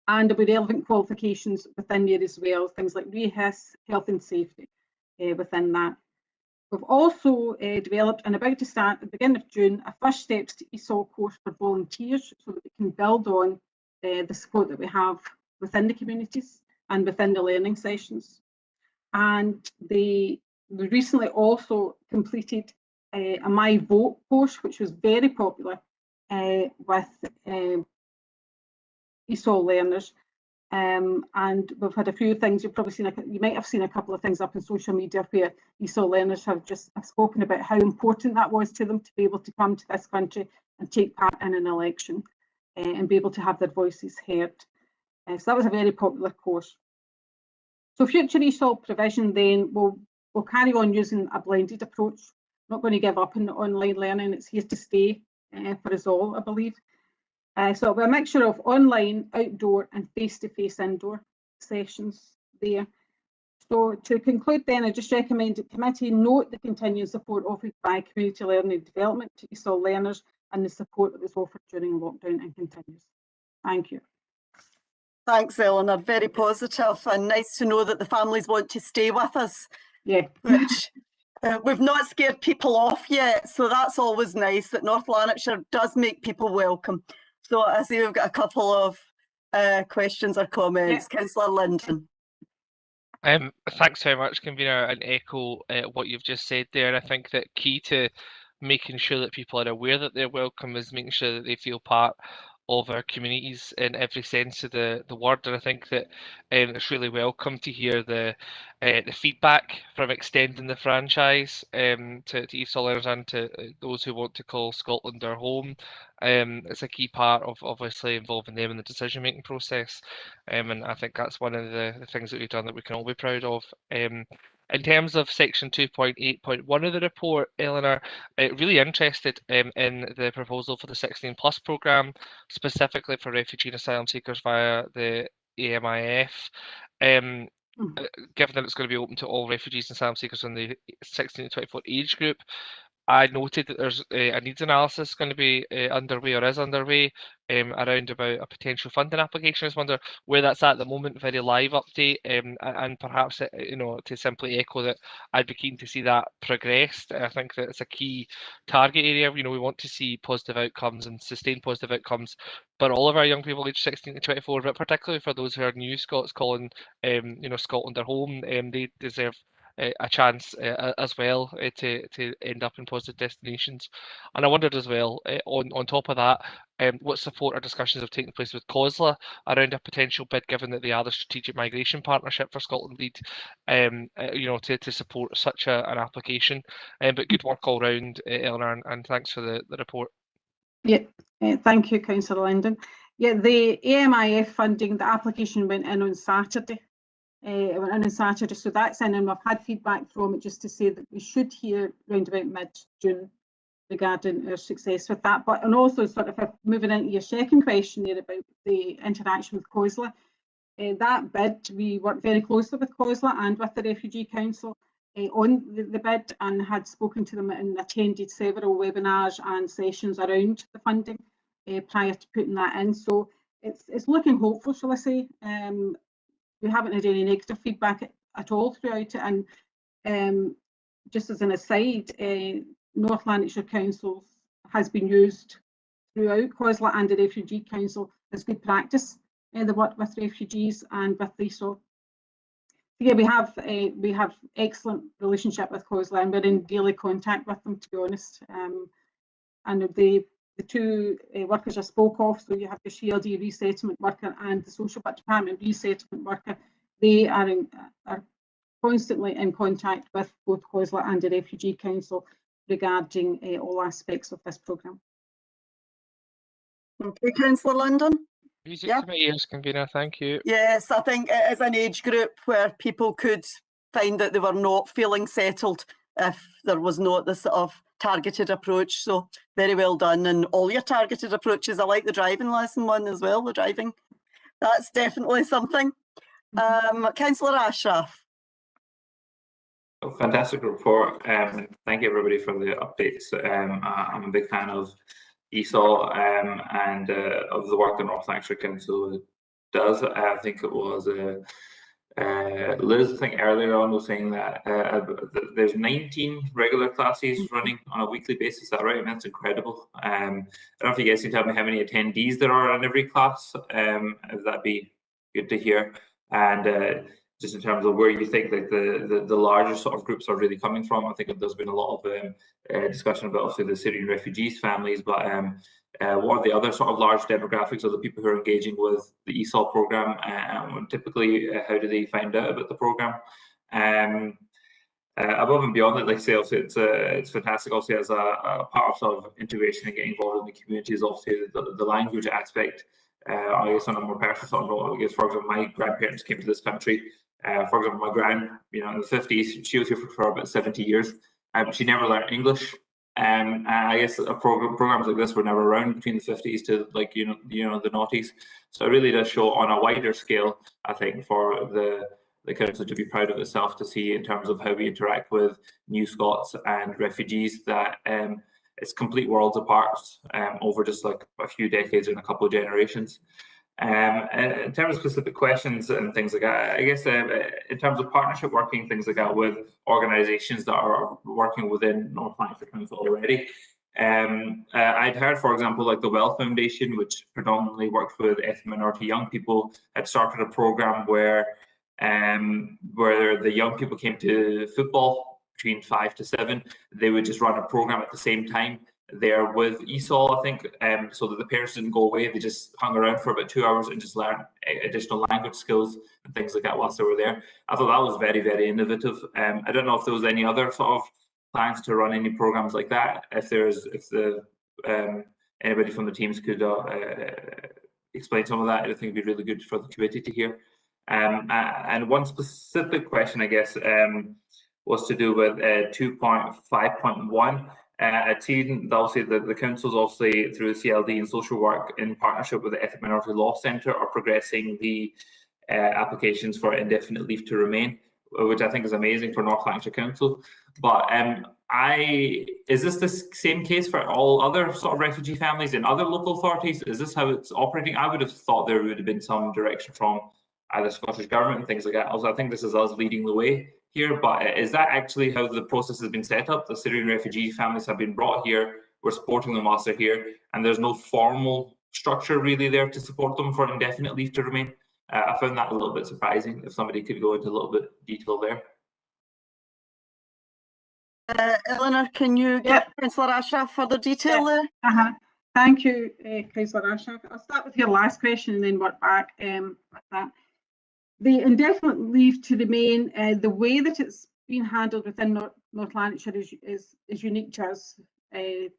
And there'll be relevant qualifications within there as well, things like REHIS, health and safety within that. We've also developed and about to start at the beginning of June a First Steps to ESOL course for volunteers, so that we can build on the support that we have within the communities and within the learning sessions. And we recently also completed a My Vote course, which was very popular with ESOL learners. And we've had a few things, you've probably seen, you might have seen a couple of things up in social media where ESOL learners have just spoken about how important that was to them to be able to come to this country and take part in an election and be able to have their voices heard. So that was a very popular course. So future ESOL provision then will carry on using a blended approach. Not going to give up on the online learning, it's here to stay. for us all, I believe. So it'll be a mixture of online, outdoor and face-to-face indoor sessions there. So to conclude then, I just recommend that committee note the continued support offered by Community Learning and Development to ESOL learners and the support that was offered during lockdown and continues. Thank you. Thanks, Eleanor. Very positive and nice to know that the families want to stay with us. Yeah. Which we've not scared people off yet, so that's always nice that North Lanarkshire does make people welcome. So I see we've got a couple of questions or comments. Yeah. Councillor Linden. Thanks very much, Convener, and echo what you've just said there. And I think that key to making sure that people are aware that they're welcome is making sure that they feel part of our communities in every sense of the word. And I think that it's really welcome to hear the feedback from extending the franchise to ESOL learners and to those who want to call Scotland their home. It's a key part of obviously involving them in the decision-making process. And I think that's one of the things that we've done that we can all be proud of. In terms of section 2.8.1 of the report, Eleanor, really interested in the proposal for the 16+ programme, specifically for refugee and asylum seekers via the AMIF. Given that it's going to be open to all refugees and asylum seekers in the 16 to 24 age group, I noted that there's a needs analysis going to be underway or is underway around about a potential funding application. I just wonder where that's at the moment, very live update, and perhaps to simply echo that I'd be keen to see that progressed. I think that it's a key target area. We want to see positive outcomes and sustained positive outcomes, but all of our young people aged 16 to 24, but particularly for those who are new Scots calling Scotland their home, they deserve a chance as well to end up in positive destinations. And I wondered as well, on top of that, what support or discussions have taken place with COSLA around a potential bid, given that they are the strategic migration partnership for Scotland Lead, to support such an application. But good work all round, Eleanor, and thanks for the report. Yeah, thank you, Councillor Linden. Yeah, the AMIF funding, the application went in on Saturday. It went in on Saturday, so that's in, and we've had feedback from it just to say that we should hear round about mid-June regarding our success with that. But and also sort of moving into your second question there about the interaction with COSLA, that bid, we worked very closely with COSLA and with the Refugee Council on the bid, and had spoken to them and attended several webinars and sessions around the funding prior to putting that in. So it's looking hopeful, shall I say. We haven't had any negative feedback at all throughout it. And just as an aside, North Lanarkshire Council has been used throughout COSLA and the Refugee Council as good practice. The work with refugees and with ESOL. Yeah, we have excellent relationship with COSLA, and we're in daily contact with them, to be honest. And the two workers I spoke of, so you have the Shieldy resettlement worker and the Social Department resettlement worker, they are constantly in contact with both COSLA and the Refugee Council regarding all aspects of this programme. Okay, Councillor Linden. Music to my ears, Convener, thank you. Yes, I think it is an age group where people could find that they were not feeling settled if there was not this sort of targeted approach. So very well done, and all your targeted approaches. I like the driving lesson one as well, the driving. That's definitely something. Councillor Ashraf. Oh, fantastic report. Thank you everybody for the updates. I'm a big fan of ESOL and of the work the North Lanarkshire Council does. I think it was Liz, I think earlier on, was saying that there's 19 regular classes running on a weekly basis. Is that right? I mean, that's incredible. I don't know if you guys can tell me how many attendees there are in every class. That'd be good to hear. And just in terms of where you think like the larger sort of groups are really coming from. I think there's been a lot of discussion about obviously the Syrian refugees families, but what are the other sort of large demographics of the people who are engaging with the ESOL programme? Typically, how do they find out about the programme? Above and beyond that, like I say, also it's fantastic. Also, as a part of sort of integration and getting involved in the community is obviously the language aspect. I guess on a more personal sort of note, I guess for example, my grandparents came to this country. For example, my gran, in the 50s, she was here for about 70 years. She never learned English. I guess programs like this were never around between the 50s to like the noughties. So it really does show on a wider scale, I think, for the council to be proud of itself to see in terms of how we interact with New Scots and refugees that it's complete worlds apart over just like a few decades and a couple of generations. In terms of specific questions and things like that, I guess in terms of partnership working, things like that with organisations that are working within North Lanarkshire Council already. I'd heard, for example, like the Well Foundation, which predominantly works with ethnic minority young people, had started a programme where the young people came to football between 5 to 7. They would just run a programme at the same time there with ESOL, I think, so that the parents didn't go away. They just hung around for about 2 hours and just learned additional language skills and things like that whilst they were there. I thought that was very, very innovative. I don't know if there was any other sort of plans to run any programs like that. If anybody from the teams could explain some of that, I think it'd be really good for the committee to hear. And one specific question, I guess, was to do with 2.5.1. I'd seen obviously the councils, obviously through the CLD and social work in partnership with the Ethnic Minority Law Centre, are progressing the applications for indefinite leave to remain, which I think is amazing for North Lanarkshire Council. But is this the same case for all other sort of refugee families in other local authorities? Is this how it's operating? I would have thought there would have been some direction from either Scottish Government and things like that. Also, I think this is us leading the way here, but is that actually how the process has been set up? The Syrian refugee families have been brought here, we're supporting them whilst they're here, and there's no formal structure really there to support them for indefinite leave to remain. I found that a little bit surprising. If somebody could go into a little bit of detail there. Eleanor, can you give Councillor Ashraf further detail there? Thank you, Councillor Ashraf. I'll start with your last question and then work back at that. The indefinite leave to remain, the way that it's been handled within North Lanarkshire is unique to us. There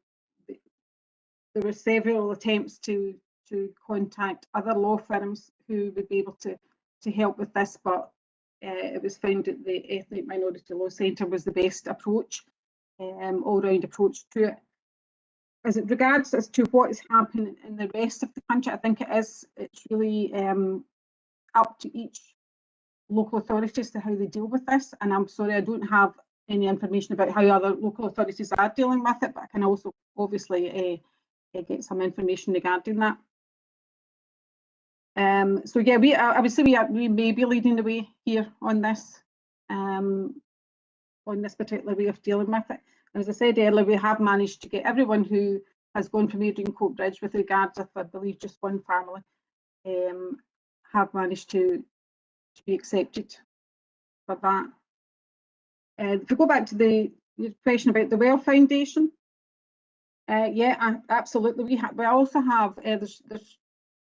were several attempts to contact other law firms who would be able to help with this, but it was found that the Ethnic Minority Law Centre was the best approach, all-round approach to it. As it regards as to what is happening in the rest of the country, I think it's really up to each local authority as to how they deal with this. And I'm sorry, I don't have any information about how other local authorities are dealing with it, but I can also obviously get some information regarding that. So yeah, I would say we may be leading the way here on this particular way of dealing with it. And as I said earlier, we have managed to get everyone who has gone from Adrian Court Bridge, with regards, if I believe just one family, have managed to be accepted for that. If we go back to the question about the Well Foundation, absolutely. We also have there's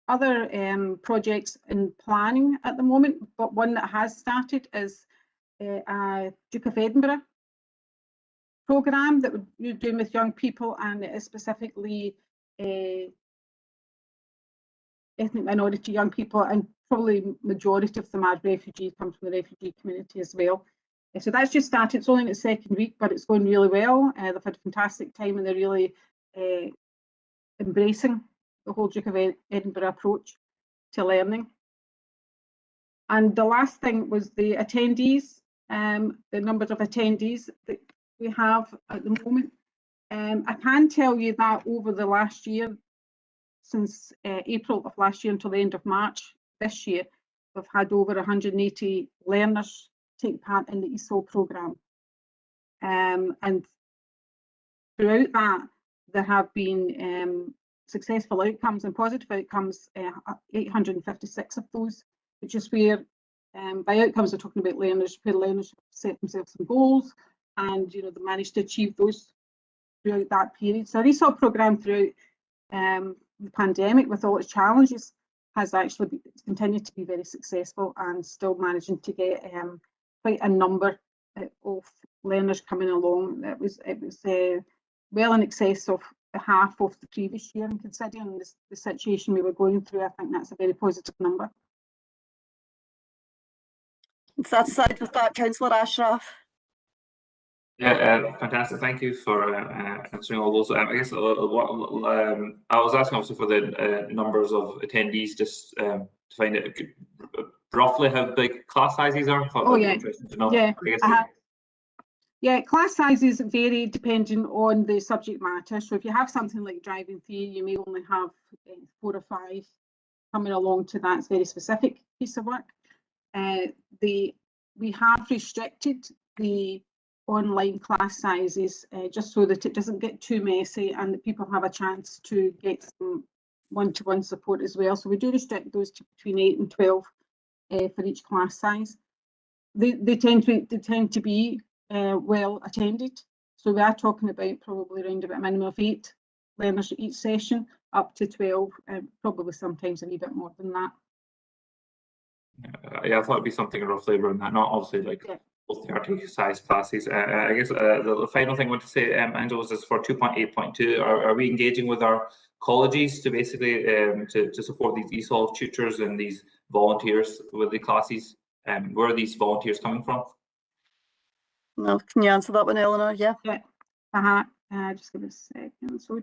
other projects in planning at the moment, but one that has started is a Duke of Edinburgh programme that we're doing with young people, and it is specifically ethnic minority young people, and probably majority of them are refugees, come from the refugee community as well. So that's just started. It's only in its second week, but it's going really well. They've had a fantastic time, and they're really embracing the whole Duke of Edinburgh approach to learning. And the last thing was the attendees, the numbers of attendees that we have at the moment. I can tell you that over the last year, since April of last year until the end of March this year, we've had over 180 learners take part in the ESOL programme. And throughout that, there have been successful outcomes and positive outcomes, 856 of those, which is where, by outcomes, we're talking about learners, where learners set themselves some goals, and they managed to achieve those throughout that period. So our ESOL programme throughout the pandemic, with all its challenges, has actually continued to be very successful, and still managing to get quite a number of learners coming along. It was well in excess of half of the previous year, and considering the situation we were going through, I think that's a very positive number. Satisfied with that, Councillor Ashraf? Yeah, fantastic. Thank you for answering all those. I guess I was asking also for the numbers of attendees, just to find out roughly how big class sizes are. Oh, yeah. Interesting to know. Yeah. I guess Yeah, class sizes vary depending on the subject matter. So if you have something like driving theory, you may only have 4 or 5 coming along to that very specific piece of work. We have restricted the online class sizes just so that it doesn't get too messy and that people have a chance to get some one-to-one support as well. So we do restrict those to between 8 and 12 for each class size. They tend to be well attended. So we are talking about probably around about a minimum of 8 learners each session, up to 12, probably sometimes a wee bit more than that. yeah, I thought it'd be something roughly around that. Not obviously like both 30 size classes. I guess the final thing I want to say, Angela, was just for 2.8.2. Are we engaging with our colleges to basically to support these ESOL tutors and these volunteers with the classes? Where are these volunteers coming from? No, can you answer that one, Eleanor? Yeah. Yeah. Just give us a second. So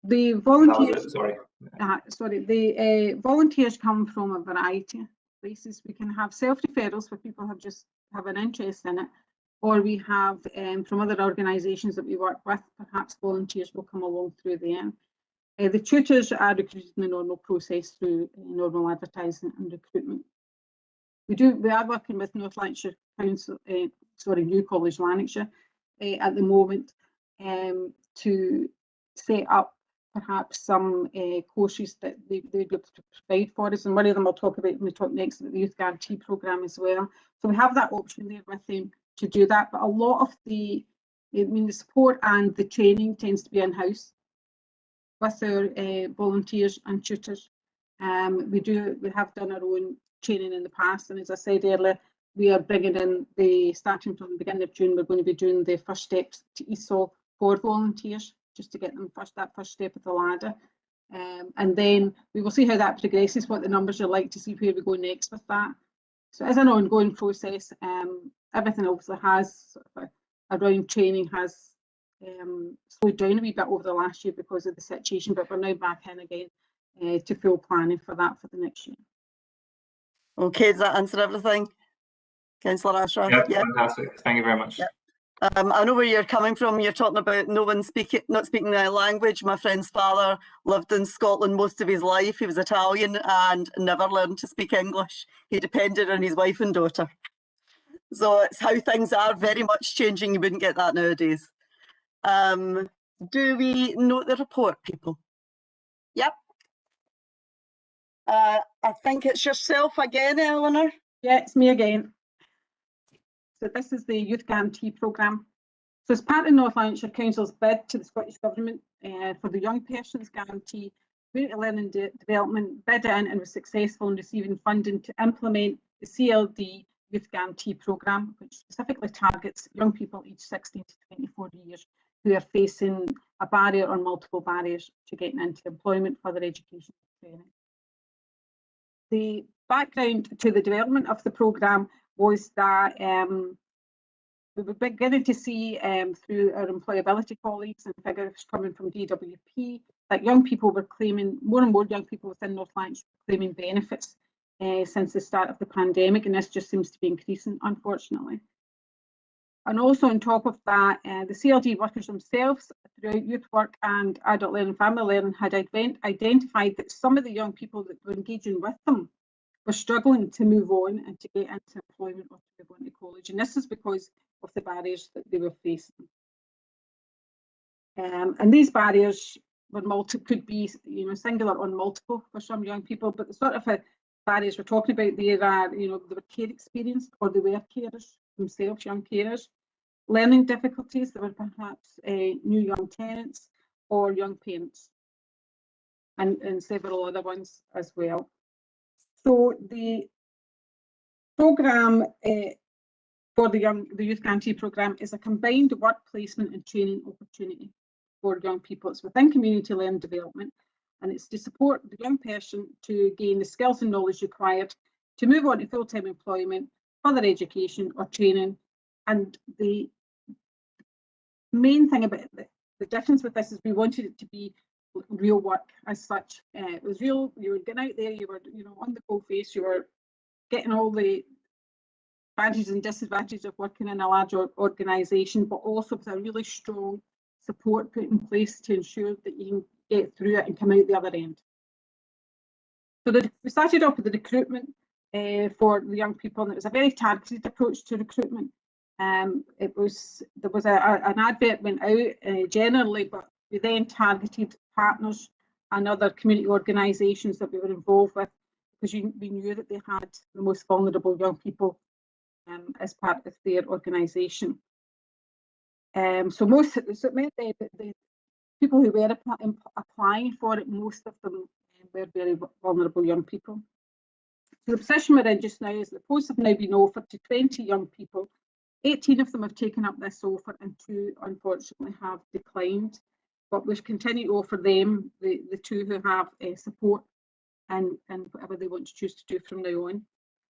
the volunteers. Sorry. The volunteers come from a variety of places. We can have self-referrals where people have an interest in it, or we have from other organisations that we work with. Perhaps volunteers will come along through there. The tutors are recruited in the normal process through normal advertising and recruitment. We are working with North Lanarkshire Council, New College Lanarkshire, at the moment to set up perhaps some courses that they'd be able to provide for us, and one of them I'll talk about when we talk next about the Youth Guarantee Programme as well. So we have that option there with them to do that, but a lot of the support and the training tends to be in-house with our volunteers and tutors. We have done our own training in the past, and as I said earlier, we are bringing in starting from the beginning of June, we're going to be doing the first steps to ESOL for volunteers, just to get them that first step of the ladder. And then we will see how that progresses, what the numbers are like, to see where we go next with that. So it's an ongoing process. Everything obviously has around training has slowed down a wee bit over the last year because of the situation, but we're now back in again to full planning for that for the next year. Okay, does that answer everything? Councillor Ashraf? Yeah, fantastic. Thank you very much. Yeah. I know where you're coming from. You're talking about not speaking the language. My friend's father lived in Scotland most of his life. He was Italian and never learned to speak English. He depended on his wife and daughter. So it's how things are very much changing. You wouldn't get that nowadays. Do we note the report, people? Yep. I think it's yourself again, Eleanor. Yeah, it's me again. So this is the Youth Guarantee Programme. So as part of North Lanarkshire Council's bid to the Scottish Government for the Young Persons Guarantee, Community Learning Development bid in and was successful in receiving funding to implement the CLD Youth Guarantee Programme, which specifically targets young people aged 16 to 24 years who are facing a barrier or multiple barriers to getting into employment, further education and training. The background to the development of the programme was that we were beginning to see through our employability colleagues and figures coming from DWP that young people were claiming, more and more young people within North Lanarkshire claiming benefits since the start of the pandemic, and this just seems to be increasing, unfortunately. And also on top of that, the CLD workers themselves throughout youth work and adult learning, family learning had identified that some of the young people that were engaging with them were struggling to move on and to get into employment or to move on to college. And this is because of the barriers that they were facing. And these barriers were could be singular or multiple for some young people, but the sort of barriers we're talking about there are, they were care experience or they were carers themselves, young carers, learning difficulties, there were perhaps new young tenants or young parents, and several other ones as well. So the programme for the Youth Guarantee Programme is a combined work placement and training opportunity for young people. It's within community learning development, and it's to support the young person to gain the skills and knowledge required to move on to full-time employment, further education or training. And the main thing about the difference with this is we wanted it to be real work as such. It was real. You were getting out there. You were, on the coal face. You were getting all the advantages and disadvantages of working in a large organisation, but also with a really strong support put in place to ensure that you can get through it and come out the other end. So we started off with the recruitment for the young people, and it was a very targeted approach to recruitment. There was an advert went out generally, but we then targeted partners and other community organisations that we were involved with, because we knew that they had the most vulnerable young people as part of their organisation. So it meant that the people who were applying for it, most of them were very vulnerable young people. So the position we're in just now is the posts have now been offered to 20 young people. 18 of them have taken up this offer and 2 unfortunately have declined, but we've continued to offer them, the 2 who have support and whatever they want to choose to do from now on.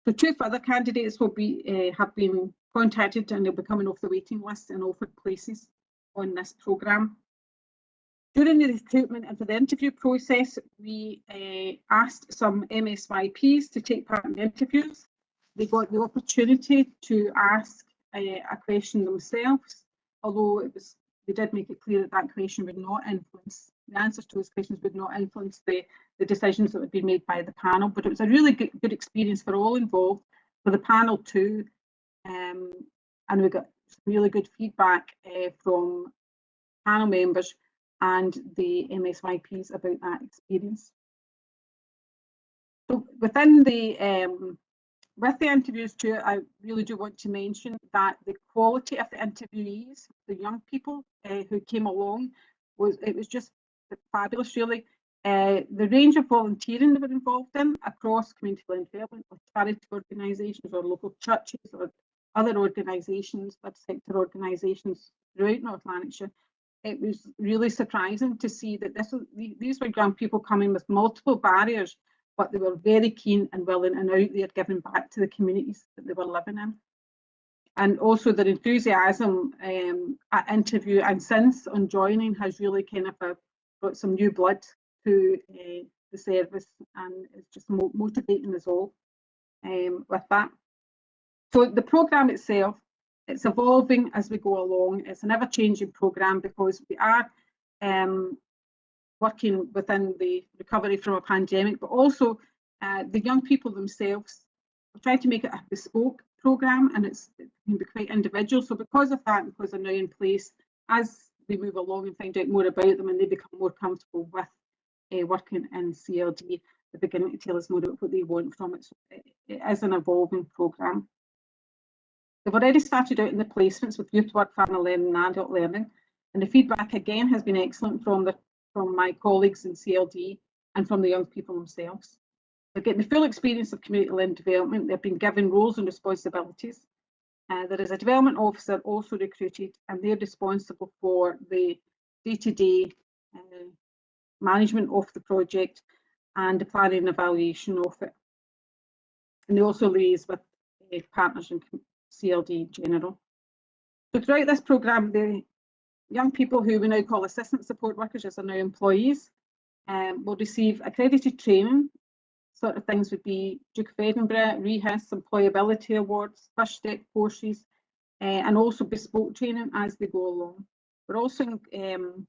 So 2 further candidates will be have been contacted, and they'll be coming off the waiting list and offered places on this programme. During the recruitment and for the interview process, we asked some MSYPs to take part in the interviews. They got the opportunity to ask a question themselves, although we did make it clear that that question would not influence, the answers to those questions would not influence the decisions that would be made by the panel. But it was a really good experience for all involved, for the panel too, and we got really good feedback from panel members and the MSYPs about that experience. So within with the interviews too, I really do want to mention that the quality of the interviewees, the young people who came along, was just fabulous really. The range of volunteering that we're involved in across community land development or charity organisations or local churches or other organisations, third sector organisations throughout North Lanarkshire, it was really surprising to see that these were young people coming with multiple barriers, but they were very keen and willing and out there giving back to the communities that they were living in. And also their enthusiasm at interview and since on joining has really kind of brought some new blood to the service, and it's just motivating us all with that. So the programme itself, it's evolving as we go along. It's an ever-changing programme because we are working within the recovery from a pandemic, but also the young people themselves. We're trying to make it a bespoke programme, and it can be quite individual. So because of that, because they're now in place, as we move along and find out more about them and they become more comfortable with working in CLD, they're beginning to tell us more about what they want from it. So it is an evolving programme. They've already started out in the placements with youth work, family learning and adult learning, and the feedback again has been excellent from my colleagues in CLD and from the young people themselves. They're getting the full experience of community land development. They've been given roles and responsibilities. There is a development officer also recruited, and they're responsible for the day-to-day management of the project and the planning and evaluation of it. And they also liaise with partners in CLD in general. So throughout this programme, the young people who we now call assistant support workers, as are now employees, will receive accredited training. Sort of things would be Duke of Edinburgh, REHIS, employability awards, first step courses, and also bespoke training as they go along. We're also in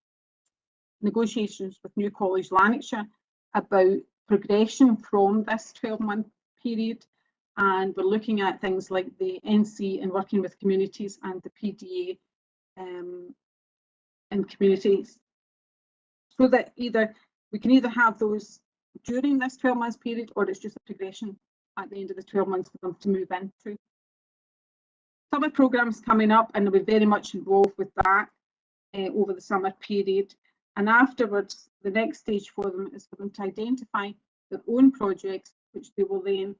negotiations with New College Lanarkshire about progression from this 12-month period, and we're looking at things like the NC and working with communities and the PDA in communities, so that we can either have those during this 12-month period, or it's just a progression at the end of the 12 months for them to move into. Summer programmes coming up, and they'll be very much involved with that over the summer period. And afterwards, the next stage for them is for them to identify their own projects, which they will then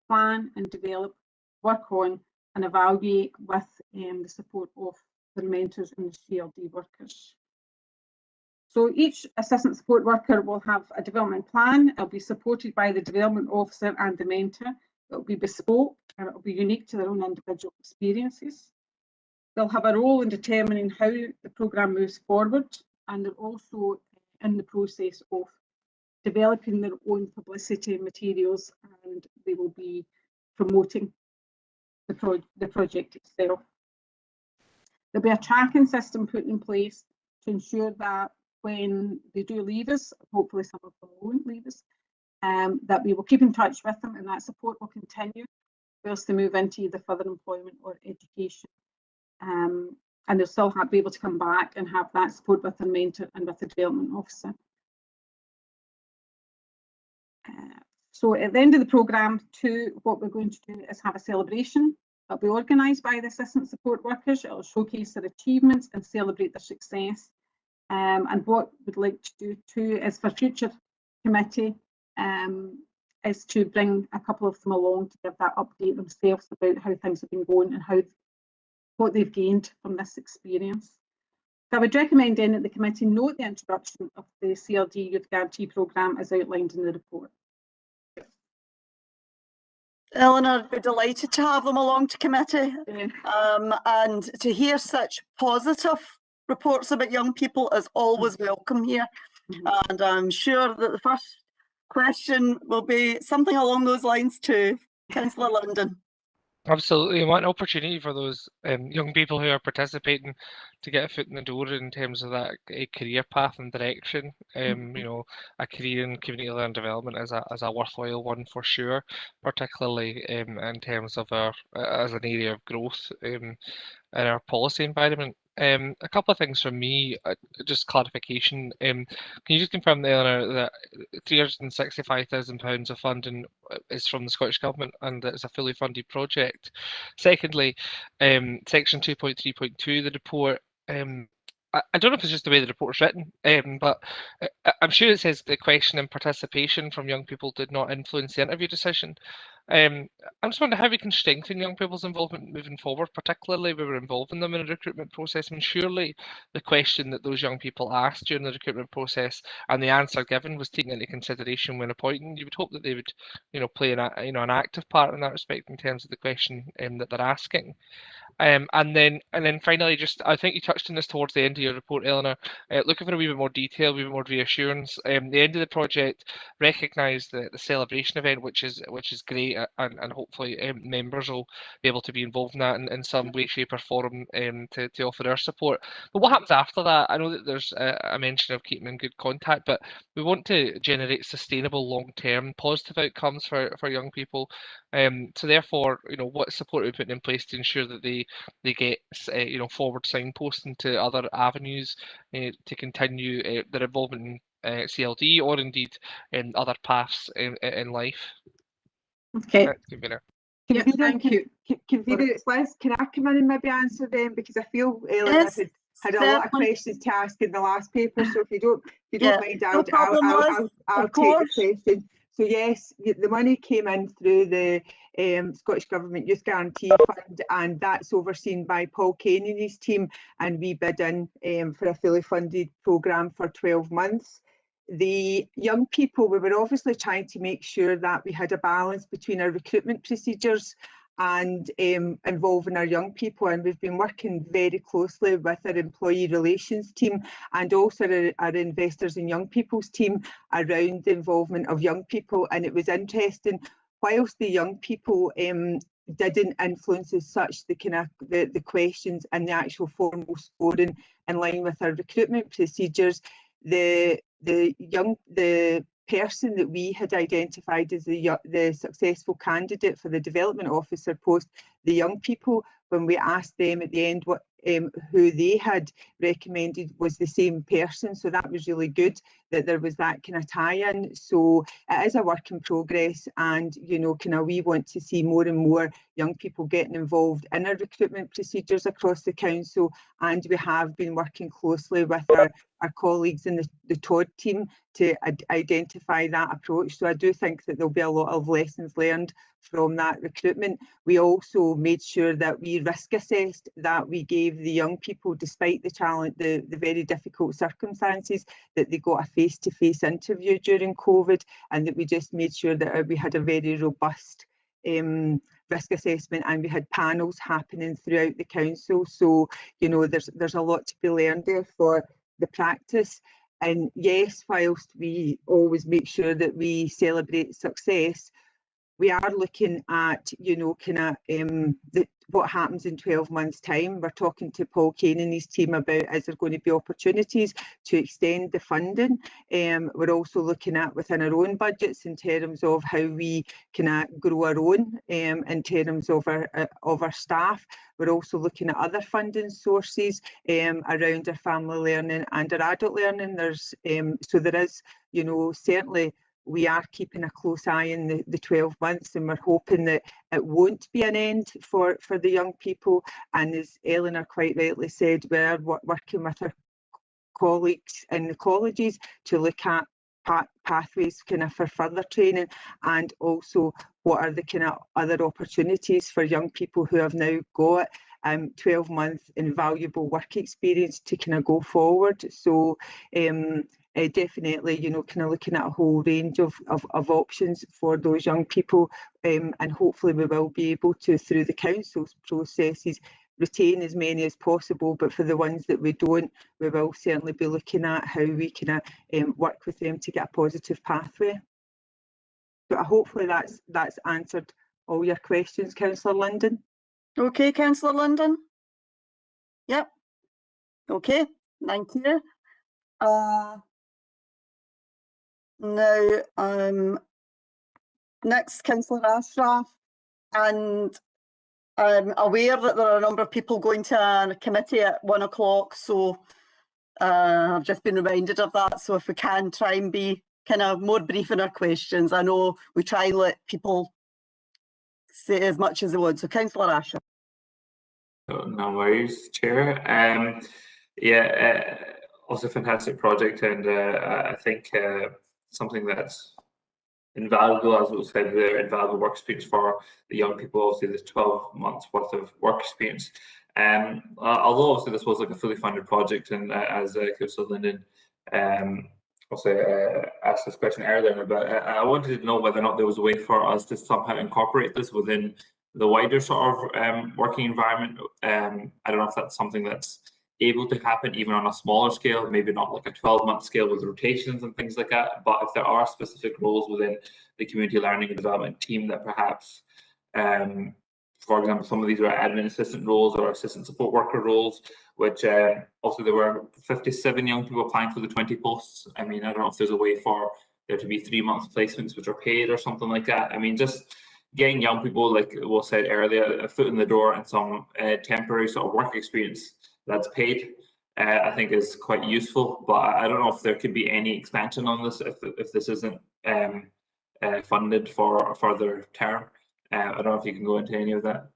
plan and develop, work on and evaluate with the support of their mentors and the CLD workers. So each assistant support worker will have a development plan. It'll be supported by the development officer and the mentor. It'll be bespoke and it'll be unique to their own individual experiences. They'll have a role in determining how the programme moves forward, and they're also in the process of developing their own publicity materials, and they will be promoting the project itself. There'll be a tracking system put in place to ensure that when they do leave us, hopefully some of them won't leave us, that we will keep in touch with them, and that support will continue whilst they move into either further employment or education. And they'll still be able to come back and have that support with their mentor and with the development officer. So at the end of the programme too, what we're going to do is have a celebration. It'll be organised by the assistant support workers. It'll showcase their achievements and celebrate their success. And what we'd like to do too is for future committee is to bring a couple of them along to give that update themselves about how things have been going and what they've gained from this experience. So I would recommend then that the committee note the introduction of the CLD Youth Guarantee Programme as outlined in the report. Eleanor, we're delighted to have them along to committee, and to hear such positive reports about young people is always welcome here. And I'm sure that the first question will be something along those lines too. Councillor London. Absolutely, and what an opportunity for those young people who are participating to get a foot in the door in terms of that career path and direction. You know, a career in community learning development is a worthwhile one for sure, particularly in terms of our as an area of growth in our policy environment. A couple of things from me, just clarification. Can you just confirm, Eleanor, that £365,000 of funding is from the Scottish Government and that it's a fully funded project? Secondly, section 2.3.2 of the report, I don't know if it's just the way the report's written, but I'm sure it says the question and participation from young people did not influence the interview decision. I'm just wondering how we can strengthen young people's involvement moving forward, particularly when we're involving them in a recruitment process. I mean, surely the question that those young people asked during the recruitment process and the answer given was taken into consideration when appointing. You would hope that they would, you know, play an active part in that respect in terms of the question that they're asking. And then finally, just I think you touched on this towards the end of your report, Eleanor, looking for a wee bit more detail, a wee bit more reassurance. The end of the project recognised the celebration event, which is great, and hopefully members will be able to be involved in that in some way, shape or form to offer their support. But what happens after that? I know that there's a mention of keeping in good contact, but we want to generate sustainable, long-term, positive outcomes for young people. So therefore, you know, what support are we putting in place to ensure that they get you know, forward signposting to other avenues to continue their involvement in CLD or indeed in other paths in life? Okay. Yeah, thank you. Convener, it's Liz. Can I come in and maybe answer them, because I feel Eleanor had a lot of questions to ask in the last paper. So if you don't mind, I'll take the question. So yes, the money came in through the Scottish Government Youth Guarantee Fund, and that's overseen by Paul Kane and his team, and we bid in for a fully funded programme for 12 months. The young people, we were obviously trying to make sure that we had a balance between our recruitment procedures and involving our young people, and we've been working very closely with our employee relations team and also our investors in young people's team around the involvement of young people. And it was interesting, whilst the young people didn't influence as such the questions and the actual formal scoring in line with our recruitment procedures, the person that we had identified as the successful candidate for the development officer post, the young people, when we asked them at the end what who they had recommended, was the same person. So that was really good that there was that kind of tie-in. So it is a work in progress, and you know, we want to see more and more young people getting involved in our recruitment procedures across the council, and we have been working closely with our colleagues in the Todd team to identify that approach. So I do think that there'll be a lot of lessons learned from that recruitment. We also made sure that we risk assessed, that we gave the young people, despite the challenge, the very difficult circumstances, that they got a face-to-face interview during COVID, and that we just made sure that we had a very robust risk assessment, and we had panels happening throughout the council. So, you know, there's a lot to be learned there for the practice. And yes, whilst we always make sure that we celebrate success, we are looking at, you know, kind of what happens in 12 months' time. We're talking to Paul Kane and his team about, is there going to be opportunities to extend the funding? We're also looking at within our own budgets in terms of how we can grow our own in terms of our staff. We're also looking at other funding sources around our family learning and our adult learning. There's so there is, you know, certainly we are keeping a close eye in the 12 months, and we're hoping that it won't be an end for the young people. And as Eleanor quite rightly said, we're working with our colleagues in the colleges to look at pathways kind of for further training, and also what are the kind of other opportunities for young people who have now got 12-month invaluable work experience to kind of go forward. So definitely, you know, kind of looking at a whole range of options for those young people, and hopefully we will be able to, through the council's processes, retain as many as possible. But for the ones that we don't, we will certainly be looking at how we can work with them to get a positive pathway. But hopefully that's answered all your questions, Councillor London. Okay, Councillor London. Yep. Okay, thank you. Now, next, Councillor Ashraf, and I'm aware that there are a number of people going to a committee at 1 o'clock, so I've just been reminded of that. So if we can try and be kind of more brief in our questions. I know we try and let people say as much as they want. So Councillor Ashraf. No worries, Chair. Also a fantastic project, and I think something that's invaluable, as was said there, invaluable work experience for the young people. Obviously, there's 12 months worth of work experience. Although obviously this was like a fully funded project, and as Councillor Linden also asked this question earlier, but I wanted to know whether or not there was a way for us to somehow incorporate this within the wider sort of working environment. I don't know if that's something that's able to happen even on a smaller scale, maybe not like a 12-month scale with rotations and things like that, but if there are specific roles within the community learning and development team that perhaps, for example, some of these are admin assistant roles or assistant support worker roles, which also there were 57 young people applying for the 20 posts. I mean, I don't know if there's a way for there to be 3-month placements which are paid or something like that. I mean, just getting young people, like was said earlier, a foot in the door and some temporary sort of work experience that's paid, I think is quite useful. But I don't know if there could be any expansion on this if this isn't funded for a further term. I don't know if you can go into any of that.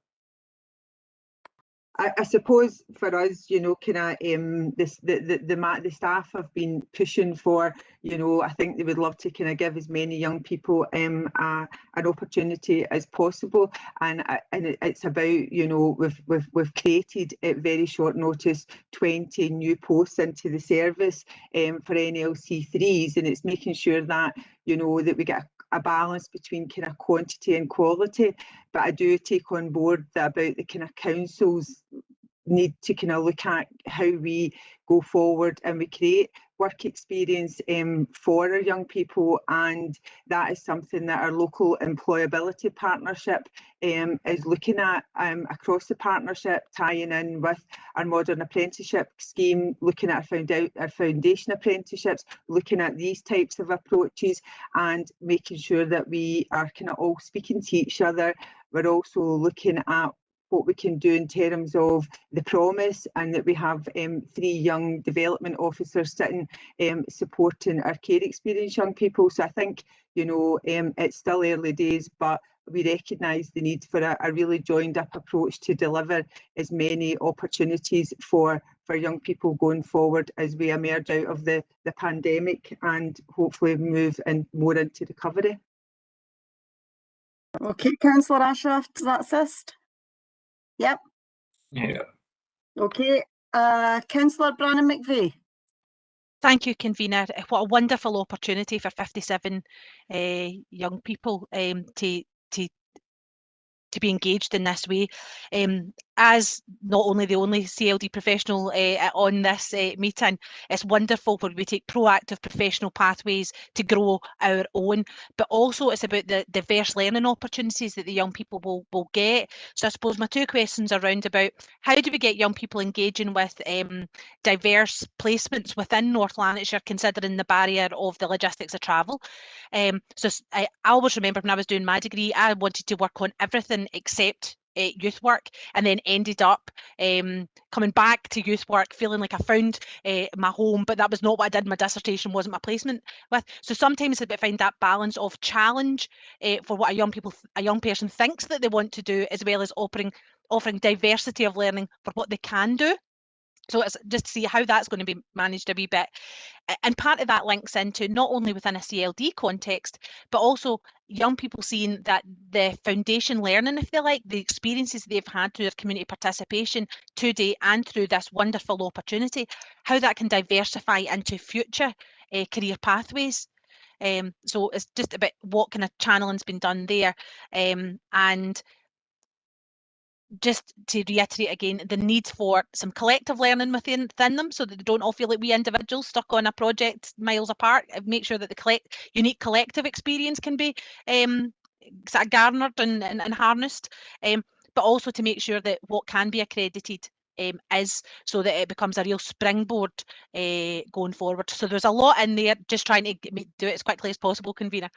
I suppose for us, you know, kind of the staff have been pushing for, you know, I think they would love to kind of give as many young people an opportunity as possible, and it's about, you know, we've created at very short notice 20 new posts into the service for NLC3s, and it's making sure that, you know, that we get a balance between kind of quantity and quality. But I do take on board about the kind of councils need to kind of look at how we go forward and we create work experience for our young people, and that is something that our local employability partnership is looking at across the partnership, tying in with our modern apprenticeship scheme, looking at our foundation apprenticeships, looking at these types of approaches and making sure that we are kind of all speaking to each other. We're also looking at what we can do in terms of the promise, and that we have 3 young development officers sitting supporting our care experience young people. So I think, you know, it's still early days, but we recognise the need for a really joined up approach to deliver as many opportunities for young people going forward as we emerge out of the pandemic and hopefully move more into recovery. Okay, Councillor Ashraf, does that assist? Yep. Yeah. Okay, Councillor Brannan McVeigh. Thank you, convener. What a wonderful opportunity for 57 young people to be engaged in this way. As not only the only CLD professional on this meeting, it's wonderful when we take proactive professional pathways to grow our own, but also it's about the diverse learning opportunities that the young people will get. So I suppose my two questions are around about how do we get young people engaging with diverse placements within North Lanarkshire, considering the barrier of the logistics of travel. I always remember when I was doing my degree, I wanted to work on everything except youth work, and then ended up coming back to youth work feeling like I found my home, but that was not what I did. My dissertation wasn't my placement with. So sometimes I find that balance of challenge for what a young person thinks that they want to do, as well as offering diversity of learning for what they can do. So it's just to see how that's going to be managed a wee bit. And part of that links into not only within a CLD context, but also young people seeing that the foundation learning, if they like, the experiences they've had through their community participation today and through this wonderful opportunity, how that can diversify into future career pathways. So it's just about what kind of channeling's been done there. And just to reiterate again, the need for some collective learning within them, so that they don't all feel like we individuals stuck on a project miles apart. Make sure that the unique collective experience can be sort of garnered and harnessed, but also to make sure that what can be accredited is, so that it becomes a real springboard going forward. So there's a lot in there, just trying to do it as quickly as possible, convener.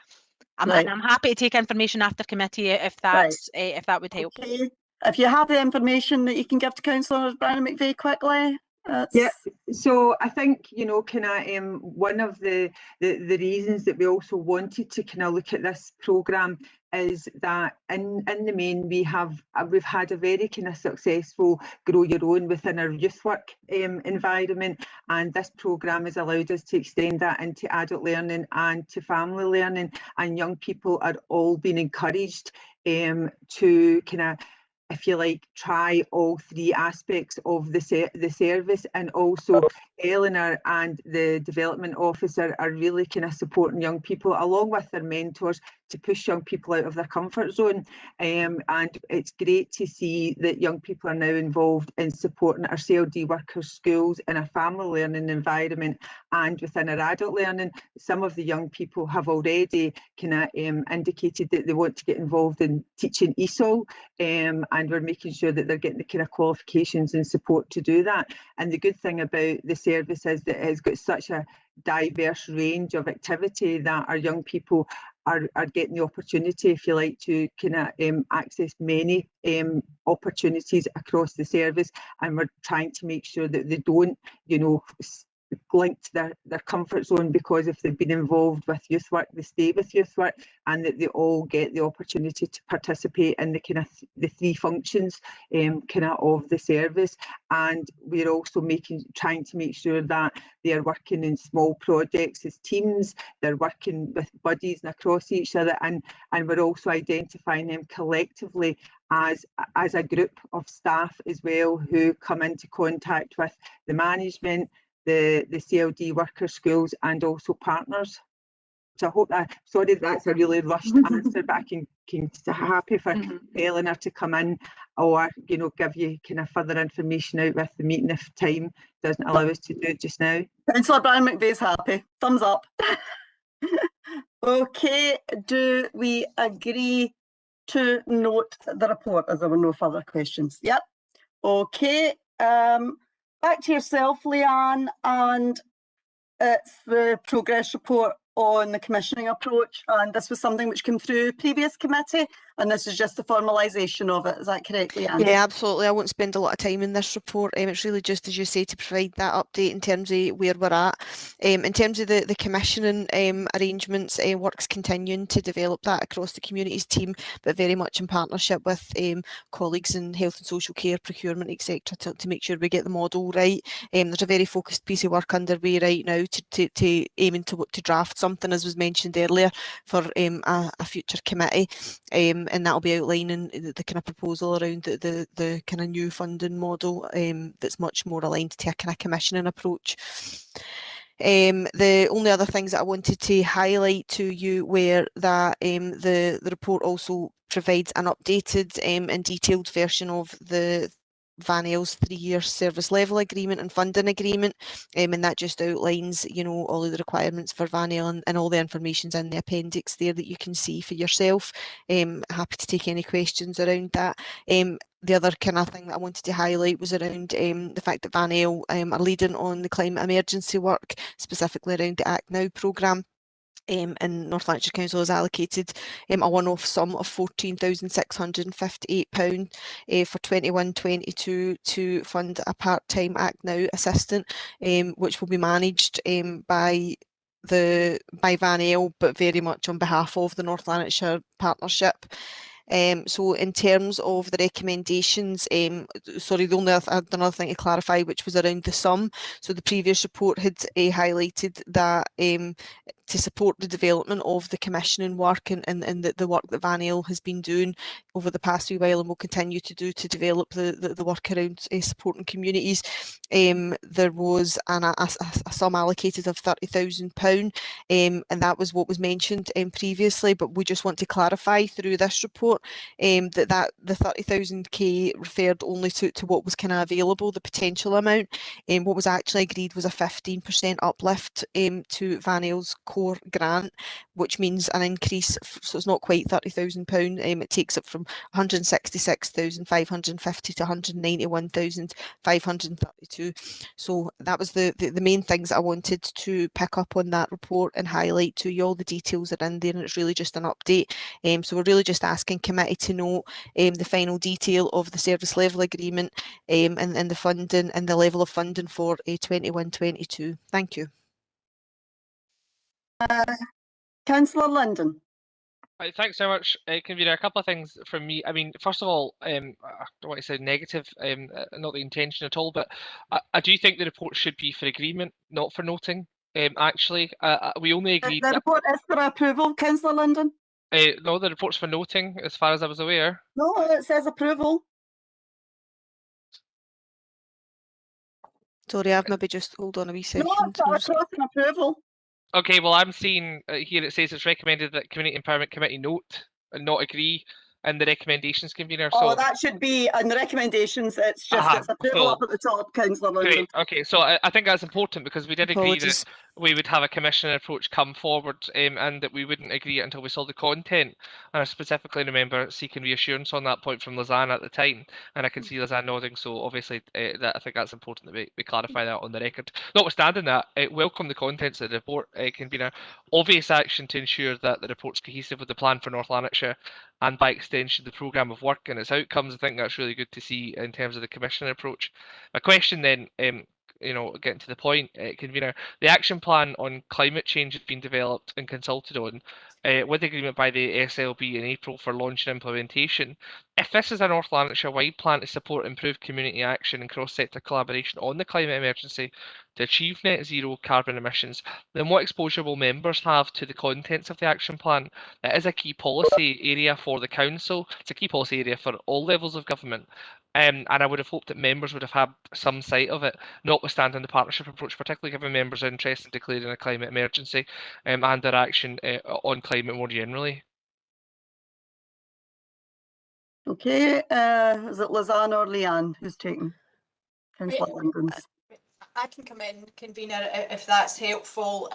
I'm happy to take information after committee if that's if that would help. Okay. If you have the information that you can give to Councillor Brennan McVeigh quickly. Yeah, so I think, you know, kind of one of the reasons that we also wanted to kind of look at this programme is that in the main we've had a very kind of successful grow your own within our youth work environment, and this programme has allowed us to extend that into adult learning and to family learning, and young people are all being encouraged to kind of, if you like, try all three aspects of the service. And also Eleanor and the development officer are really kind of supporting young people along with their mentors to push young people out of their comfort zone. And it's great to see that young people are now involved in supporting our CLD workers' schools in a family learning environment and within our adult learning. Some of the young people have already kind of indicated that they want to get involved in teaching ESOL, and we're making sure that they're getting the kind of qualifications and support to do that. And the good thing about the service is that it has got such a diverse range of activity that our young people are getting the opportunity, if you like, to kind of access many opportunities across the service. And we're trying to make sure that they don't, you know, link to their comfort zone, because if they've been involved with youth work, they stay with youth work, and that they all get the opportunity to participate in the kind of the three functions kind of the service. And we're also trying to make sure that they are working in small projects as teams, they're working with buddies and across each other, and we're also identifying them collectively as a group of staff as well, who come into contact with the management, the CLD worker schools, and also partners. So I hope that, sorry that's a really rushed answer, but I can happy for Eleanor to come in, or, you know, give you kind of further information out with the meeting if time doesn't allow us to do it just now. Councillor Brennan McVeigh's happy. Thumbs up. Okay, do we agree to note the report as there were no further questions? Yep. Okay. Back to yourself, Leanne, and it's the progress report on the commissioning approach, and this was something which came through previous committee, and this is just the formalisation of it. Is that correct, Leanne? Yeah, absolutely. I won't spend a lot of time in this report. It's really just, as you say, to provide that update in terms of where we're at. In terms of the commissioning arrangements, work's continuing to develop that across the communities team, but very much in partnership with colleagues in health and social care, procurement, etc., to make sure we get the model right. There's a very focused piece of work underway right now to aiming to draft something, as was mentioned earlier, for a future committee, and that'll be outlining the kind of proposal around the kind of new funding model that's much more aligned to a kind of commissioning approach. The only other things that I wanted to highlight to you were that the report also provides an updated and detailed version of the VANEL's 3-year service level agreement and funding agreement, and that just outlines, you know, all of the requirements for VANEL and all the information's in the appendix there that you can see for yourself. Happy to take any questions around that. The other kind of thing that I wanted to highlight was around the fact that VANEL are leading on the climate emergency work, specifically around the Act Now programme. And North Lanarkshire Council has allocated a one-off sum of £14,658 for 21-22 to fund a part-time Act Now assistant, which will be managed by VANEL, but very much on behalf of the North Lanarkshire Partnership. So in terms of the recommendations, sorry, the only another thing to clarify, which was around the sum. So the previous report had highlighted that to support the development of the commissioning work and the work that VANEL has been doing over the past wee while and will continue to do to develop the work around supporting communities. There was a sum allocated of £30,000, and that was what was mentioned previously, but we just want to clarify through this report that the 30,000k referred only to what was kind of available, the potential amount. What was actually agreed was a 15% uplift to VANEL's core grant, which means an increase, so it's not quite £30,000, it takes it from 166,550 to 191,532. So that was the main things that I wanted to pick up on that report and highlight to you. All the details are in there and it's really just an update. So we're really just asking committee to note the final detail of the service level agreement and the funding and the level of funding for 21-22. Thank you. Councillor Linden. Right, thanks so much, Convener. A couple of things from me. I mean, first of all, I don't want to say negative, not the intention at all, but I do think the report should be for agreement, not for noting. Actually, we only agreed The report is for approval, Councillor Linden. no, the report's for noting, as far as I was aware. No, it says approval. Sorry, I've maybe just hold on a wee second. No, it's not across an approval. Okay, well, I'm seeing here it says it's recommended that Community Empowerment Committee note and not agree in the recommendations, Convener. Oh, So that should be in the recommendations. It's just it's approval up at the top, Councillor Linden. great. Okay, so I think that's important because we did agree Apologies. that we would have a commissioner approach come forward and that we wouldn't agree it until we saw the content. And I specifically remember seeking reassurance on that point from Lisanne at the time, and I can see Lisanne nodding. So obviously, that I think that's important that we clarify that on the record. Notwithstanding that, welcome the contents of the report. Convener, obvious action to ensure that the report's cohesive with the plan for North Lanarkshire and by extension the programme of work and its outcomes. I think that's really good to see in terms of the commissioner approach. My question then, you know, getting to the point, Convener, the action plan on climate change has been developed and consulted on with agreement by the SLB in April for launch and implementation. If this is a North Lanarkshire-wide plan to support improved community action and cross-sector collaboration on the climate emergency to achieve net zero carbon emissions, then what exposure will members have to the contents of the action plan? It is a key policy area for the council. It's a key policy area for all levels of government. And I would have hoped that members would have had some sight of it, notwithstanding the partnership approach, particularly given members' interest in declaring a climate emergency and their action on climate more generally. Okay, is it Lisanne or Leanne who's taking Councillor Linden's? I can come in, Convener, if that's helpful.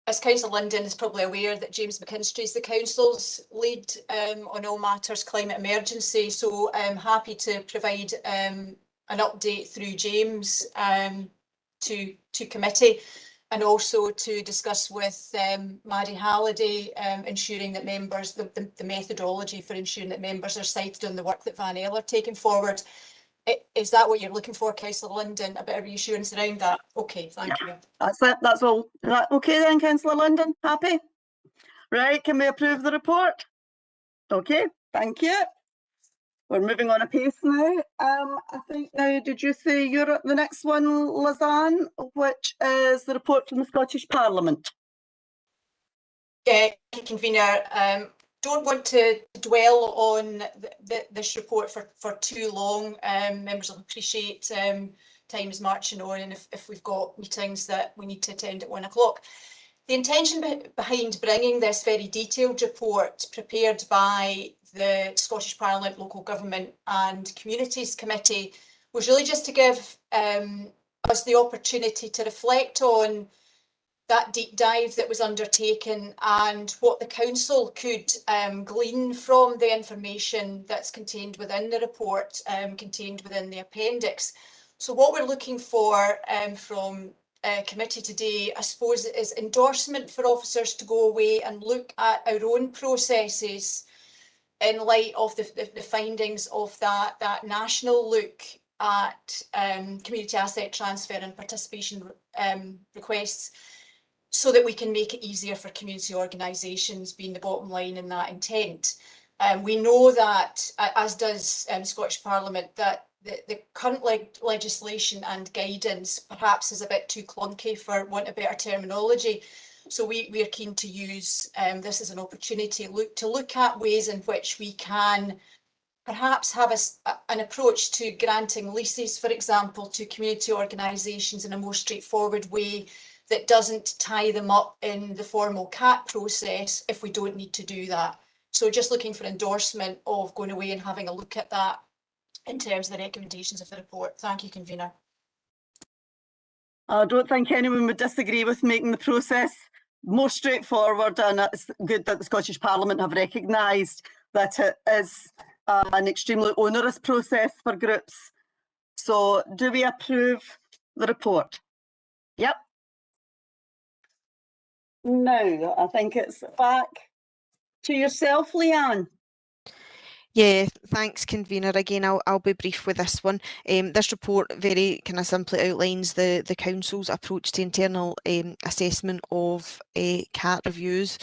As Councillor Linden is probably aware that James McKinstry is the Council's lead on all matters climate emergency, so I'm happy to provide an update through James to committee and also to discuss with Maddie Halliday ensuring that members, the methodology for ensuring that members are cited on the work that VANEL are taking forward. Is that what you're looking for, Councillor Linden? A bit of reassurance around that? Okay, thank you. That's it. That's all. Is that okay then, Councillor Linden? Happy? Right, can we approve the report? Okay, thank you. We're moving on a pace now. I think now, did you say you're at the next one, Lisanne, which is the report from the Scottish Parliament? Yeah, Convener, don't want to dwell on this report for too long. Members will appreciate time's marching on and if we've got meetings that we need to attend at 1 o'clock. The intention behind bringing this very detailed report prepared by the Scottish Parliament Local Government and Communities Committee was really just to give us the opportunity to reflect on that deep dive that was undertaken and what the council could glean from the information that's contained within the report, contained within the appendix. So what we're looking for from committee today, I suppose, is endorsement for officers to go away and look at our own processes in light of the findings of that national look at community asset transfer and participation requests, so that we can make it easier for community organisations, being the bottom line in that intent. We know that, as does Scottish Parliament, that the current legislation and guidance perhaps is a bit too clunky, for want of better terminology. So we are keen to use this as an opportunity to look at ways in which we can perhaps have an approach to granting leases, for example, to community organisations in a more straightforward way that doesn't tie them up in the formal CAT process if we don't need to do that. So just looking for endorsement of going away and having a look at that in terms of the recommendations of the report. Thank you, Convener. I don't think anyone would disagree with making the process more straightforward, and it's good that the Scottish Parliament have recognised that it is an extremely onerous process for groups. So do we approve the report? Yep. Now, I think it's back to yourself, Leanne. Yeah, thanks, Convener. Again, I'll be brief with this one. This report very kind of simply outlines the council's approach to internal assessment of CAT reviews.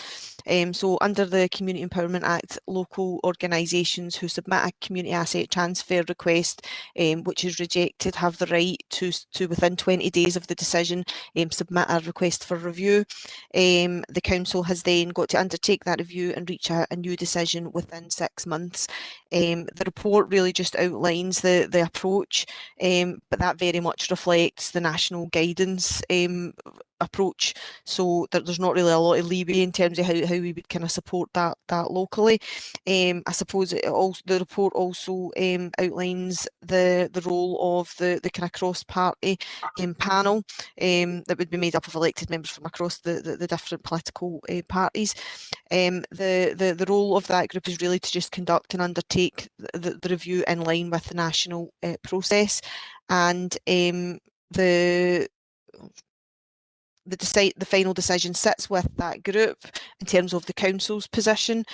So under the Community Empowerment Act, local organisations who submit a community asset transfer request, which is rejected, have the right to within 20 days of the decision, submit a request for review. The council has then got to undertake that review and reach a new decision within 6 months. The report really just outlines the approach, but that very much reflects the national guidance approach, so there's not really a lot of leeway in terms of how we would kind of support that locally. I suppose the report also outlines the role of the kind of cross-party panel that would be made up of elected members from across the different political parties. The role of that group is really to just conduct and undertake the review in line with the national process, and the final decision sits with that group in terms of the council's position.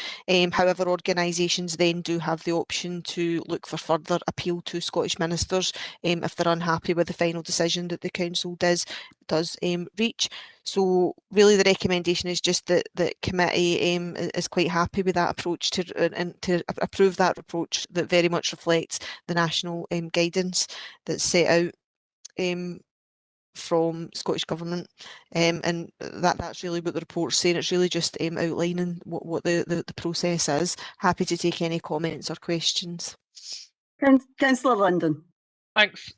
However, organisations then do have the option to look for further appeal to Scottish ministers if they're unhappy with the final decision that the council does reach. So really the recommendation is just that the committee is quite happy with that approach to approve that approach that very much reflects the national guidance that's set out from Scottish Government, and that's really what the report's saying. It's really just outlining what the process is. Happy to take any comments or questions. Councillor London. Thanks,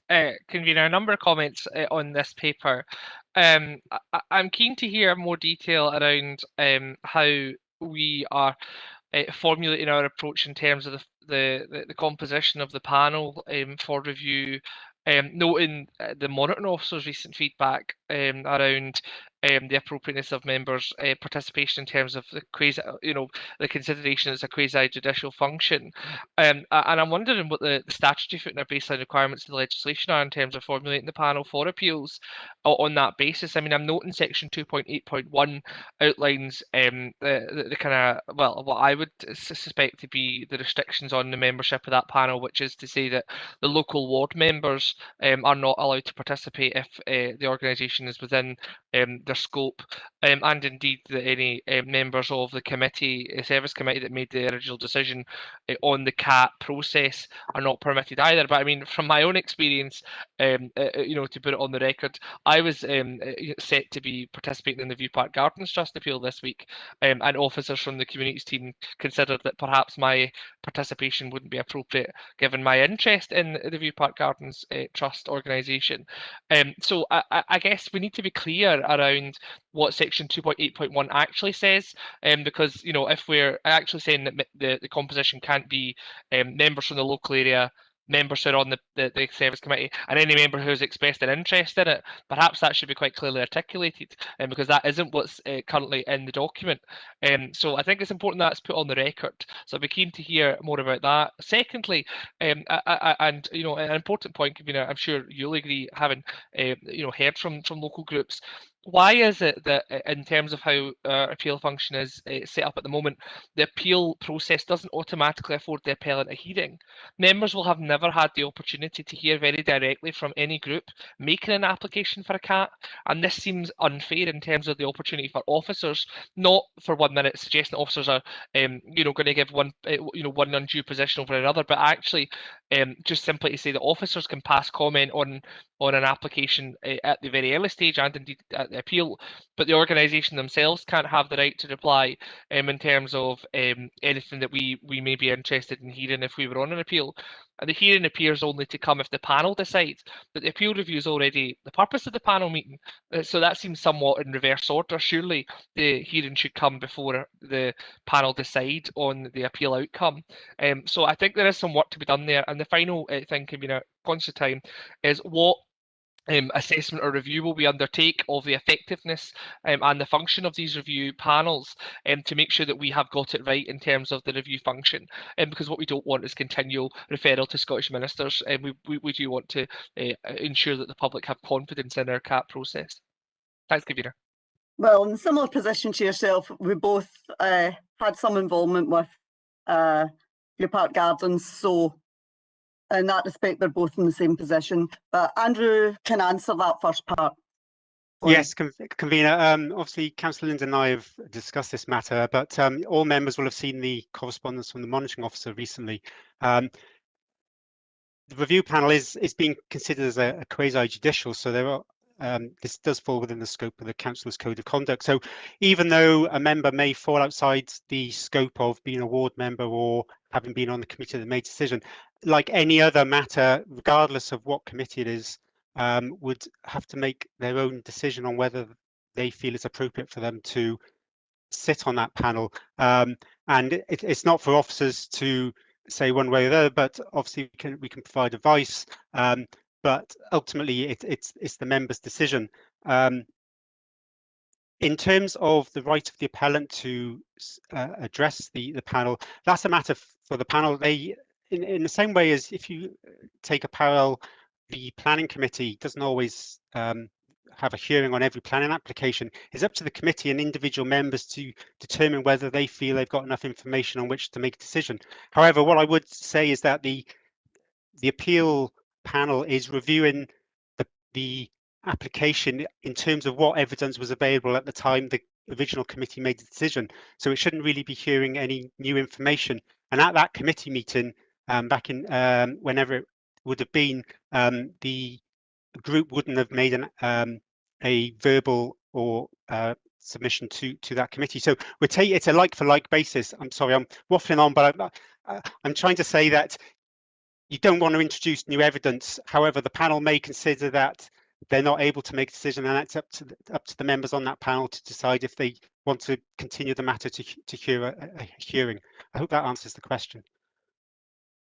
Convener. A number of comments on this paper. I'm keen to hear more detail around how we are formulating our approach in terms of the composition of the panel for review. Noting the monitoring officer's recent feedback around the appropriateness of members' participation in terms of the the consideration as a quasi-judicial function, and I'm wondering what the statutory footnote and baseline requirements of the legislation are in terms of formulating the panel for appeals on that basis. I mean, I'm noting section 2.8.1 outlines the kind of, well, what I would suspect to be the restrictions on the membership of that panel, which is to say that the local ward members are not allowed to participate if the organisation is within their scope, and indeed that any members of the committee, service committee that made the original decision on the CAT process are not permitted either. But I mean, from my own experience, you know, to put it on the record, I was set to be participating in the View Park Gardens Trust appeal this week, and officers from the communities team considered that perhaps my participation wouldn't be appropriate given my interest in the View Park Gardens Trust organisation. So I guess we need to be clear around what section 2.8.1 actually says, because, you know, if we're actually saying that the composition can't be members from the local area, members who are on the service committee, and any member who has expressed an interest in it, perhaps that should be quite clearly articulated, because that isn't what's currently in the document. So I think it's important that's put on the record. So I'd be keen to hear more about that. Secondly, and you know, an important point, Convener, I'm sure you'll agree, having you know, heard from local groups. Why is it that in terms of how our appeal function is set up at the moment, the appeal process doesn't automatically afford the appellant a hearing? Members will have never had the opportunity to hear very directly from any group making an application for a CAT, and this seems unfair in terms of the opportunity for officers, not for 1 minute suggesting that officers are you know, going to give one you know, one undue position over another, but actually just simply to say that officers can pass comment on an application at the very early stage and indeed at the appeal, but the organisation themselves can't have the right to reply in terms of anything that we may be interested in hearing if we were on an appeal. And the hearing appears only to come if the panel decides, but the appeal review is already the purpose of the panel meeting, so that seems somewhat in reverse order. Surely the hearing should come before the panel decide on the appeal outcome. So I think there is some work to be done there. And the final thing, Convener, conscious of time, is what assessment or review will we undertake of the effectiveness and the function of these review panels to make sure that we have got it right in terms of the review function, because what we don't want is continual referral to Scottish ministers, and we do want to ensure that the public have confidence in our CAT process. Thanks, Convener. Well, in a similar position to yourself, we both had some involvement with View Park Gardens, so in that respect, they're both in the same position. But Andrew can answer that first part. Yes, Convener. Obviously, Councillor Lind and I have discussed this matter, but all members will have seen the correspondence from the monitoring officer recently. The review panel is being considered as a quasi-judicial, so there are this does fall within the scope of the Councillor's Code of Conduct. So even though a member may fall outside the scope of being a ward member or having been on the committee that made a decision, like any other matter, regardless of what committee it is, would have to make their own decision on whether they feel it's appropriate for them to sit on that panel. And it's not for officers to say one way or the other, but obviously we can provide advice. But ultimately, it's the member's decision. In terms of the right of the appellant to address the panel, that's a matter for the panel. They, in the same way as if you take a parallel, the planning committee doesn't always have a hearing on every planning application. It's up to the committee and individual members to determine whether they feel they've got enough information on which to make a decision. However, what I would say is that the appeal panel is reviewing the application in terms of what evidence was available at the time the original committee made the decision. So it shouldn't really be hearing any new information. And at that committee meeting, back in whenever it would have been, the group wouldn't have made a verbal or submission to that committee. So it's a like-for-like basis. I'm sorry, I'm waffling on, but I'm trying to say that you don't want to introduce new evidence. However, the panel may consider that they're not able to make a decision, and it's up to the members on that panel to decide if they want to continue the matter to hear a hearing. I hope that answers the question.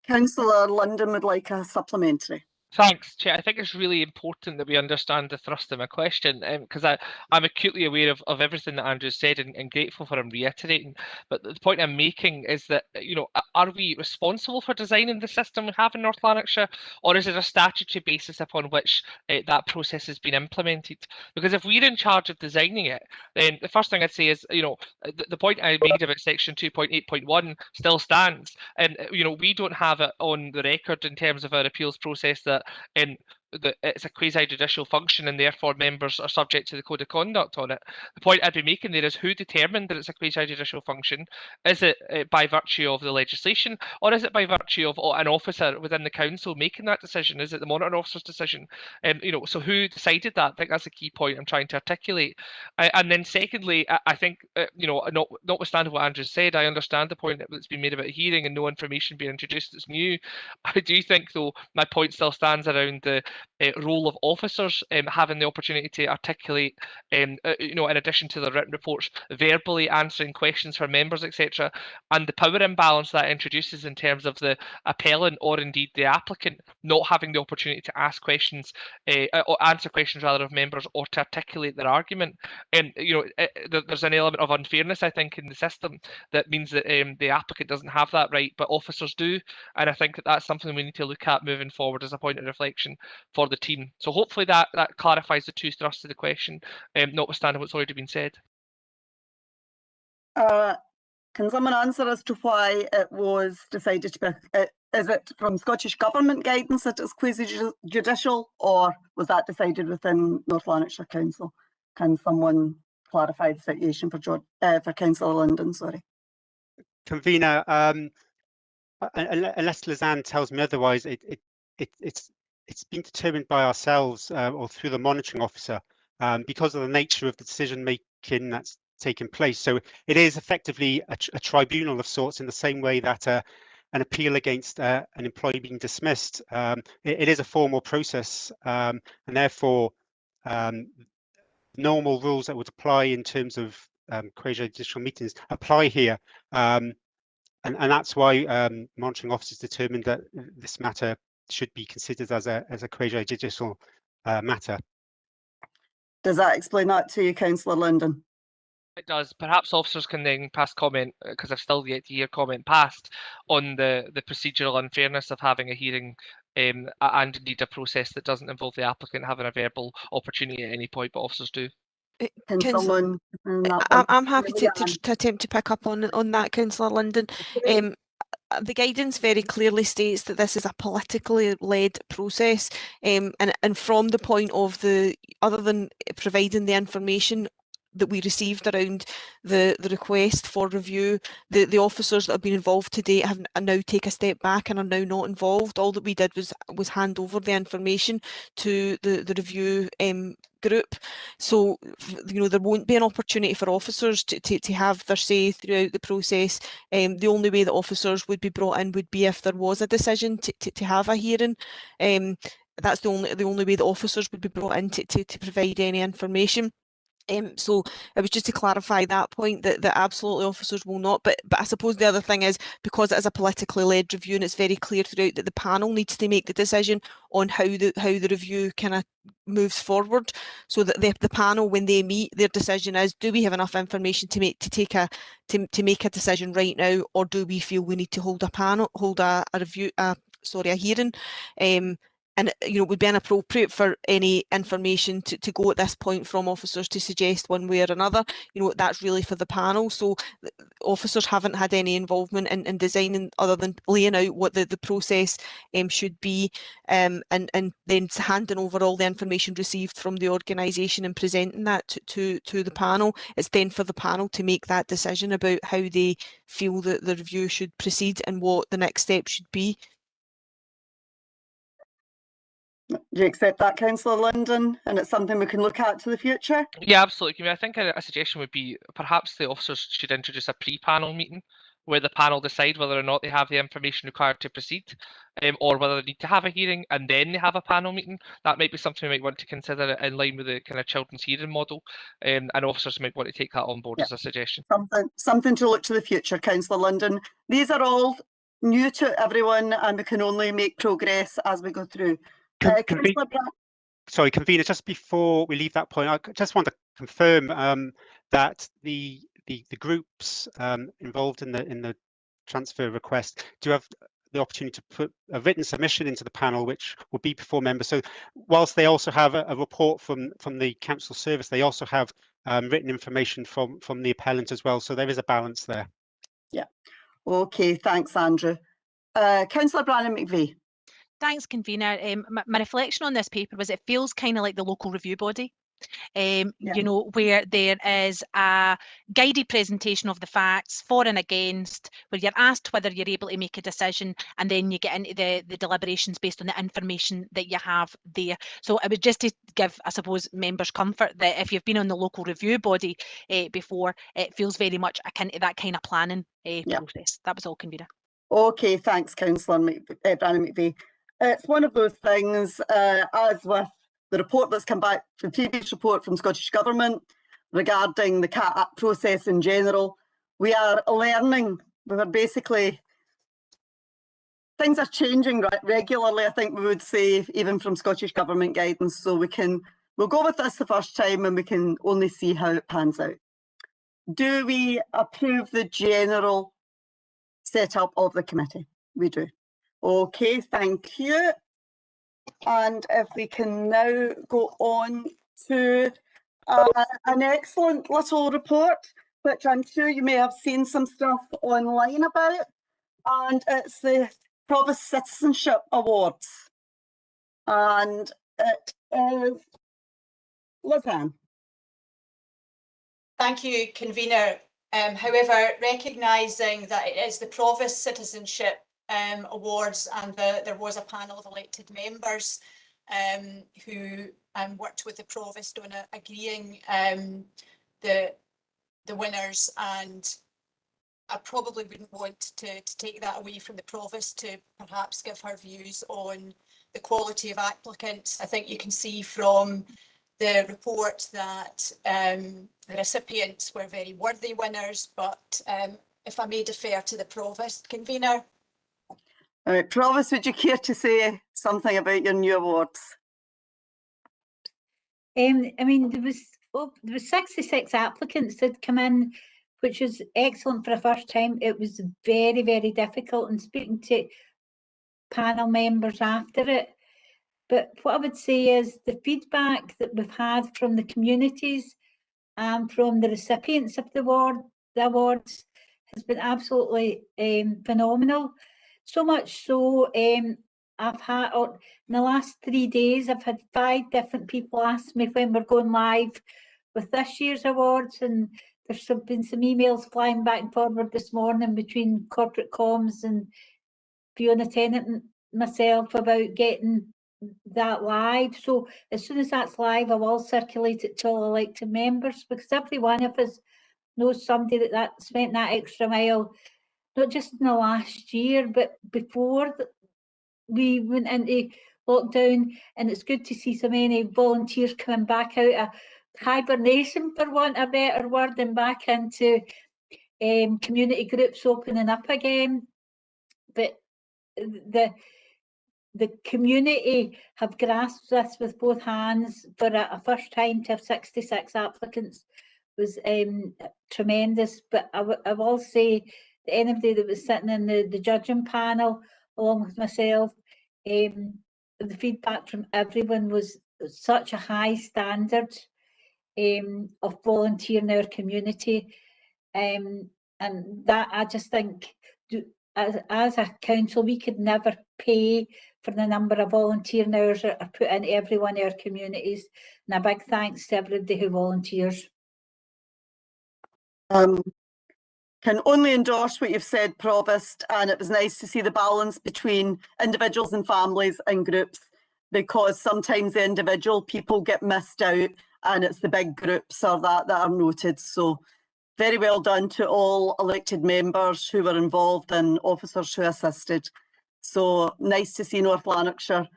Councillor London would like a supplementary. Thanks, Chair. I think it's really important that we understand the thrust of my question, because I'm acutely aware of everything that Andrew said and grateful for him reiterating. But the point I'm making is that, you know, are we responsible for designing the system we have in North Lanarkshire, or is it a statutory basis upon which that process has been implemented? Because if we're in charge of designing it, then the first thing I'd say is, you know, the point I made about section 2.8.1 still stands. And, you know, we don't have it on the record in terms of our appeals process that that it's a quasi-judicial function and therefore members are subject to the code of conduct on it. The point I'd be making there is who determined that it's a quasi-judicial function? Is it by virtue of the legislation, or is it by virtue of an officer within the council making that decision? Is it the monitoring officer's decision? So who decided that? I think that's a key point I'm trying to articulate. And then secondly, I think, notwithstanding what Andrew said, I understand the point that's been made about a hearing and no information being introduced that's new. I do think, though, my point still stands around the role of officers having the opportunity to articulate, in addition to the written reports, verbally answering questions for members, etc., and the power imbalance that introduces in terms of the appellant or indeed the applicant not having the opportunity to ask questions, or answer questions rather of members, or to articulate their argument. There's an element of unfairness, I think, in the system that means that the applicant doesn't have that right, but officers do, and I think that that's something we need to look at moving forward as a point of reflection for the team. So hopefully that clarifies the two thrusts of the question, notwithstanding what's already been said. Can someone answer as to why it was decided to be, is it from Scottish Government guidance that it's quasi-judicial, or was that decided within North Lanarkshire Council? Can someone clarify the situation for Councillor Linden? Sorry. Convener, unless Lisanne tells me otherwise, it's been determined by ourselves or through the monitoring officer because of the nature of the decision making that's taken place. So it is effectively a tribunal of sorts, in the same way that an appeal against an employee being dismissed, it is a formal process, and therefore normal rules that would apply in terms of quasi-judicial meetings apply here, and that's why monitoring officers determined that this matter should be considered as a quasi-judicial matter. Does that explain that to you, Councillor Linden? It does. Perhaps officers can then pass comment, because I've still yet to hear comment passed on the procedural unfairness of having a hearing and indeed a process that doesn't involve the applicant having a verbal opportunity at any point, but officers do. Can someone? I'm happy to attempt to pick up on that, Councillor Linden. The guidance very clearly states that this is a politically led process, and from the point of other than providing the information that we received around the request for review, the officers that have been involved to date have now take a step back and are now not involved. All that we did was hand over the information to the review group. So there won't be an opportunity for officers to have their say throughout the process. The only way that officers would be brought in would be if there was a decision to have a hearing. That's the only way that officers would be brought in to provide any information. So it was just to clarify that point, that absolutely officers will not, but I suppose the other thing is, because it is a politically led review and it's very clear throughout that the panel needs to make the decision on how the review kind of moves forward, so that the panel, when they meet, their decision is, do we have enough information to make a decision right now, or do we feel we need to hold a hearing? And it would be inappropriate for any information to go at this point from officers to suggest one way or another. That's really for the panel. So officers haven't had any involvement in designing, other than laying out what the process should be, and then handing over all the information received from the organisation and presenting that to the panel. It's then for the panel to make that decision about how they feel that the review should proceed and what the next step should be. Do you accept that, Councillor Linden? And it's something we can look at to the future? Yeah, absolutely. I think a suggestion would be perhaps the officers should introduce a pre-panel meeting where the panel decide whether or not they have the information required to proceed, or whether they need to have a hearing and then they have a panel meeting. That might be something we might want to consider in line with the kind of children's hearing model, and officers might want to take that on board as a suggestion. Something to look to the future, Councillor Linden. These are all new to everyone, and we can only make progress as we go through. Sorry, Convener, just before we leave that point, I just want to confirm that the groups involved in the transfer request do have the opportunity to put a written submission into the panel, which will be before members. So whilst they also have a report from the council service, they also have written information from the appellant as well. So there is a balance there. Yeah. Okay, thanks, Andrew. Councillor Brannan McVeigh. Thanks, convener. My reflection on this paper was it feels kind of like the local review body. You know, where there is a guided presentation of the facts for and against, where you're asked whether you're able to make a decision, and then you get into the deliberations based on the information that you have there. So it was just to give, I suppose, members comfort that if you've been on the local review body before, it feels very much akin to that kind of planning process. That was all, convener. Okay, thanks, Councillor Brandon McVeigh. It's one of those things, as with the report that's come back, the previous report from Scottish Government regarding the CAT Act process in general, we are learning. We're basically, things are changing regularly, I think we would say, even from Scottish Government guidance. So we'll go with this the first time and we can only see how it pans out. Do we approve the general setup of the committee? We do. Okay, thank you. And if we can now go on to an excellent little report, which I'm sure you may have seen some stuff online about, and it's the Provost Citizenship Awards. And it is Liz-Anne. Thank you, convener. However, recognising that it is the Provost Citizenship Awards, and there was a panel of elected members who worked with the Provost on agreeing the winners, and I probably wouldn't want to take that away from the Provost to perhaps give her views on the quality of applicants. I think you can see from the report that the recipients were very worthy winners, but if I may defer to the Provost, convener. All right, Provost, would you care to say something about your new awards? I mean, there was 66 applicants that come in, which was excellent for the first time. It was very, very difficult, and speaking to panel members after it. But what I would say is the feedback that we've had from the communities and from the recipients of the awards has been absolutely phenomenal. So much so, I've had, in the last 3 days, I've had 5 different people ask me when we're going live with this year's awards, and there's been some emails flying back and forward this morning between corporate comms and Fiona Tennant and myself about getting that live. So as soon as that's live, I will circulate it to all elected members, because every one of us knows somebody that spent that extra mile, not just in the last year, but before we went into lockdown. And it's good to see so many volunteers coming back out of hibernation, for want of a better word, and back into community groups opening up again. But the community have grasped this with both hands. For a first time to have 66 applicants was tremendous. But I will say that anybody that was sitting in the judging panel along with myself, the feedback from everyone was such a high standard of volunteering in our community, and that I just think, as a council, we could never pay for the number of volunteering hours that are put in every one of our communities. And a big thanks to everybody who volunteers. Can only endorse what you've said, Provost, and it was nice to see the balance between individuals and families and groups, because sometimes the individual people get missed out and it's the big groups or that are noted. So very well done to all elected members who were involved and officers who assisted. So nice to see North Lanarkshire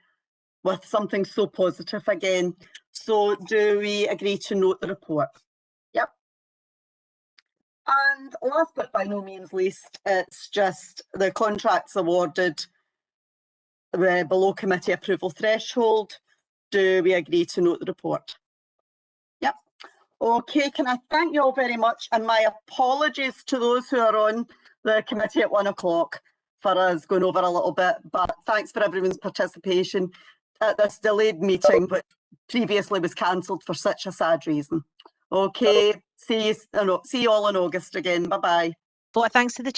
with something so positive again. So do we agree to note the report? Yep. And last but by no means least, it's just the contracts awarded below committee approval threshold. Do we agree to note the report? Yep. Okay, can I thank you all very much, and my apologies to those who are on the committee at 1 o'clock for us going over a little bit, but thanks for everyone's participation at this delayed meeting, which previously was cancelled for such a sad reason. Okay, see you all in August again. Bye-bye. Thanks to the chair.